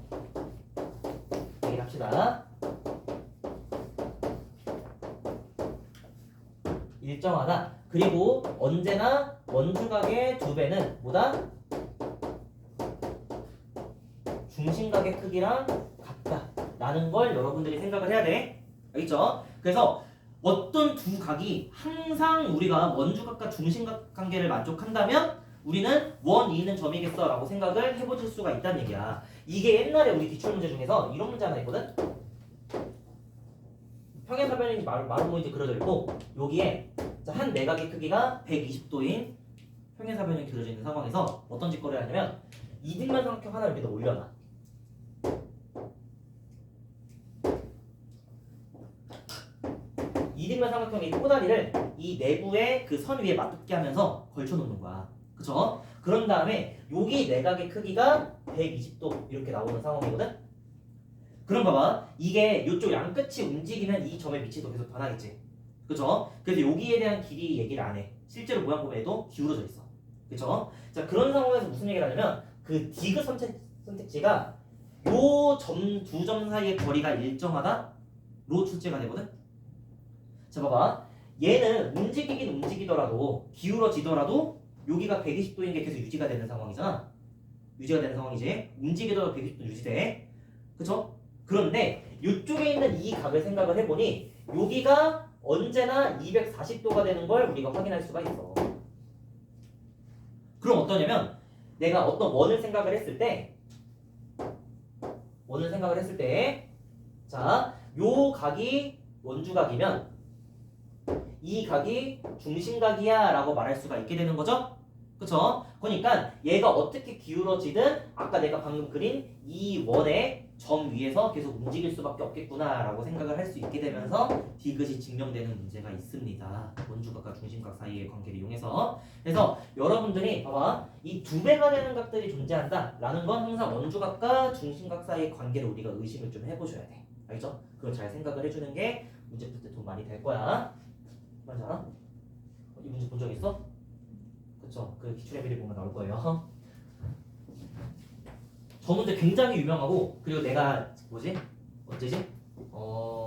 얘기를 합시다. 일정하다. 그리고 언제나 원주각의 2배는 뭐다? 중심각의 크기랑 같다 라는 걸 여러분들이 생각을 해야 돼. 알겠죠? 그래서 어떤 두 각이 항상 우리가 원주각과 중심각 관계를 만족한다면 우리는 원, 2는 점이겠어 라고 생각을 해보실 수가 있다는 얘기야. 이게 옛날에 우리 기출문제 중에서 이런 문제 하나 있거든? 평행사변이 마름모이지 그려져 있고 여기에 한 내각의 크기가 120도인 평행사변이 그려져 있는 상황에서 어떤 짓거리를 하냐면 이등변 삼각형 하나를 여기다 올려놔. 이등변 삼각형의 꼬다리를 이 내부의 그 선 위에 맞붙게 하면서 걸쳐놓는 거야. 그쵸? 그런 다음에 여기 내각의 크기가 120도 이렇게 나오는 상황이거든? 그럼 봐봐. 이게 이쪽 양끝이 움직이면 이 점의 위치도 계속 변하겠지. 그쵸? 그래서 여기에 대한 길이 얘기를 안 해. 실제로 모양 보면 얘도 기울어져 있어. 그쵸? 자, 그런 상황에서 무슨 얘기를 하냐면 그 디귿 선택지가 요 점, 두 점 사이의 거리가 일정하다? 출제가 되거든. 자 봐봐, 얘는 움직이긴 움직이더라도 기울어지더라도 여기가 120도인 게 계속 유지가 되는 상황이잖아. 유지가 되는 상황이지. 움직이더라도 120도 유지돼. 그쵸? 그런데 이쪽에 있는 이 각을 생각을 해보니 여기가 언제나 240도가 되는 걸 우리가 확인할 수가 있어. 그럼 어떠냐면 내가 어떤 원을 생각을 했을 때 자, 요 각이 원주각이면 이 각이 중심각이야 라고 말할 수가 있게 되는 거죠. 그쵸? 그러니까 얘가 어떻게 기울어지든 아까 내가 방금 그린 이 원의 점 위에서 계속 움직일 수밖에 없겠구나 라고 생각을 할 수 있게 되면서 디귿이 증명되는 문제가 있습니다. 원주각과 중심각 사이의 관계를 이용해서. 그래서 여러분들이 봐봐, 이 두 배가 되는 각들이 존재한다 라는 건 항상 원주각과 중심각 사이의 관계를 우리가 의심을 좀 해보셔야 돼. 알겠죠? 그걸 잘 생각을 해주는 게 문제 풀 때 도움 많이 될 거야. 맞아? 이 문제 본 적 있어? 그쵸? 그 기출의 비를 보면 나올 거예요. 저 문제 굉장히 유명하고, 그리고 내가 언제지?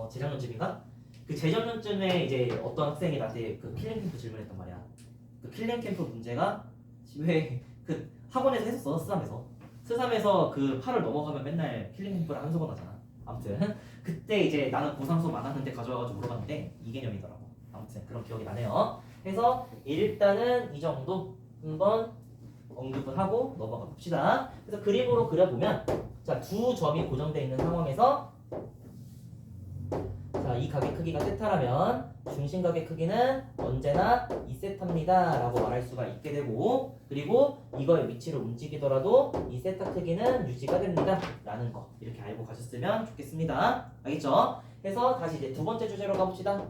재작년쯤인가? 그 재작년쯤에 이제 어떤 학생이 나한테 그 필링 캠프 질문했단 말이야. 그 필링 캠프 문제가 왜 그 학원에서 했었어. 스삼에서 그 8을 넘어가면 맨날 필링 캠프를 한석원 하잖아. 아무튼 그때 이제 나는 고3 수업 많았는데 가져와가지고 물어봤는데 이 개념이더라고. 아무튼 그런 기억이 나네요. 그래서 일단은 이 정도 한번 언급을 하고 넘어가 봅시다. 그래서 그림으로 그려보면 자, 두 점이 고정되어 있는 상황에서 자, 이 각의 크기가 세타라면 중심각의 크기는 언제나 2세타입니다 라고 말할 수가 있게 되고, 그리고 이거의 위치를 움직이더라도 이 세타 크기는 유지가 됩니다 라는 거 이렇게 알고 가셨으면 좋겠습니다. 알겠죠? 그래서 다시 이제 두 번째 주제로 가봅시다.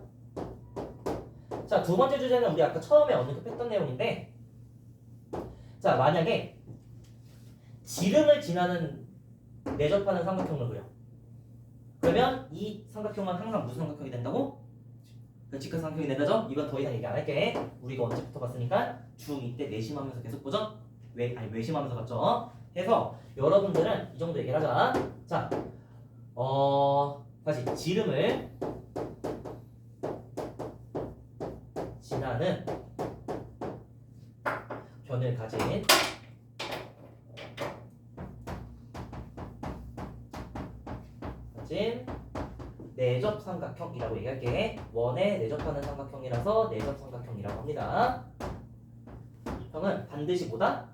자, 두 번째 주제는 우리 아까 처음에 언급했던 내용인데, 자, 만약에 지름을 지나는 내접하는 삼각형을 그려. 그러면 이 삼각형은 항상 무슨 삼각형이 된다고? 그 직각삼각형이 된다죠? 이건 더 이상 얘기 안 할게. 우리가 언제부터 봤으니까 중2 때 내심하면서 계속 보죠? 외심하면서 봤죠? 그래서 여러분들은 이 정도 얘기를 하자. 자, 다시 지름을 지나는 변을 가진 내접 삼각형이라고 얘기할게. 원에 내접하는 삼각형이라서 내접 삼각형이라고 합니다. 형은 반드시 뭐다?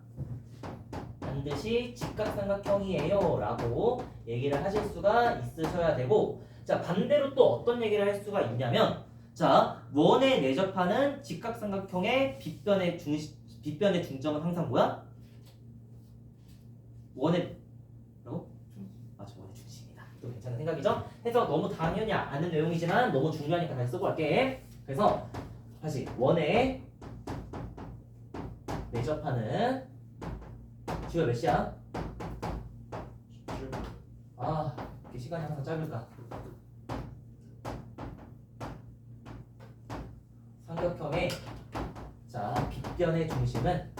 반드시 직각삼각형이에요 라고 얘기를 하실 수가 있으셔야 되고, 자, 반대로 또 어떤 얘기를 할 수가 있냐면, 자, 원에 내접하는 직각삼각형의 빗변의 중점은 항상 뭐야? 원의 뭐라고? 맞아, 원의 중심이다. 또 괜찮은 생각이죠? 해서 너무 당연히 아는 내용이지만 너무 중요하니까 다시 쓰고 갈게. 그래서 다시 원에 내접하는 주요 몇 시야? 아, 이렇게 시간이 항상 짧을까? 삼각형의 자, 빗변의 중점은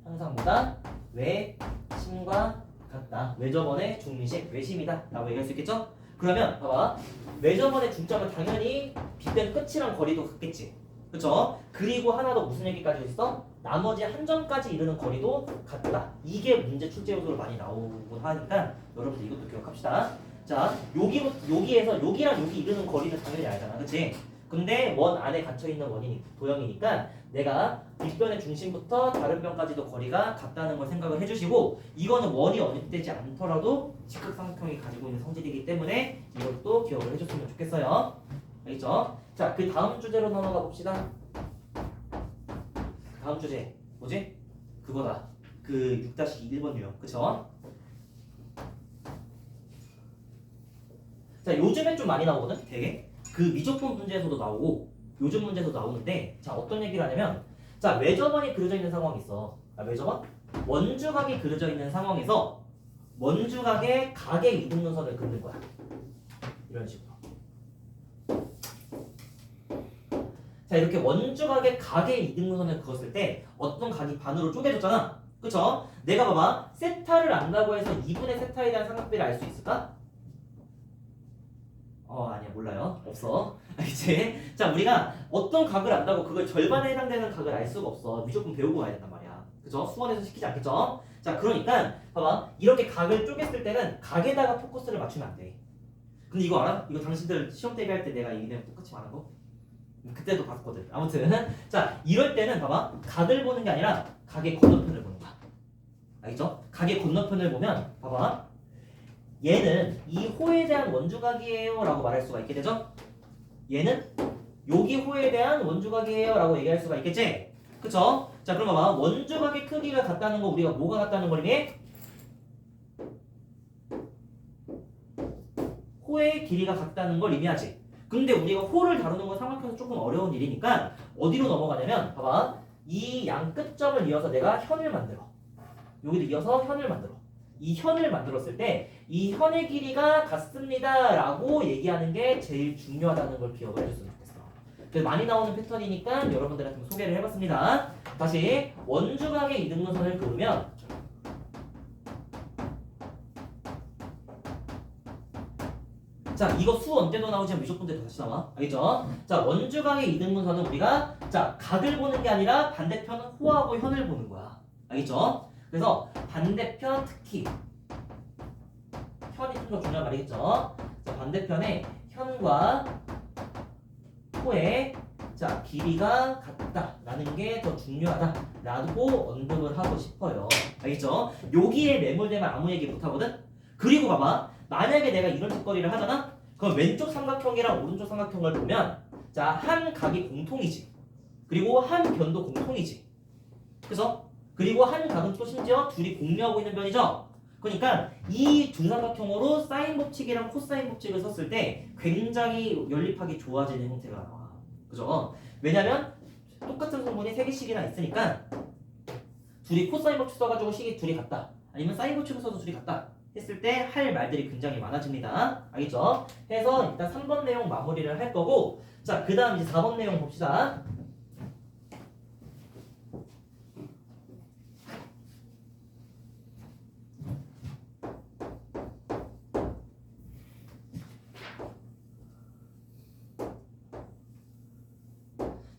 항상 뭐다? 외심과 같다. 외접원의 중심, 외심이다 라고 얘기할 수 있겠죠? 그러면 봐봐, 외접원의 중점은 당연히 빗변 끝이랑 거리도 같겠지. 그쵸? 그리고 하나 더 무슨 얘기까지 했어? 나머지 한 점까지 이르는 거리도 같다. 이게 문제 출제 요소로 많이 나오곤 하니까 여러분들 이것도 기억합시다. 자, 여기에서 여기랑 여기 이르는 거리는 당연히 알잖아. 그치? 근데 원 안에 갇혀있는 도형이니까 내가 빗변의 중심부터 다른 변까지도 거리가 같다는 걸 생각을 해주시고, 이거는 원이 어립되지 않더라도 직각삼각형이 가지고 있는 성질이기 때문에 이것도 기억을 해줬으면 좋겠어요. 알겠죠? 자, 그 다음 주제로 넘어가 봅시다. 다음 주제 뭐지? 그거다. 그 6-1번 유형. 그쵸? 자, 요즘엔 좀 많이 나오거든? 되게 그 미적분 문제에서도 나오고 요즘 문제에서도 나오는데, 자, 어떤 얘기를 하냐면, 자, 외접원이 그려져 있는 상황이 있어. 외접원? 원주각이 그려져 있는 상황에서 원주각의 각의 이등분선을 긋는 거야. 이런 식으로. 자, 이렇게 원주각의 각의 이등분선을 그었을 때 어떤 각이 반으로 쪼개졌잖아. 그쵸? 내가 봐봐 세타를 안다고 해서 2분의 세타에 대한 삼각비를 알 수 있을까? 아니야 몰라요 없어 알겠지? 자 우리가 어떤 각을 안다고 그걸 절반에 해당되는 각을 알 수가 없어 무조건 배우고 와야 된단 말이야 그죠? 수원에서 시키지 않겠죠? 자 그러니까 봐봐 이렇게 각을 쪼갰을 때는 각에다가 포커스를 맞추면 안돼 근데 이거 알아? 이거 당신들 시험 대비할 때 내가 이 내용 똑같이 말한 거? 그때도 봤거든 아무튼 자 이럴 때는 봐봐 각을 보는 게 아니라 각의 건너편을 보는 거야 알겠죠? 각의 건너편을 보면 봐봐 얘는 이 호에 대한 원주각이에요 라고 말할 수가 있게 되죠? 얘는 여기 호에 대한 원주각이에요 라고 얘기할 수가 있겠지? 그쵸? 자 그럼 봐봐 원주각의 크기가 같다는 거 우리가 뭐가 같다는 거니? 호의 길이가 같다는 걸 의미하지 근데 우리가 호를 다루는 건 삼각형에서 조금 어려운 일이니까 어디로 넘어가냐면 봐봐 이 양 끝점을 이어서 내가 현을 만들어 여기도 이어서 현을 만들어 이 현을 만들었을 때 이 현의 길이가 같습니다 라고 얘기하는 게 제일 중요하다는 걸 기억을 해줬으면 좋겠어 그래서 많이 나오는 패턴이니까 여러분들한테 한번 소개를 해봤습니다 다시 원주각의 이등분선을 그으면 자 이거 수 언제도 나오지만 무조건 다시 나와 알겠죠? 자 원주각의 이등분선은 우리가 자 각을 보는 게 아니라 반대편은 호하고 현을 보는 거야 알겠죠? 그래서 반대편 특히 현이 좀 더 중요한 말이겠죠? 자 반대편에 현과 호의 자 길이가 같다라는 게 더 중요하다라고 언급을 하고 싶어요 알겠죠? 여기에 매몰되면 아무 얘기 못하거든? 그리고 봐봐 만약에 내가 이런 짓거리를 하잖아? 그럼 왼쪽 삼각형이랑 오른쪽 삼각형을 보면 자 한 각이 공통이지 그리고 한 변도 공통이지 그래서 그리고 한 각은 또 심지어 둘이 공유하고 있는 변이죠 그러니까 이 두 삼각형으로 사인 법칙이랑 코사인 법칙을 썼을 때 굉장히 연립하기 좋아지는 형태가 나와 그죠? 왜냐면 똑같은 성분이 3개씩이나 있으니까 둘이 코사인 법칙 써가지고 식이 둘이 같다 아니면 사인 법칙을 써도 둘이 같다 했을 때 할 말들이 굉장히 많아집니다. 알겠죠? 해서 일단 3번 내용 마무리를 할 거고 자, 그 다음 이제 4번 내용 봅시다.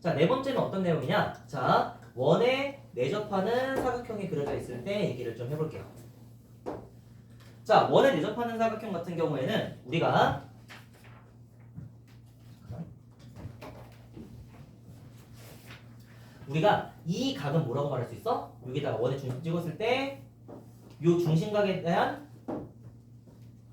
자, 네 번째는 어떤 내용이냐? 자, 원에 내접하는 사각형이 그려져 있을 때 얘기를 좀 해볼게요. 자, 원에 내접하는 사각형 같은 경우에는 우리가 이 각은 뭐라고 말할 수 있어? 여기다가 원의 중심 찍었을 때 요 중심각에 대한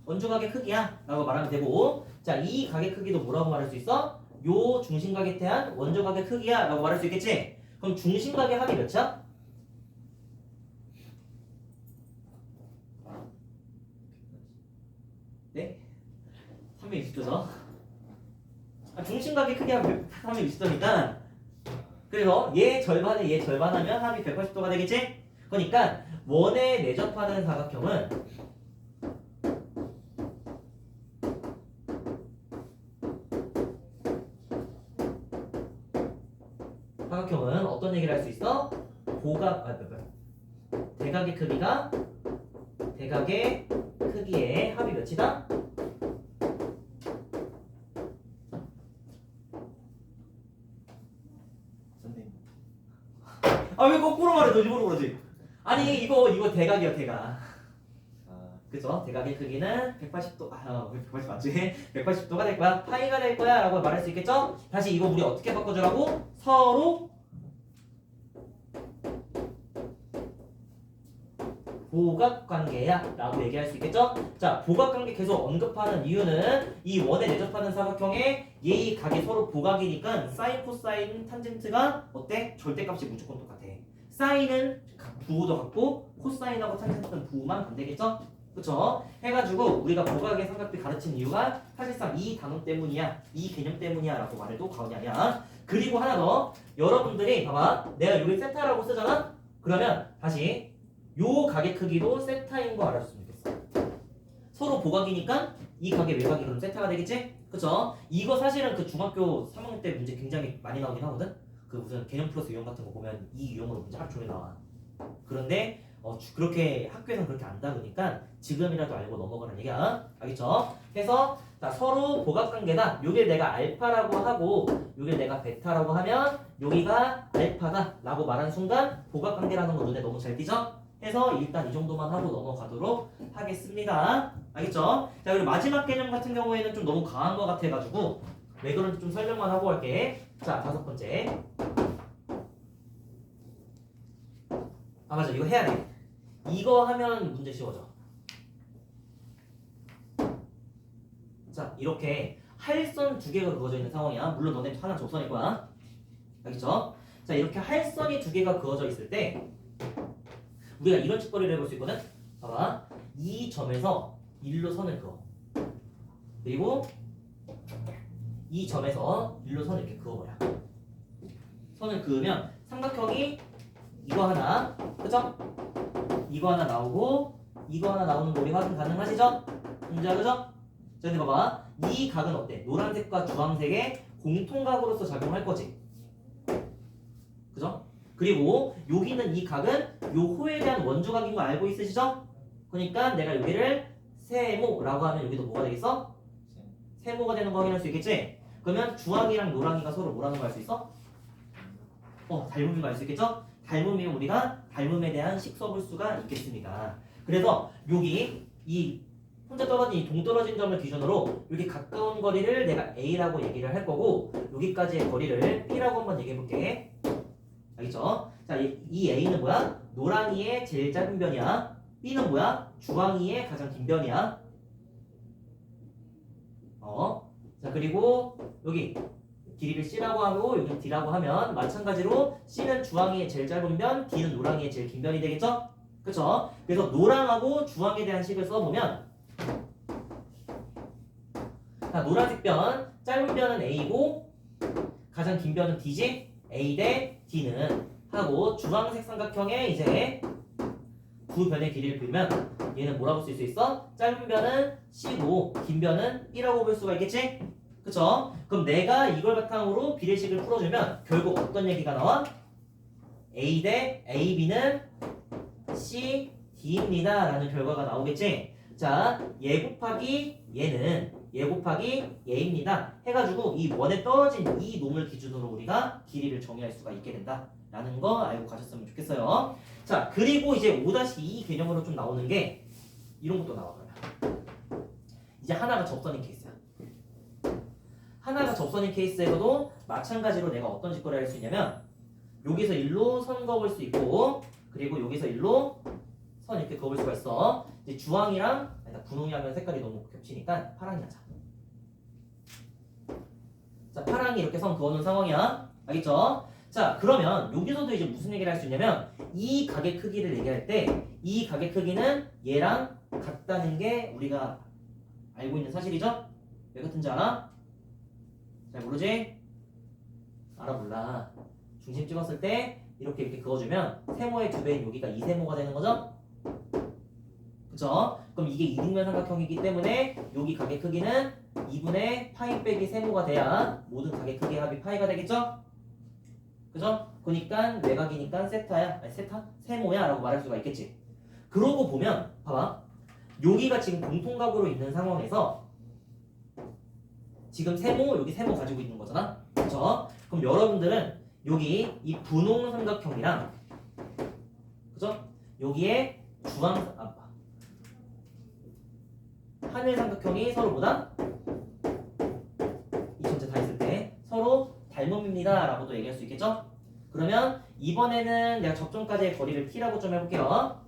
원주각의 크기야 라고 말하면 되고 자, 이 각의 크기도 뭐라고 말할 수 있어? 요 중심각에 대한 원주각의 크기야 라고 말할 수 있겠지? 그럼 중심각의 합이 몇이야? 네? 360도죠? 중심각의 크기가 360도니까 그래서 얘 절반에 얘 절반하면 합이 180도가 되겠지? 그러니까 원에 내접하는 사각형은 어떤 얘기를 할 수 있어? 대각의 크기가 대각의 크기의 합이 몇이다? 선생님. 아, 왜 거꾸로 말해? 너 일부러 그러지? 아니 이거 대각이야 대각. 그죠? 대각의 크기는 180도 180 맞지? 180도가 될 거야. 파이가 될 거야 라고 말할 수 있겠죠? 다시 이거 우리 어떻게 바꿔주라고? 서로 보각관계야 라고 얘기할 수 있겠죠? 자, 보각관계 계속 언급하는 이유는 이 원에 내접하는 사각형의 얘의 각이 서로 보각이니까 사인, 코사인, 탄젠트가 어때? 절대값이 무조건 똑같아. 사인은 부호도 같고 코사인하고 탄젠트는 부호만 반대겠죠? 그쵸? 해가지고 우리가 보각의 삼각비 가르친 이유가 사실상 이 단어 때문이야, 이 개념 때문이야 라고 말해도 과언이 아니야. 그리고 하나 더, 여러분들이 봐봐, 내가 여기 세타라고 쓰잖아? 그러면 다시 요 각의 크기도 세타인 거 알아줬으면 좋겠어. 서로 보각이니까 이 각의 외곽이 그럼 세타가 되겠지? 그쵸? 이거 사실은 그 중학교 3학년 때 문제 굉장히 많이 나오긴 하거든? 그 무슨 개념 플러스 유형 같은 거 보면 이 유형으로 문제 하루 종일 나와. 그런데 그렇게 학교에서는 그렇게 안 다루니까 지금이라도 알고 넘어가는 얘기야. 알겠죠? 그래서 자, 서로 복합관계다. 요길 내가 알파라고 하고 요길 내가 베타라고 하면 여기가 알파다 라고 말하는 순간 복합관계라는 거 눈에 너무 잘 띄죠? 해서 일단 이 정도만 하고 넘어가도록 하겠습니다. 알겠죠? 자, 그리고 마지막 개념 같은 경우에는 좀 너무 강한 것 같아가지고 왜 그런지 좀 설명만 하고 갈게. 자, 5번째. 아, 맞아. 이거 해야 돼. 이거 하면 문제 쉬워져. 자, 이렇게 할선 2개가 그어져 있는 상황이야. 물론 너네 하나 접선일 거야. 알겠죠? 자, 이렇게 할선이 2개가 그어져 있을 때 우리가 이런 직거리를 해볼 수 있거든? 봐봐. 이 점에서 1로 선을 그어. 그리고 이 점에서 1로 선을 이렇게 그어버려. 선을 그으면 삼각형이 이거 하나, 그죠? 이거 하나 나오고 이거 하나 나오는 거 우리 확인 가능하시죠? 문제야, 그죠? 자, 근데 봐봐. 이 각은 어때? 노란색과 주황색의 공통각으로서 작용할 거지. 그죠? 그리고 여기는 이 각은 요 호에 대한 원주각인 거 알고 있으시죠? 그러니까 내가 여기를 세모라고 하면 여기도 뭐가 되겠어? 세모가 되는 거 확인할 수 있겠지? 그러면 주황이랑 노랑이가 서로 뭐라는 거 알 수 있어? 닮음인 거 알 수 있겠죠? 닮음이면 우리가 닮음에 대한 식 써볼 수가 있겠습니다. 그래서 여기 이 혼자 떨어진 이 동떨어진 점을 기준으로 여기 가까운 거리를 내가 A라고 얘기를 할 거고 여기까지의 거리를 B라고 한번 얘기해 볼게. 알겠죠? 자, 이 A는 뭐야? 노랑이의 제일 짧은 변이야. B는 뭐야? 주황이의 가장 긴 변이야. 자, 그리고 여기 길이를 C라고 하고 여기 D라고 하면 마찬가지로 C는 주황이의 제일 짧은 변, D는 노랑이의 제일 긴 변이 되겠죠? 그쵸? 그래서 노랑하고 주황에 대한 식을 써보면 자, 노란색 변, 짧은 변은 A고 가장 긴 변은 D지? A 대 D는 하고 주황색 삼각형의 이제 두 변의 길이를 그리면 얘는 뭐라고 쓸 수 있어? 짧은 변은 C고 긴 변은 B라고 볼 수가 있겠지? 그쵸? 그럼 내가 이걸 바탕으로 비례식을 풀어주면 결국 어떤 얘기가 나와? A 대 AB는 C, D입니다 라는 결과가 나오겠지? 자, 얘 곱하기 얘는 얘 곱하기 얘입니다 해가지고 이 원에 떨어진 이 놈을 기준으로 우리가 길이를 정의할 수가 있게 된다 라는 거 알고 가셨으면 좋겠어요. 자, 그리고 이제 5-2 개념으로 좀 나오는 게 이런 것도 나와. 그러면 이제 하나가 접선인 케이스야. 하나가 접선인 케이스에서도 마찬가지로 내가 어떤 직거래를 할 수 있냐면 여기서 1로 선 그어볼 수 있고 그리고 여기서 1로 선 이렇게 그어볼 수가 있어. 이제 주황이랑 분홍이 하면 색깔이 너무 겹치니까 파랑이 하자. 자, 파랑이 이렇게 선 그어놓은 상황이야. 알겠죠? 자, 그러면 여기서도 이제 무슨 얘기를 할 수 있냐면 이 각의 크기를 얘기할 때 이 각의 크기는 얘랑 같다는 게 우리가 알고 있는 사실이죠? 왜 같은지 알아? 잘 모르지? 알아 몰라. 중심 찍었을 때 이렇게 그어주면 세모의 2배인 여기가 2세모가 되는 거죠? 그쵸? 그럼 이게 이등변 삼각형이기 때문에 여기 각의 크기는 2분의 파이 빼기 세모가 돼야 모든 각의 크기의 합이 파이가 되겠죠? 그죠? 그러니까 외곽이니까 세타야, 아니 세타? 세모야 라고 말할 수가 있겠지. 그러고 보면 봐봐. 여기가 지금 공통각으로 있는 상황에서 지금 세모, 여기 세모 가지고 있는 거잖아. 그쵸? 그럼 여러분들은 여기 이 분홍 삼각형이랑 그죠? 여기에 하늘 삼각형이 서로보다 이 전체 다 있을 때 서로 닮음입니다 라고도 얘기할 수 있겠죠? 그러면 이번에는 내가 접점까지의 거리를 t라고 좀 해볼게요.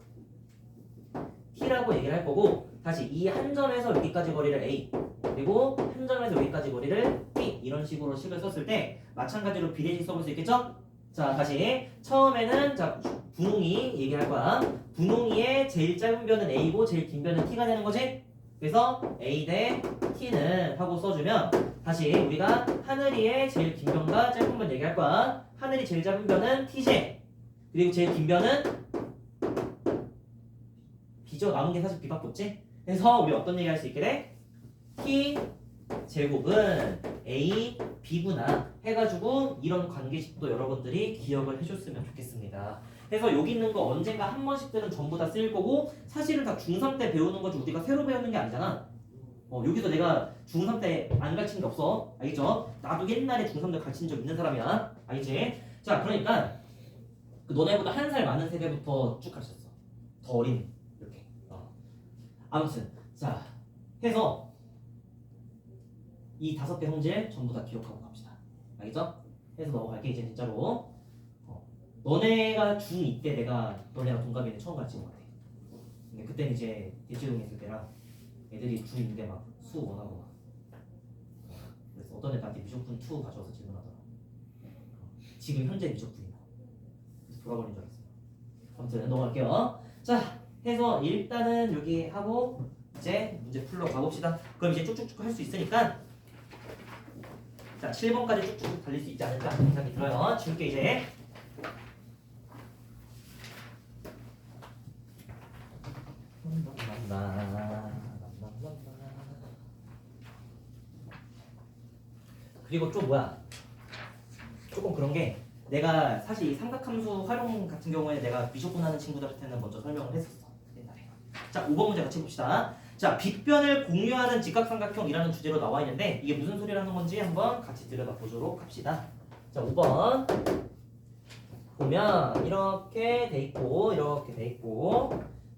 t라고 얘기를 할 거고 다시 이 한 점에서 여기까지 거리를 a 그리고 한 점에서 여기까지 거리를 b 이런 식으로 식을 썼을 때 마찬가지로 비례식 써볼 수 있겠죠? 자, 다시 처음에는 자 분홍이 얘기할 거야. 분홍이의 제일 짧은 변은 a고 제일 긴 변은 t가 되는 거지? 그래서 a 대 t는 하고 써주면 다시 우리가 하늘이의 제일 긴 변과 짧은 변 얘기할 거야. 하늘이 제일 짧은 변은 tj 그리고 제일 긴 변은 b죠. 남은 게 사실 b밖에 없지? 그래서 우리 어떤 얘기 할 수 있게 돼? t 제곱은 A, B구나 해가지고 이런 관계식도 여러분들이 기억을 해줬으면 좋겠습니다. 그래서 여기 있는 거 언젠가 한 번씩들은 전부 다 쓸 거고 사실은 다 중3 때 배우는 거지 우리가 새로 배우는 게 아니잖아. 여기서 내가 중3 때 안 가르친 게 없어. 알겠죠? 나도 옛날에 중3 때 가르친 적 있는 사람이야. 알겠지? 자, 그러니까 그 너네보다 한 살 많은 세대부터 쭉 가르쳤어. 더 어린 이렇게. 아무튼 자 해서 이 5개 성질 전부 다 기억하고 갑시다. 알겠죠? 해서 넘어갈게 이제 진짜로. 너네가 중2 때 내가 너네가 동갑이네 처음 가르친 것 같아. 근데 그때는 이제 대치동에 있을 때랑 애들이 중2인데 막 수 원하고 막. 그래서 어떤 애 나한테 미적분 2 가져와서 질문하더라. 지금 현재 미적분이다. 그래서 돌아버린 줄 알았어. 아무튼 넘어갈게요. 자, 해서 일단은 여기 하고 이제 문제 풀러 가봅시다. 그럼 이제 쭉쭉쭉 할 수 있으니까 자 7번까지 쭉쭉 달릴 수 있지 않을까 생각이 들어요. 지울게 이제. 그리고 좀 뭐야 조금 그런 게 내가 사실 이 삼각함수 활용 같은 경우에 내가 미적분하는 친구들한테는 먼저 설명을 했었어 옛날에. 자 5번 문제 같이 봅시다. 자 빗변을 공유하는 직각삼각형이라는 주제로 나와 있는데 이게 무슨 소리라는 건지 한번 같이 들여다보도록 합시다. 자 5번 보면 이렇게 돼 있고 이렇게 돼 있고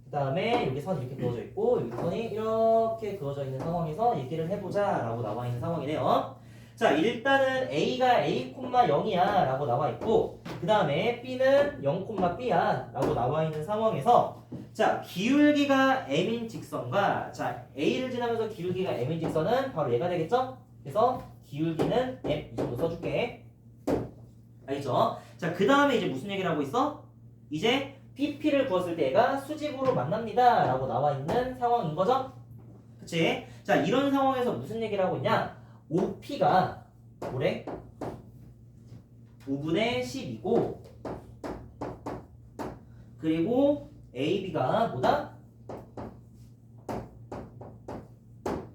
그 다음에 여기 선 이렇게 그어져 있고 여기 선이 이렇게 그어져 있는 상황에서 얘기를 해보자 라고 나와 있는 상황이네요. 자 일단은 A가 A,0이야 라고 나와 있고 그 다음에 B는 0,B야 라고 나와 있는 상황에서 자 기울기가 M인 직선과 자 A를 지나면서 기울기가 M인 직선은 바로 얘가 되겠죠? 그래서 기울기는 M 이 정도 써줄게. 알겠죠? 자 그 다음에 이제 무슨 얘기를 하고 있어? 이제 PP를 구했을 때 얘가 수직으로 만납니다 라고 나와 있는 상황인 거죠? 그치? 자 이런 상황에서 무슨 얘기를 하고 있냐? OP가 뭐래? 5분의 10이고 그리고 AB가 뭐다?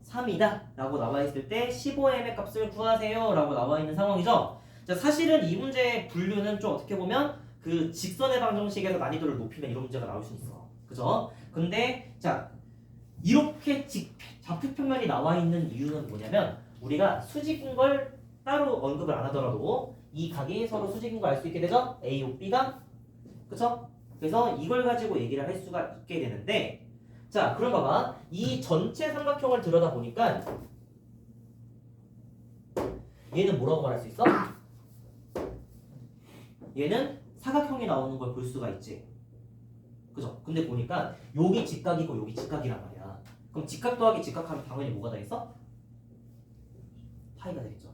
3이다 라고 나와 있을 때 15m의 값을 구하세요 라고 나와 있는 상황이죠. 자 사실은 이 문제의 분류는 좀 어떻게 보면 그 직선의 방정식에서 난이도를 높이면 이런 문제가 나올 수 있어. 그죠? 근데 자 이렇게 좌표평면이 나와 있는 이유는 뭐냐면 우리가 수직인 걸 따로 언급을 안 하더라도 이 각이 서로 수직인 걸 알 수 있게 되죠? A, O, B가 그쵸? 그래서 이걸 가지고 얘기를 할 수가 있게 되는데 자 그럼 봐봐 이 전체 삼각형을 들여다보니까 얘는 뭐라고 말할 수 있어? 얘는 사각형이 나오는 걸 볼 수가 있지 그죠? 근데 보니까 여기 직각이고 여기 직각이란 말이야. 그럼 직각 더하기 직각하면 당연히 뭐가 되겠어? 파이가 되겠죠.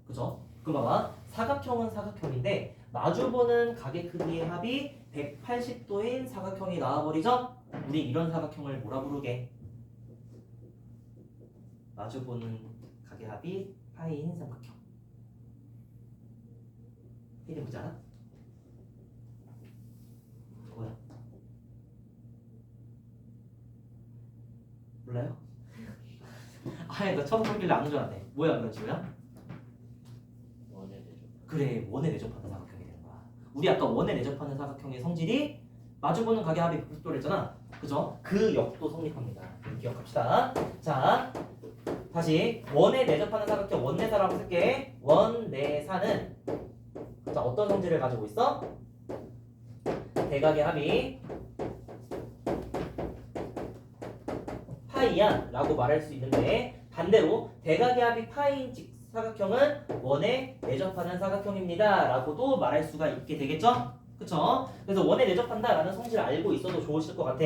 그죠? 그럼 봐봐. 사각형은 사각형인데 마주보는 각의 크기의 합이 180도인 사각형이 나와버리죠? 우리 이런 사각형을 뭐라 부르게? 마주보는 각의 합이 파이인 삼각형. 이름 보잖아? 뭐야? 몰라요? 아예 나 처음 보길래 아는 줄 알았네. 뭐야 그런 친구야? 원의 대조. 그래 원에 내접하는 사각형이 되는 거야. 우리 아까 원에 내접하는 사각형의 성질이 마주보는 각의 합이 180도를 했잖아. 그죠? 그 역도 성립합니다. 기억합시다. 자 다시 원에 내접하는 사각형 원내사라고 쓸게. 원내사는 자 어떤 성질을 가지고 있어? 대각의 합이 파이야 라고 말할 수 있는데 반대로 대각의 합이 파이인 사각형은 원에 내접하는 사각형입니다 라고도 말할 수가 있게 되겠죠? 그쵸? 그래서 원에 내접한다 라는 성질을 알고 있어도 좋으실 것 같아.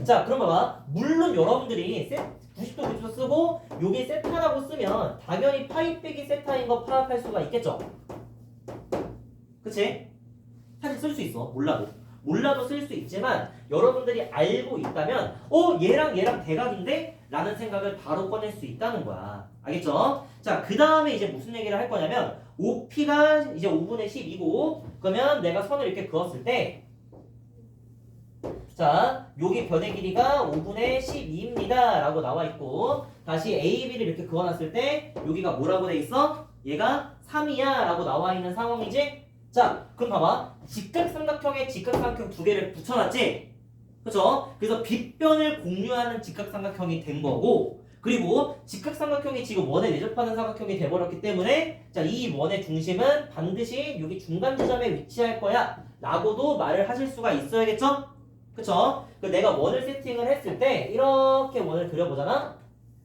자 그럼 봐봐 물론 여러분들이 90도 교차 쓰고 여기 세타라고 쓰면 당연히 파이 빼기 세타인 거 파악할 수가 있겠죠? 그치? 사실 쓸 수 있어 몰라도 쓸 수 있지만 여러분들이 알고 있다면 얘랑 얘랑 대각인데? 라는 생각을 바로 꺼낼 수 있다는 거야. 알겠죠? 자, 그 다음에 이제 무슨 얘기를 할 거냐면 OP가 이제 5분의 10이고 그러면 내가 선을 이렇게 그었을 때 자, 여기 변의 길이가 5분의 12입니다 라고 나와 있고 다시 A, B를 이렇게 그어놨을 때 여기가 뭐라고 돼 있어? 얘가 3이야 라고 나와 있는 상황이지? 자, 그럼 봐봐. 직각삼각형에 직각삼각형 두 개를 붙여놨지? 그쵸? 그래서 빗변을 공유하는 직각삼각형이 된 거고 그리고 직각삼각형이 지금 원에 내접하는 삼각형이 돼버렸기 때문에 자, 이 원의 중심은 반드시 여기 중간 지점에 위치할 거야 라고도 말을 하실 수가 있어야겠죠? 그쵸? 그 내가 원을 세팅을 했을 때 이렇게 원을 그려보잖아?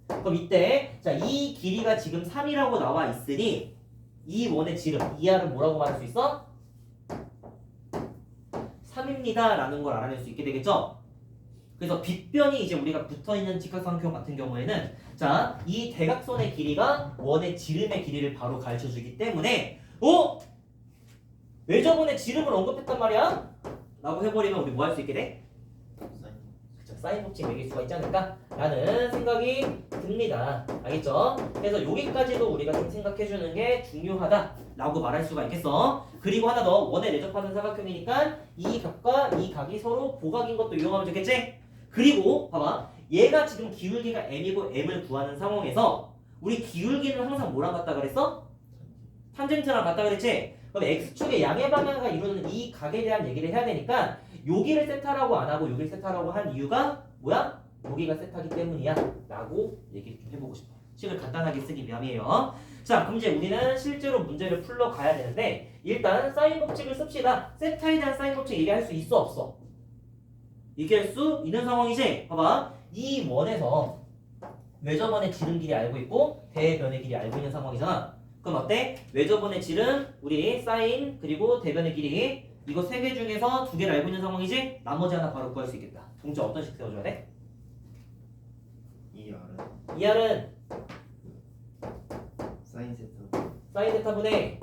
그럼 이때 자, 이 길이가 지금 3이라고 나와 있으니 이 원의 지름, 이 R은 뭐라고 말할 수 있어? 3입니다 라는 걸 알아낼 수 있게 되겠죠? 그래서 빗변이 이제 우리가 붙어있는 직각삼각형 같은 경우에는 자, 이 대각선의 길이가 원의 지름의 길이를 바로 가르쳐주기 때문에 왜 저번에 지름을 언급했단 말이야? 라고 해버리면 우리 뭐 할 수 있게 돼? 그쵸, 사인 법칙 매길 수가 있지 않을까? 라는 생각이 듭니다. 알겠죠? 그래서 여기까지도 우리가 좀 생각해주는 게 중요하다 라고 말할 수가 있겠어. 그리고 하나 더, 원에 내접하는 삼각형이니까 이 각과 이 각이 서로 보각인 것도 이용하면 좋겠지? 그리고 봐봐, 얘가 지금 기울기가 m이고 m을 구하는 상황에서 우리 기울기는 항상 뭐랑 같다 그랬어? 탄젠트랑 같다 그랬지? 그럼 x축의 양의 방향과 이루는 이 각에 대한 얘기를 해야 되니까 여기를 세타라고 안 하고 여기를 세타라고 한 이유가 뭐야? 여기가 세타기 때문이야 라고 얘기를 좀 해보고 싶어. 식을 간단하게 쓰기 위함이에요. 자, 그럼 이제 우리는 실제로 문제를 풀러 가야 되는데 일단 사인 법칙을 씁시다. 세타에 대한 사인 법칙 얘기할 수 있어 없어? 얘기할 수 있는 상황이지? 봐봐, 이 원에서 외접원의 지름 길이 알고 있고 대변의 길이 알고 있는 상황이잖아. 그럼 어때? 외접원의 지름, 우리 사인, 그리고 대변의 길이 이거 세 개 중에서 두 개를 알고 있는 상황이지? 나머지 하나 바로 구할 수 있겠다. 동작 어떤 식 세워줘야 돼? 이 R은 이 R은 사인 세타 사인 세타분의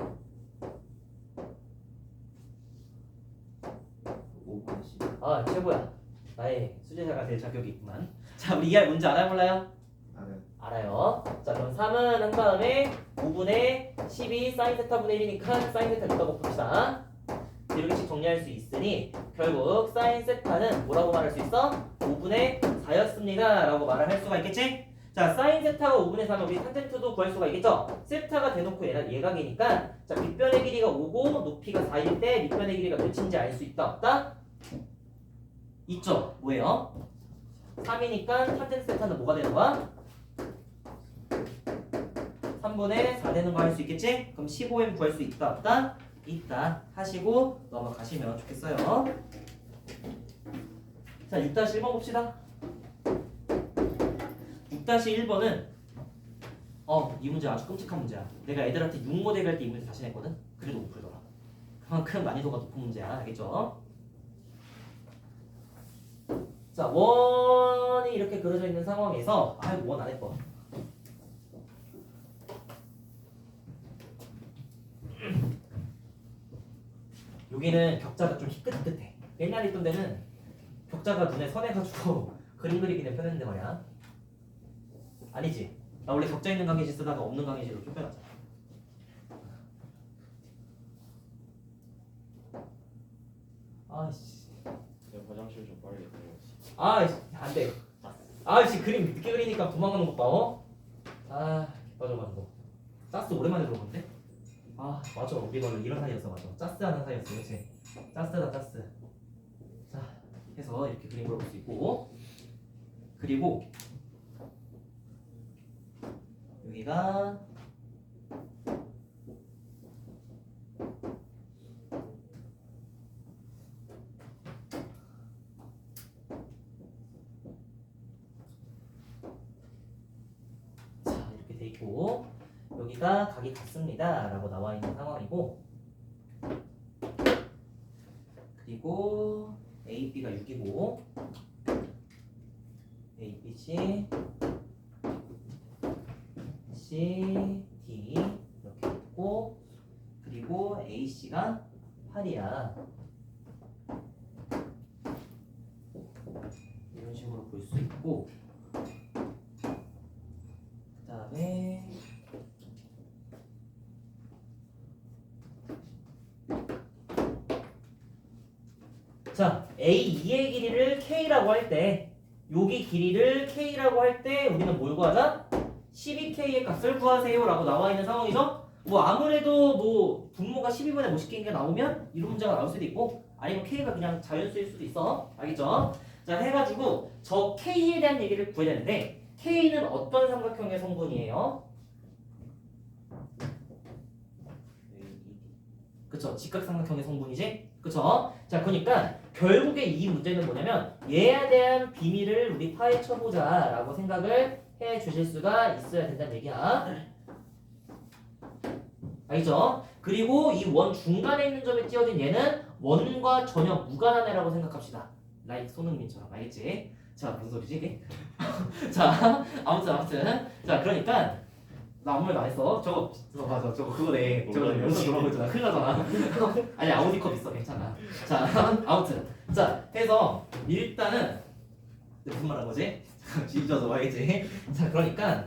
5분의 10. 아 최고야. 나의 수제자가 될 자격이 있구만. 자, 우리 이 R 뭔지 알아요 몰라요? R은 알아요. 자, 그럼 3은 한 다음에 5분의 12 사인 세타분의 1이니까 사인 세타 넣다고 봅시다. 이렇게씩 정리할 수 있으니 결국 사인 세타는 뭐라고 말할 수 있어? 5분의 4였습니다 라고 말을 할 수가 있겠지? 자, 사인 세타가 5분의 4면 우리 탄젠트도 구할 수가 있겠죠? 세타가 대놓고 예각이니까 자, 밑변의 길이가 5고 높이가 4일 때 밑변의 길이가 몇인지 알 수 있다 없다? 있죠? 뭐예요? 3이니까 탄젠트 세타는 뭐가 되는 거야? 3분의 4 되는 거 할 수 있겠지? 그럼 15m 구할 수 있다 없다? 있다 하시고 넘어가시면 좋겠어요. 자, 6-1번 봅시다. 6-1번은 이 문제 아주 끔찍한 문제야. 내가 애들한테 6모델 할 때 이 문제 다시 냈거든? 그래도 못 풀더라. 그만큼 난이도가 높은 문제야. 알겠죠? 자, 원이 이렇게 그려져 있는 상황에서 원 안 했고 여기는 격자가 좀 희끗희끗해. 옛날에 있던 데는 격자가 눈에 선해가지고 그림 그리기는 편했는데 말이야. 아니지. 나 원래 격자 있는 강의실 쓰다가 없는 강의실로 쫓겨났잖아. 아이씨. 내가 화장실 좀 빠르게 다녀오지. 아이씨, 안 돼. 아이씨, 그림 늦게 그리니까 도망가는 것 봐, 빠져가지고. 짜스 오랜만에 들어보는데? 맞아. 우리가 원래 이런 사이였어, 맞아. 짜스 하는 사이였어, 그치? 짜스다, 짜스. 자, 해서 이렇게 그림 그려볼 수 있고. 그리고, 여기가, 자, 이렇게 돼 있고, 여기가 각이 같습니다 라고 나와 있는 상황이고, 그리고 AB가 6이고 ABC C D 이렇게 있고, 그리고 AC가 8이야. 이런 식으로 볼 수 있고, 그 다음에 자, A2의 길이를 K라고 할 때 여기 길이를 K라고 할 때 우리는 뭘 구하자? 12K의 값을 구하세요 라고 나와 있는 상황이죠. 뭐 아무래도 뭐 분모가 12분의 50개가 나오면 이런 문제가 나올 수도 있고 아니면 K가 그냥 자연수일 수도 있어. 알겠죠? 자, 해가지고 저 K에 대한 얘기를 구해야 되는데 K는 어떤 삼각형의 성분이에요? 그쵸? 직각삼각형의 성분이지? 그쵸? 자, 그러니까 결국에 이 문제는 뭐냐면 얘에 대한 비밀을 우리 파헤쳐보자 라고 생각을 해 주실 수가 있어야 된다는 얘기야. 알겠죠? 그리고 이 원 중간에 있는 점에 띄어진 얘는 원과 전혀 무관한 애라고 생각합시다. 라이크 손흥민처럼. 알겠지? 자, 무슨 소리지? 자, 아무튼. 자, 그러니까 나 아무 말도 안 했어. 저거 맞아. 저거 그거네. 저거 영상 돌아보고 있잖아. 큰일 나잖아. 아니 아우디컵 있어. 괜찮아. 자, 아무튼. 자, 해서 일단은 무슨 말 한 거지? 뒤져서 봐야지. 자, 그러니까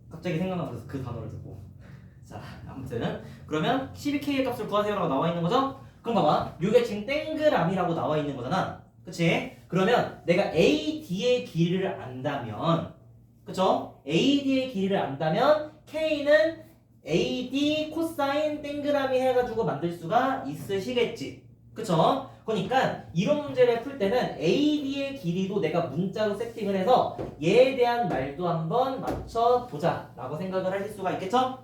갑자기 생각나면서 그 단어를 듣고. 자, 아무튼 그러면 12K의 값을 구하세요라고 나와 있는 거죠? 그럼 봐봐. 이게 지금 땡그라미라고 나와 있는 거잖아. 그치? 그러면 내가 AD의 길이를 안다면 그쵸? AD의 길이를 안다면 K는 AD 코사인 땡그라미 해가지고 만들 수가 있으시겠지. 그쵸? 그러니까 이런 문제를 풀 때는 AD의 길이도 내가 문자로 세팅을 해서 얘에 대한 말도 한번 맞춰보자 라고 생각을 하실 수가 있겠죠?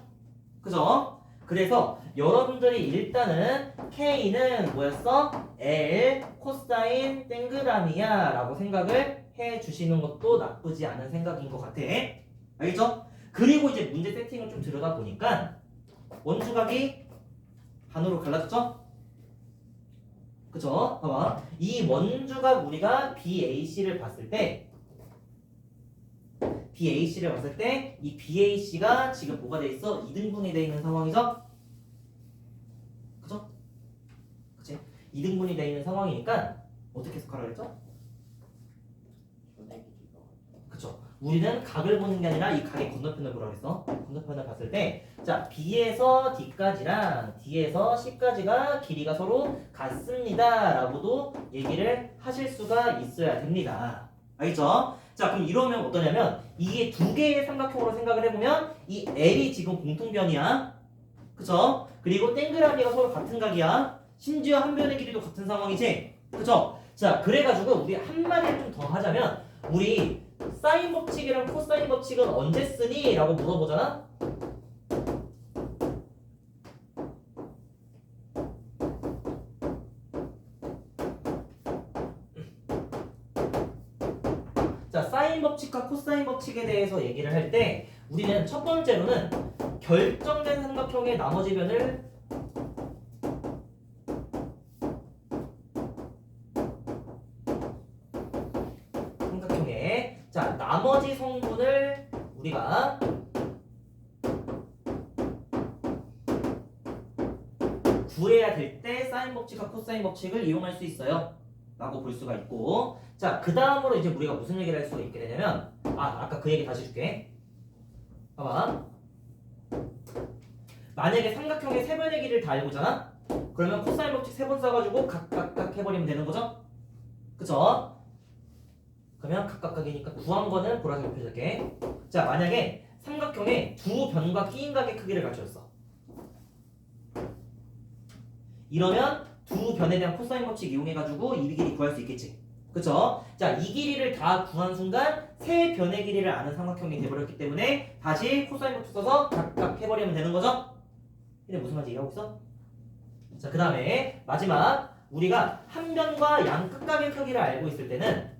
그죠? 그래서 여러분들이 일단은 K는 뭐였어? L 코사인 땡그라미야 라고 생각을 해 주시는 것도 나쁘지 않은 생각인 것 같아. 알겠죠? 그리고 이제 문제 세팅을 좀 들여다 보니까 원주각이 반으로 갈라졌죠? 그쵸? 봐봐. 이 원주각 우리가 BAC를 봤을 때 이 BAC가 지금 뭐가 돼 있어? 2등분이 돼 있는 상황이죠? 그죠? 그치? 2등분이 돼 있는 상황이니까 어떻게 해석하라 그랬죠? 그쵸? 우리는 각을 보는 게 아니라 이 각의 건너편을 보라 그랬어. 건너편을 봤을 때 자, B에서 D까지랑 D에서 C까지가 길이가 서로 같습니다 라고도 얘기를 하실 수가 있어야 됩니다. 알겠죠? 자, 그럼 이러면 어떠냐면 이게 두 개의 삼각형으로 생각을 해보면 이 L이 지금 공통변이야. 그쵸? 그리고 땡그라미가 서로 같은 각이야. 심지어 한 변의 길이도 같은 상황이지. 그쵸? 자, 그래가지고 우리 한 마디를 좀 더 하자면 우리 사인 법칙이랑 코사인 법칙은 언제 쓰니? 라고 물어보잖아. 자, 사인 법칙과 코사인 법칙에 대해서 얘기를 할 때 우리는 첫 번째로는 결정된 삼각형의 나머지 변을 자, 나머지 성분을 우리가 구해야 될 때 사인 법칙과 코사인 법칙을 이용할 수 있어요 라고 볼 수가 있고, 자, 그 다음으로 이제 우리가 무슨 얘기를 할 수가 있게 되냐면 아까 그 얘기 다시 줄게. 봐봐. 만약에 삼각형의 세 변의 길이를 다 알고 있잖아? 그러면 코사인 법칙 세 번 써가지고 각각 해버리면 되는 거죠? 그쵸? 그러면 각각각이니까 구한 거는 보라색 펴줄게. 자, 만약에 삼각형에 두 변과 끼인 각의 크기를 갖춰줬어. 이러면 두 변에 대한 코사인 법칙 이용해가지고 이 길이 구할 수 있겠지. 그쵸? 자, 이 길이를 다 구한 순간 세 변의 길이를 아는 삼각형이 돼버렸기 때문에 다시 코사인 법칙 써서 각각 해버리면 되는 거죠? 근데 무슨 말인지 이해하고 있어? 자, 그 다음에 마지막 우리가 한 변과 양 끝각의 크기를 알고 있을 때는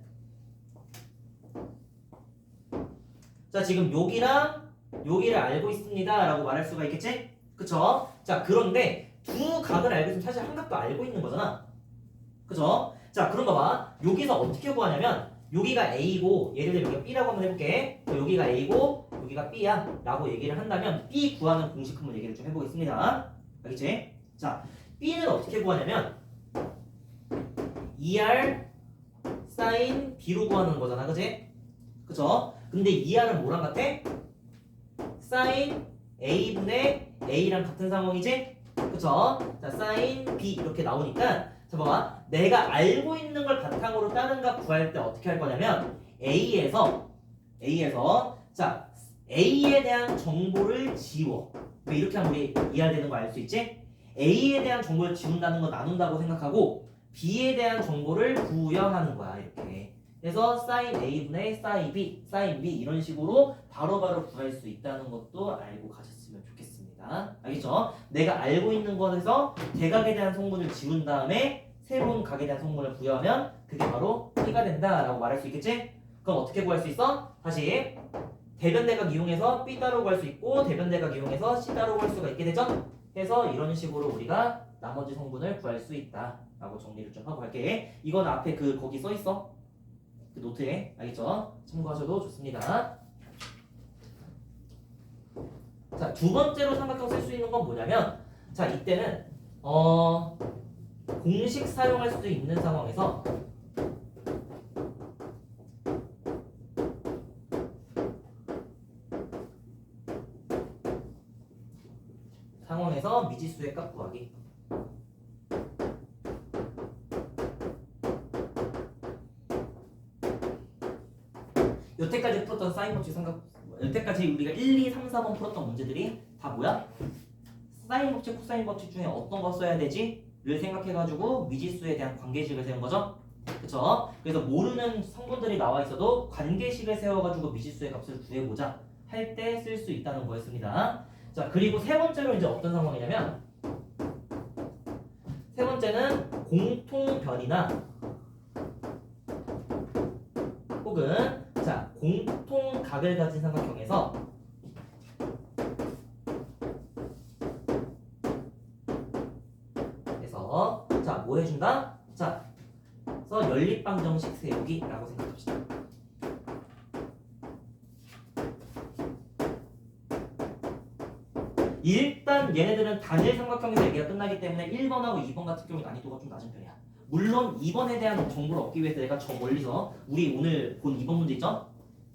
자, 지금 여기랑 여기를 알고 있습니다 라고 말할 수가 있겠지? 그쵸? 자, 그런데 두 각을 알고 있으면 사실 한 각도 알고 있는 거잖아. 그쵸? 자, 그럼 봐봐. 여기서 어떻게 구하냐면 여기가 A고 예를 들면 여기가 B라고 한번 해볼게. 여기가 A고 여기가 B야 라고 얘기를 한다면 B 구하는 공식 한번 얘기를 좀 해보겠습니다. 알겠지? 자, B는 어떻게 구하냐면 2R 사인 B로 구하는 거잖아. 그치? 그쵸? 근데 2R은 뭐랑 같아? 사인 A분의 A랑 같은 상황이지? 그쵸? 그쵸? 자, 사인 B 이렇게 나오니까 자, 봐봐. 내가 알고 있는 걸 바탕으로 다른 값 구할 때 어떻게 할 거냐면 A에서 자, A에 대한 정보를 지워. 왜 이렇게 하면 우리 이해되는 거 알 수 있지? A에 대한 정보를 지운다는 거 나눈다고 생각하고 B에 대한 정보를 부여하는 거야. 이렇게. 그래서 sin A분의 sin B 이런 식으로 바로바로 구할 수 있다는 것도 알고 가셨으면 좋겠습니다. 알겠죠? 내가 알고 있는 것에서 대각에 대한 성분을 지운 다음에 새로운 각에 대한 성분을 부여하면 그게 바로 P가 된다라고 말할 수 있겠지? 그럼 어떻게 구할 수 있어? 다시 대변대각 이용해서 B 따로 구할 수 있고 대변대각 이용해서 C 따로 구할 수가 있게 되죠? 그래서 이런 식으로 우리가 나머지 성분을 구할 수 있다라고 정리를 좀 하고 갈게. 이건 앞에 거기 써 있어. 그 노트에. 알겠죠? 참고하셔도 좋습니다. 자, 두 번째로 삼각형 쓸 수 있는 건 뭐냐면 자, 이때는 공식 사용할 수도 있는 상황에서 미지수의 값 구하기. 여태까지 풀었던 사인 법칙 여태까지 우리가 1, 2, 3, 4번 풀었던 문제들이 다 뭐야? 사인 법칙, 코사인 법칙 중에 어떤 거 써야 되지?를 생각해가지고 미지수에 대한 관계식을 세운 거죠. 그쵸? 그래서 모르는 성분들이 나와 있어도 관계식을 세워가지고 미지수의 값을 구해보자 할 때 쓸 수 있다는 거였습니다. 자, 그리고 세 번째로 이제 어떤 상황이냐면 세 번째는 공통변이나 혹은 자, 공통각을 가진 삼각형에서 자, 뭐 해준다? 자, 그래서 연립방정식 세우기라고 생각합시다. 일단 얘네들은 단일 삼각형에서 얘기가 끝나기 때문에 1번하고 2번 같은 경우 난이도가 좀 낮은 편이야. 물론 2번에 대한 정보를 얻기 위해서 내가 저 멀리서 우리 오늘 본 2번 문제 있죠?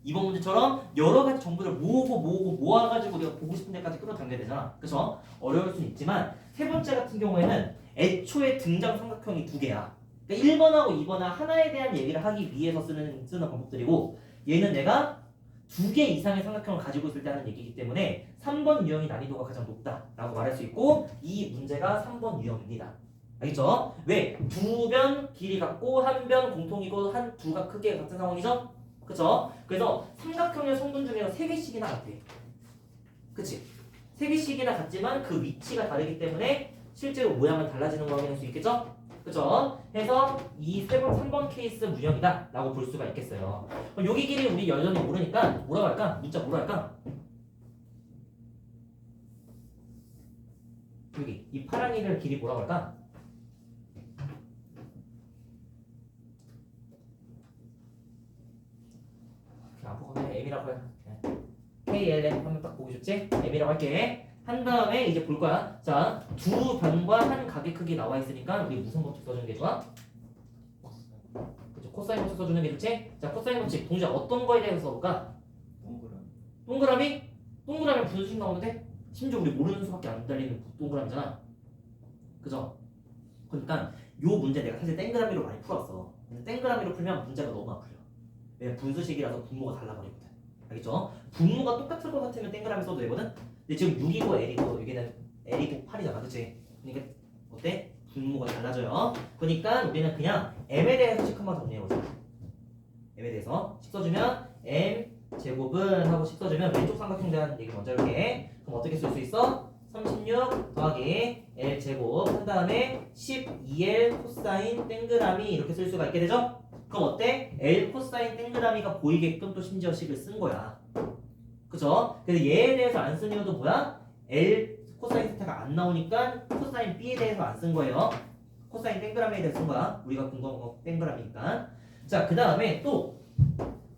2번 문제처럼 여러 가지 정보를 모아가지고 내가 보고 싶은 데까지 끌어당겨야 되잖아. 그래서 어려울 수는 있지만 세 번째 같은 경우에는 애초에 등장 삼각형이 두 개야. 그러니까 1번하고 2번은 하나에 대한 얘기를 하기 위해서 쓰는 방법들이고 얘는 내가 두 개 이상의 삼각형을 가지고 있을 때 하는 얘기이기 때문에 3번 유형이 난이도가 가장 높다라고 말할 수 있고 이 문제가 3번 유형입니다. 알겠죠? 왜? 두 변 길이 같고 한 변 공통이고 한 두가 크게 같은 상황이죠? 그쵸? 그래서 삼각형의 성분 중에서 3개씩이나 같아. 그치? 3개씩이나 같지만 그 위치가 다르기 때문에 실제로 모양은 달라지는 거 확인할 수 있겠죠? 그죠? 해서 이 3번 케이스 무형이다 라고 볼 수가 있겠어요. 그럼 여기 길이 우리 여전히 모르니까 뭐라고 할까? 문자 뭐라고 할까? 여기 이 파랑이를 길이 뭐라고 할까? 아무거나 M이라고 해. KLM 하면 딱 보기 좋지? M이라고 할게. 한 다음에 이제 볼 거야. 자, 두 변과 한 각의 크기 나와 있으니까 우리 무슨 법칙 써주는 게 좋아? 그쵸, 코사인 법칙 써주는 게 좋지? 자, 코사인 법칙 동시에 어떤 거에 대해서 써볼까? 동그라미? 동그라미 분수식 나오는데 심지어 우리 모르는 수밖에 안 달리는 동그라미잖아. 그죠? 그러니까 요 문제 내가 사실 땡그라미로 많이 풀었어. 근데 땡그라미로 풀면 문제가 너무 안 풀려. 왜? 분수식이라서 분모가 달라버리거든. 알겠죠? 분모가 똑같을 것 같으면 땡그라미 써도 되거든? 근데 지금 6이고 L이고 여기는 L이고 8이잖아. 그치? 그러니까 어때? 분모가 달라져요. 그러니까 우리는 그냥 M에 대해서 식 한번 정리해보자. M에 대해서 식 써주면 M 제곱은 하고 식 써주면 왼쪽 삼각형 대한 얘기 먼저 할게. 그럼 어떻게 쓸 수 있어? 36 더하기 L 제곱 한 다음에 12L 코사인 땡그라미 이렇게 쓸 수가 있게 되죠? 그럼 어때? L 코사인 땡그라미가 보이게끔 또 심지어 식을 쓴 거야. 그죠? 그래서 얘에 대해서 안 쓴 이유도 뭐야? L 코사인 세타가 안 나오니까 코사인 B에 대해서 안 쓴 거예요. 코사인 땡그라미에 대해서 쓴 거야. 우리가 궁금한 거 땡그라미니까. 자, 그 다음에 또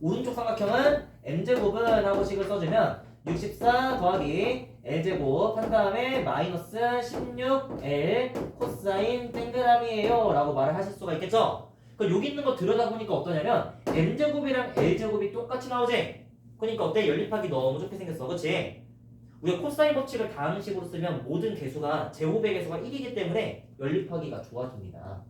오른쪽 삼각형은 M제곱은 하고 식을 써주면 64 더하기 L제곱 한 다음에 마이너스 16L 코사인 땡그라미에요 라고 말을 하실 수가 있겠죠? 그 여기 있는 거 들여다보니까 어떠냐면 M제곱이랑 L제곱이 똑같이 나오지? 그러니까 어때? 연립하기 너무 좋게 생겼어. 그치? 우리가 코사인 법칙을 다음 식으로 쓰면 모든 개수가 제곱의 개수가 1이기 때문에 연립하기가 좋아집니다.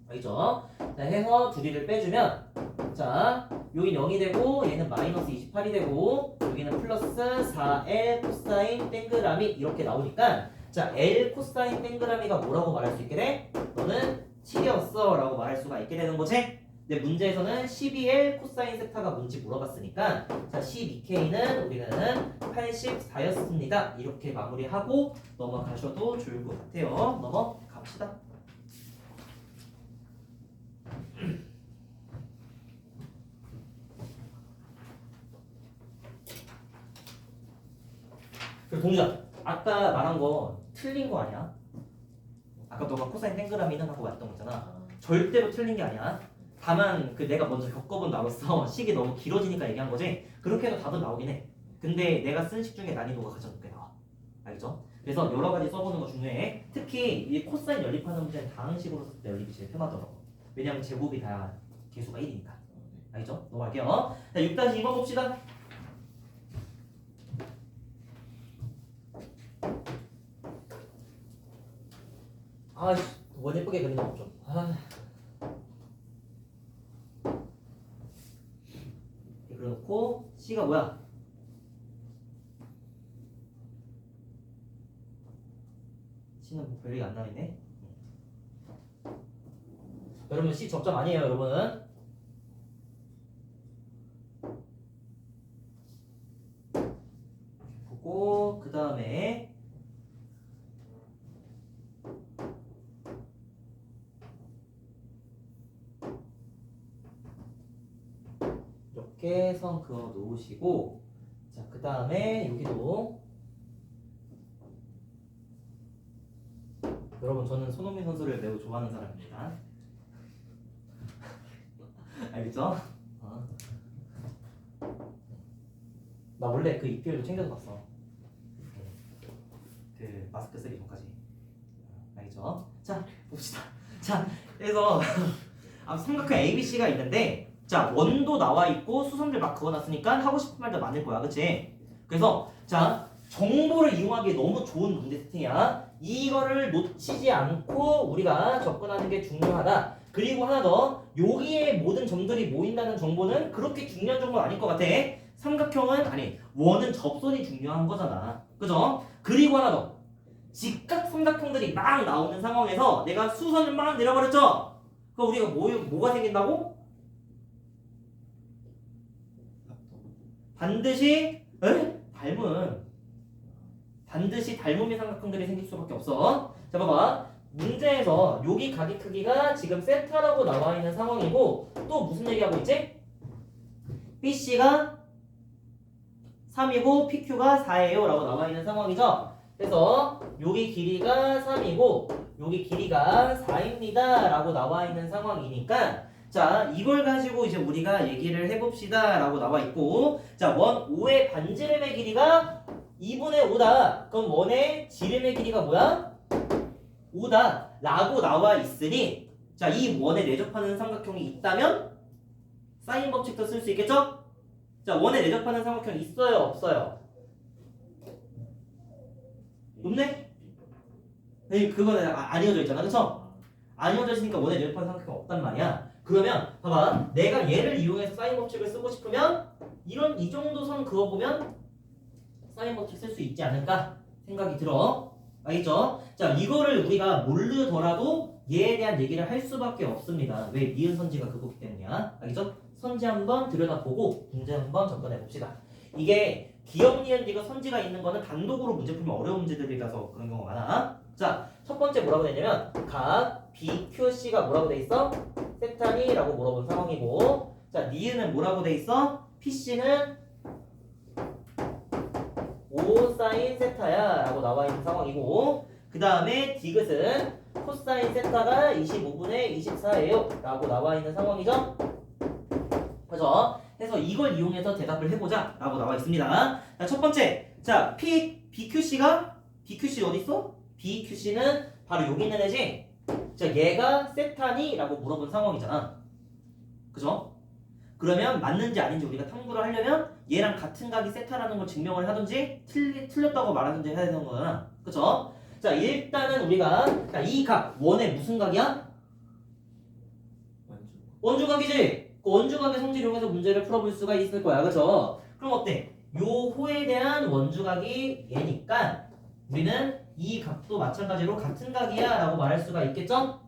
알겠죠? 자, 해서 두 개를 빼주면 자, 여기 0이 되고 얘는 마이너스 28이 되고 여기는 플러스 4L 코사인 땡그라미 이렇게 나오니까 자, L 코사인 땡그라미가 뭐라고 말할 수 있게 돼? 너는 7이었어 라고 말할 수가 있게 되는 거지? 근데 문제에서는 12L 코사인 세타가 뭔지 물어봤으니까 자, 12K는 우리는 84였습니다. 이렇게 마무리하고 넘어가셔도 좋을 것 같아요. 넘어갑시다. 그리고 동주야, 아까 말한 거 틀린 거 아니야? 아까 너가 코사인 땡그라미는 하고 말했던 거 있잖아. 절대로 틀린 게 아니야. 다만 그 내가 먼저 겪어본 나로서 식이 너무 길어지니까 얘기한 거지. 그렇게 해도 답은 나오긴 해. 근데 내가 쓴 식 중에 난이도가 가장 높게 나와. 알겠죠? 그래서 여러 가지 써보는 거 중요해. 특히 이 코사인 연립하는 문제는 다음 식으로 쓸 때 연립이 제일 편하더라고. 왜냐면 제곱이 다 개수가 1이니까. 알겠죠? 넘어갈게요. 자, 6-2번 봅시다. 아이씨, 원 예쁘게 그리는 거 좀. 그래놓고 C가 뭐야? C는 뭐 별일이 안 나있네. 여러분 C 접점 아니에요, 여러분. 보고 그 다음에 이렇게 선 그어 놓으시고 자, 그 다음에 여기도 여러분 저는 손흥민 선수를 매우 좋아하는 사람입니다. 알겠죠? 나 원래 그 EPL도 챙겨서 봤어. 그 마스크 쓰기 전까지. 알겠죠? 자, 봅시다. 자, 그래서 삼각형 ABC가 있는데 자, 원도 나와 있고 수선들 막 그어놨으니까 하고 싶은 말도 많을 거야, 그치? 그래서 자, 정보를 이용하기 너무 좋은 문제 세팅이야. 이거를 놓치지 않고 우리가 접근하는 게 중요하다. 그리고 하나 더, 여기에 모든 점들이 모인다는 정보는 그렇게 중요한 정보는 아닐 것 같아. 삼각형은 아니, 원은 접선이 중요한 거잖아, 그죠? 그리고 하나 더, 직각 삼각형들이 막 나오는 상황에서 내가 수선을 막 내려버렸죠? 그럼 우리가 뭐가 생긴다고? 반드시 닮음의 삼각형들이 생길 수밖에 없어. 자, 봐봐. 문제에서 여기 각의 크기가 지금 세타라고 나와 있는 상황이고 또 무슨 얘기하고 있지? BC가 3이고 PQ가 4예요 라고 나와 있는 상황이죠. 그래서 여기 길이가 3이고 여기 길이가 4입니다 라고 나와 있는 상황이니까 자, 이걸 가지고 이제 우리가 얘기를 해봅시다 라고 나와 있고 자, 원 5의 반지름의 길이가 2분의 5다. 그럼 원의 지름의 길이가 뭐야? 5다 라고 나와 있으니 자, 이 원에 내접하는 삼각형이 있다면 사인 법칙도 쓸 수 있겠죠? 자, 원에 내접하는 삼각형이 있어요? 없어요? 없네? 에이, 그거는 안 이어져 있잖아, 그쵸? 안 이어져 있으니까 원에 내접하는 삼각형이 없단 말이야. 그러면 봐봐, 내가 얘를 이용해서 사인 법칙을 쓰고 싶으면 이 정도 선 그어보면 사인 법칙 쓸 수 있지 않을까 생각이 들어. 알겠죠? 자, 이거를 우리가 모르더라도 얘에 대한 얘기를 할 수밖에 없습니다. 왜? 니은 선지가 그거기 때문이야. 알겠죠? 선지 한번 들여다보고 문제 한번 접근해 봅시다. 이게 기역, 니은, 디귿 선지가 있는 거는 단독으로 문제 풀면 어려운 문제들이라서 그런 경우가 많아. 자, 첫 번째 뭐라고 되냐면 각 BQC가 뭐라고 돼 있어? 세타니라고 물어본 상황이고 자, 니은은 뭐라고 돼 있어? PC는 5 사인 세타야 라고 나와 있는 상황이고 그 다음에 디귿은 코사인 세타가 25분의 24예요 라고 나와 있는 상황이죠. 그래서 이걸 이용해서 대답을 해보자 라고 나와 있습니다. 자, 첫 번째, 자, BQC 어디 있어? BQC는 바로 여기 있는 애지. 자, 얘가 세타니 라고 물어본 상황이잖아, 그죠? 그러면 맞는지 아닌지 우리가 탐구를 하려면 얘랑 같은 각이 세타라는 걸 증명을 하든지 틀렸다고 말하든지 해야 되는 거잖아. 그쵸? 자, 일단은 우리가 이 각, 원의 무슨 각이야? 완주. 원주각이지? 그 원주각의 성질 이용해서 문제를 풀어볼 수가 있을 거야. 그쵸? 그럼 어때? 요 호에 대한 원주각이 얘니까 우리는 이 각도 마찬가지로 같은 각이야 라고 말할 수가 있겠죠?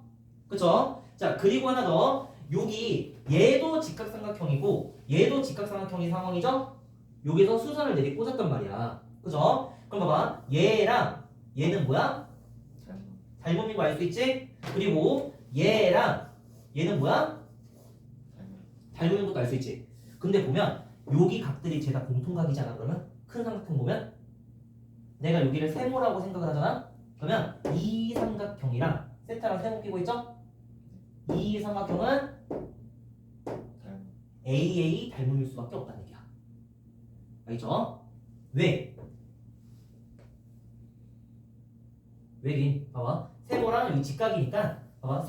그쵸? 자, 그리고 하나 더. 여기 얘도 직각삼각형이고 얘도 직각삼각형인 상황이죠? 여기서 수선을 내리 꽂았단 말이야. 그죠? 그럼 봐봐. 얘랑 얘는 뭐야? 닮음인 거 알 수 있지? 그리고 얘랑 얘는 뭐야? 닮음인 것도 알 수 있지? 근데 보면 여기 각들이 죄다 공통각이잖아. 그러면 큰 삼각형 보면 내가 여기를 세모라고 생각을 하잖아. 그러면 이 삼각형이랑 세타랑 세모 끼고 있죠? 이 삼각형은 AA 닮음일 수밖에 없다는 얘기야. 알겠죠? 왜? 왜긴? 봐봐. 세모랑 여기 직각이니까 봐봐.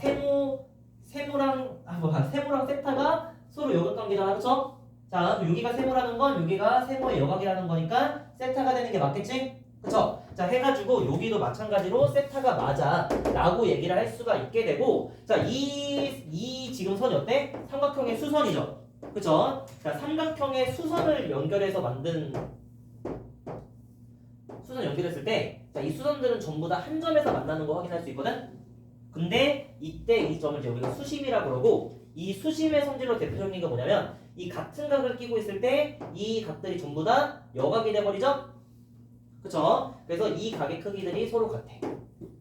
세모랑 세타가 서로 여각관계잖아. 그쵸? 자, 그럼 여기가 세모라는 건 여기가 세모의 여각이라는 거니까 세타가 되는 게 맞겠지? 그쵸? 자, 해가지고 여기도 마찬가지로 세타가 맞아 라고 얘기를 할 수가 있게 되고, 자, 이 지금 선이 어때? 삼각형의 수선이죠? 그쵸? 자, 삼각형의 수선을 연결해서 수선 연결했을 때, 자, 이 수선들은 전부 다 한 점에서 만나는 거 확인할 수 있거든? 근데 이때 이 점을 이제 우리가 수심이라고 그러고, 이 수심의 성질로 대표적인 게 뭐냐면 이 같은 각을 끼고 있을 때 이 각들이 전부 다 여각이 돼버리죠? 그쵸? 그래서 이 각의 크기들이 서로 같아.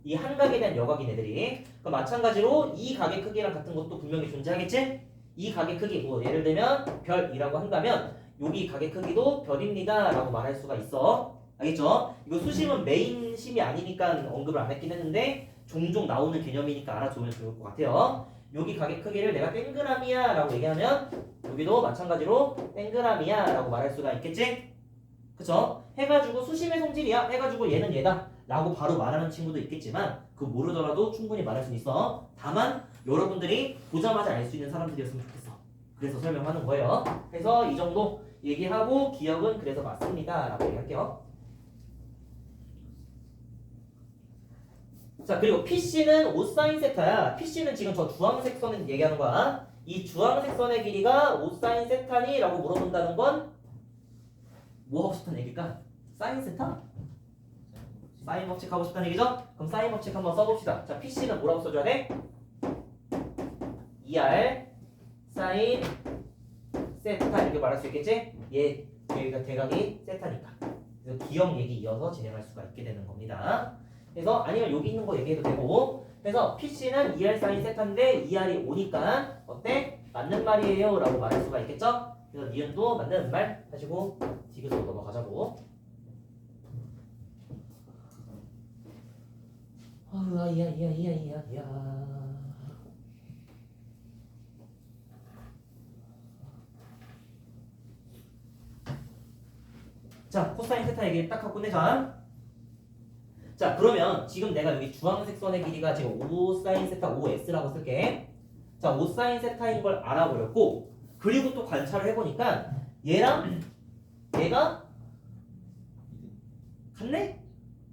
이 한 각에 대한 여각인 애들이. 그 마찬가지로 이 각의 크기랑 같은 것도 분명히 존재하겠지? 이 각의 크기, 뭐 예를 들면 별이라고 한다면 여기 각의 크기도 별입니다 라고 말할 수가 있어. 알겠죠? 이거 수심은 메인 심이 아니니까 언급을 안 했긴 했는데 종종 나오는 개념이니까 알아두면 좋을 것 같아요. 여기 각의 크기를 내가 땡그라미야 라고 얘기하면 여기도 마찬가지로 땡그라미야 라고 말할 수가 있겠지? 그쵸? 해가지고 수심의 성질이야 해가지고 얘는 얘다 라고 바로 말하는 친구도 있겠지만 그거 모르더라도 충분히 말할 수 있어. 다만 여러분들이 보자마자 알 수 있는 사람들이었으면 좋겠어. 그래서 설명하는 거예요. 그래서 이 정도 얘기하고 기억은 그래서 맞습니다 라고 얘기할게요. 자, 그리고 PC는 5sin 세타야. PC는 지금 저 주황색 선을 얘기하는 거야. 이 주황색 선의 길이가 5sin 세타니? 라고 물어본다는 건 뭐 하고 싶다는 얘기일까? 사인 세타? 사인 법칙 하고 싶다는 얘기죠? 그럼 사인 법칙 한번 써봅시다. 자, PC는 뭐라고 써줘야 돼? 2R 사인 세타 이렇게 말할 수 있겠지? 여기가 대각이 세타니까. 그래서 기억 얘기 이어서 진행할 수가 있게 되는 겁니다. 그래서 아니면 여기 있는 거 얘기해도 되고, 그래서 PC는 2R 사인 세타인데 2R이 5니까 어때? 맞는 말이에요 라고 말할 수가 있겠죠? 그래서 니은도 맞는 말 하시고 디귿으로 넘어가자고. 아야야야야야. 자, 코사인 세타 얘기 딱 하고 끝내자. 자, 그러면 지금 내가 여기 주황색 선의 길이가 지금 5사인 세타 5s라고 쓸게. 자, 5사인 세타인 걸 알아버렸고, 그리고 또 관찰을 해보니까 얘랑 얘가 같네?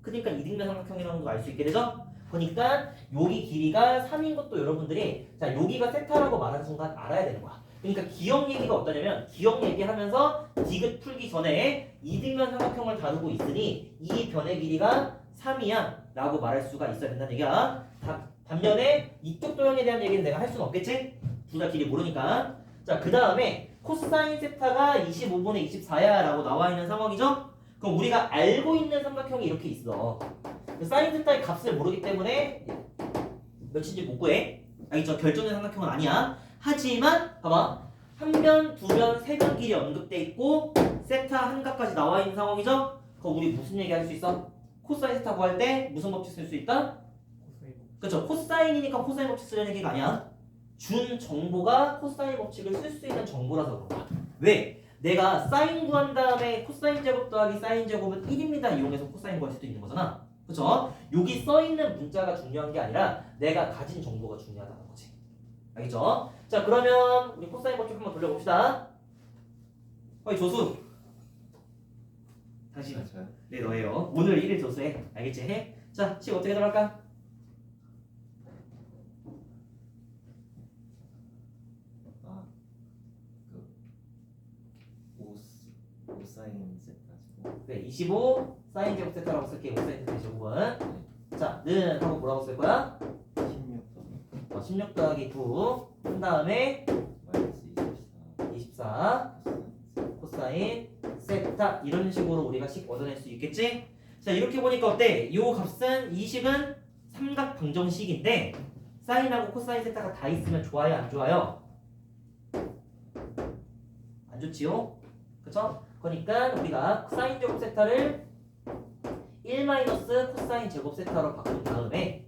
그러니까 이등변 삼각형이라는 걸 알 수 있게 되죠? 그러니까 여기 길이가 3인 것도 여러분들이 자 여기가 세타라고 말하는 순간 알아야 되는 거야. 그러니까 기억 얘기가 어떠냐면 기억 얘기하면서 디귿 풀기 전에 이등변 삼각형을 다루고 있으니 이 변의 길이가 3이야 라고 말할 수가 있어야 된다는 얘기야. 반면에 이쪽 도형에 대한 얘기는 내가 할 수는 없겠지? 둘 다 길이 모르니까. 자, 그 다음에 코사인 세타가 25분의 24야 라고 나와 있는 상황이죠? 그럼 우리가 알고 있는 삼각형이 이렇게 있어. 사인 세타의 값을 모르기 때문에 몇인지 못 구해. 알겠죠? 결정된 삼각형은 아니야. 하지만 봐봐. 한 변, 두 변, 세 변 길이 언급돼 있고 세타 한 각까지 나와 있는 상황이죠? 그럼 우리 무슨 얘기 할 수 있어? 코사인 세타 구할 때 무슨 법칙 쓸 수 있다? 그쵸? 코사인이니까 코사인 법칙 쓰려는 얘기가 아니야. 준 정보가 코사인 법칙을 쓸 수 있는 정보라서 그런 거야. 왜? 내가 사인 구한 다음에 코사인 제곱 더하기 사인 제곱은 1입니다 이용해서 코사인 구할 수도 있는 거잖아. 그쵸? 여기 써있는 문자가 중요한 게 아니라 내가 가진 정보가 중요하다는 거지. 알겠죠? 자 그러면 우리 코사인 법칙 한번 돌려봅시다. 어이 조수 다시 저요? 네 너예요. 오늘 1일 조수해. 알겠지? 해? 자 식 어떻게 들어갈까? 그 오사인 셋 가지고 네 25 사인 제곱 세타라고 쓸게. 5사인 세타 제곱은 자는 하고 뭐라고 쓸 거야? 16 더하기 9 한 다음에 마이너스 24 코사인 세타 이런 식으로 우리가 식 얻어낼 수 있겠지? 자 이렇게 보니까 어때? 요 값은 이 식은 삼각 방정식인데 사인하고 코사인 세타가 다 있으면 좋아요 안 좋아요? 안 좋지요? 그쵸? 그러니까 우리가 사인 제곱 세타를 1 마이너스 코사인 제곱 세타로 바꾼 다음에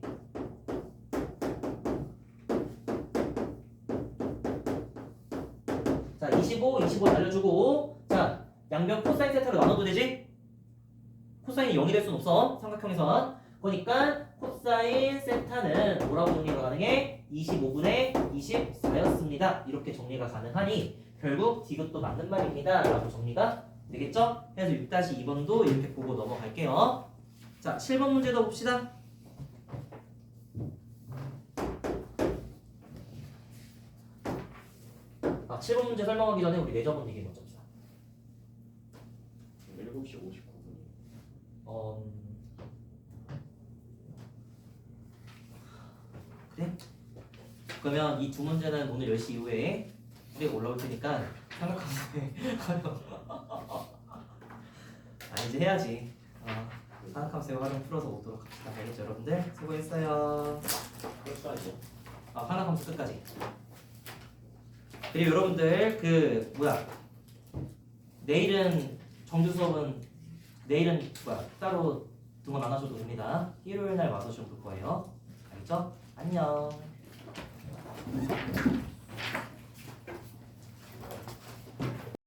자 25 날려주고 자 양변 코사인 세타로 나눠도 되지? 코사인이 0이 될 순 없어 삼각형에선. 그러니까 코사인 세타는 뭐라고 정리가 가능해? 25분의 24였습니다 이렇게 정리가 가능하니 결국 디귿도 맞는 말입니다 라고 정리가 되겠죠? 그래서 6-2번도 이렇게 보고 넘어갈게요. 자 7번 문제도 봅시다. 아 7번 문제 설명하기 전에 우리 내저번 얘기 먼저 봅시다. 7시 59분이에요. 그래? 그러면 이 두 문제는 오늘 10시 이후에 우리가 올라올 테니까 삼각함수의 이제 해야지. 삼각함수의 활용 풀어서 오도록 합시다. 알겠죠 여러분들? 수고했어요. 끝까지요? 삼각함수 끝까지. 그리고 여러분들 내일은 정규 수업은 내일은 따로 등원 안 하셔도 됩니다. 일요일 날 와서 시험 볼 거예요. 알겠죠? 안녕.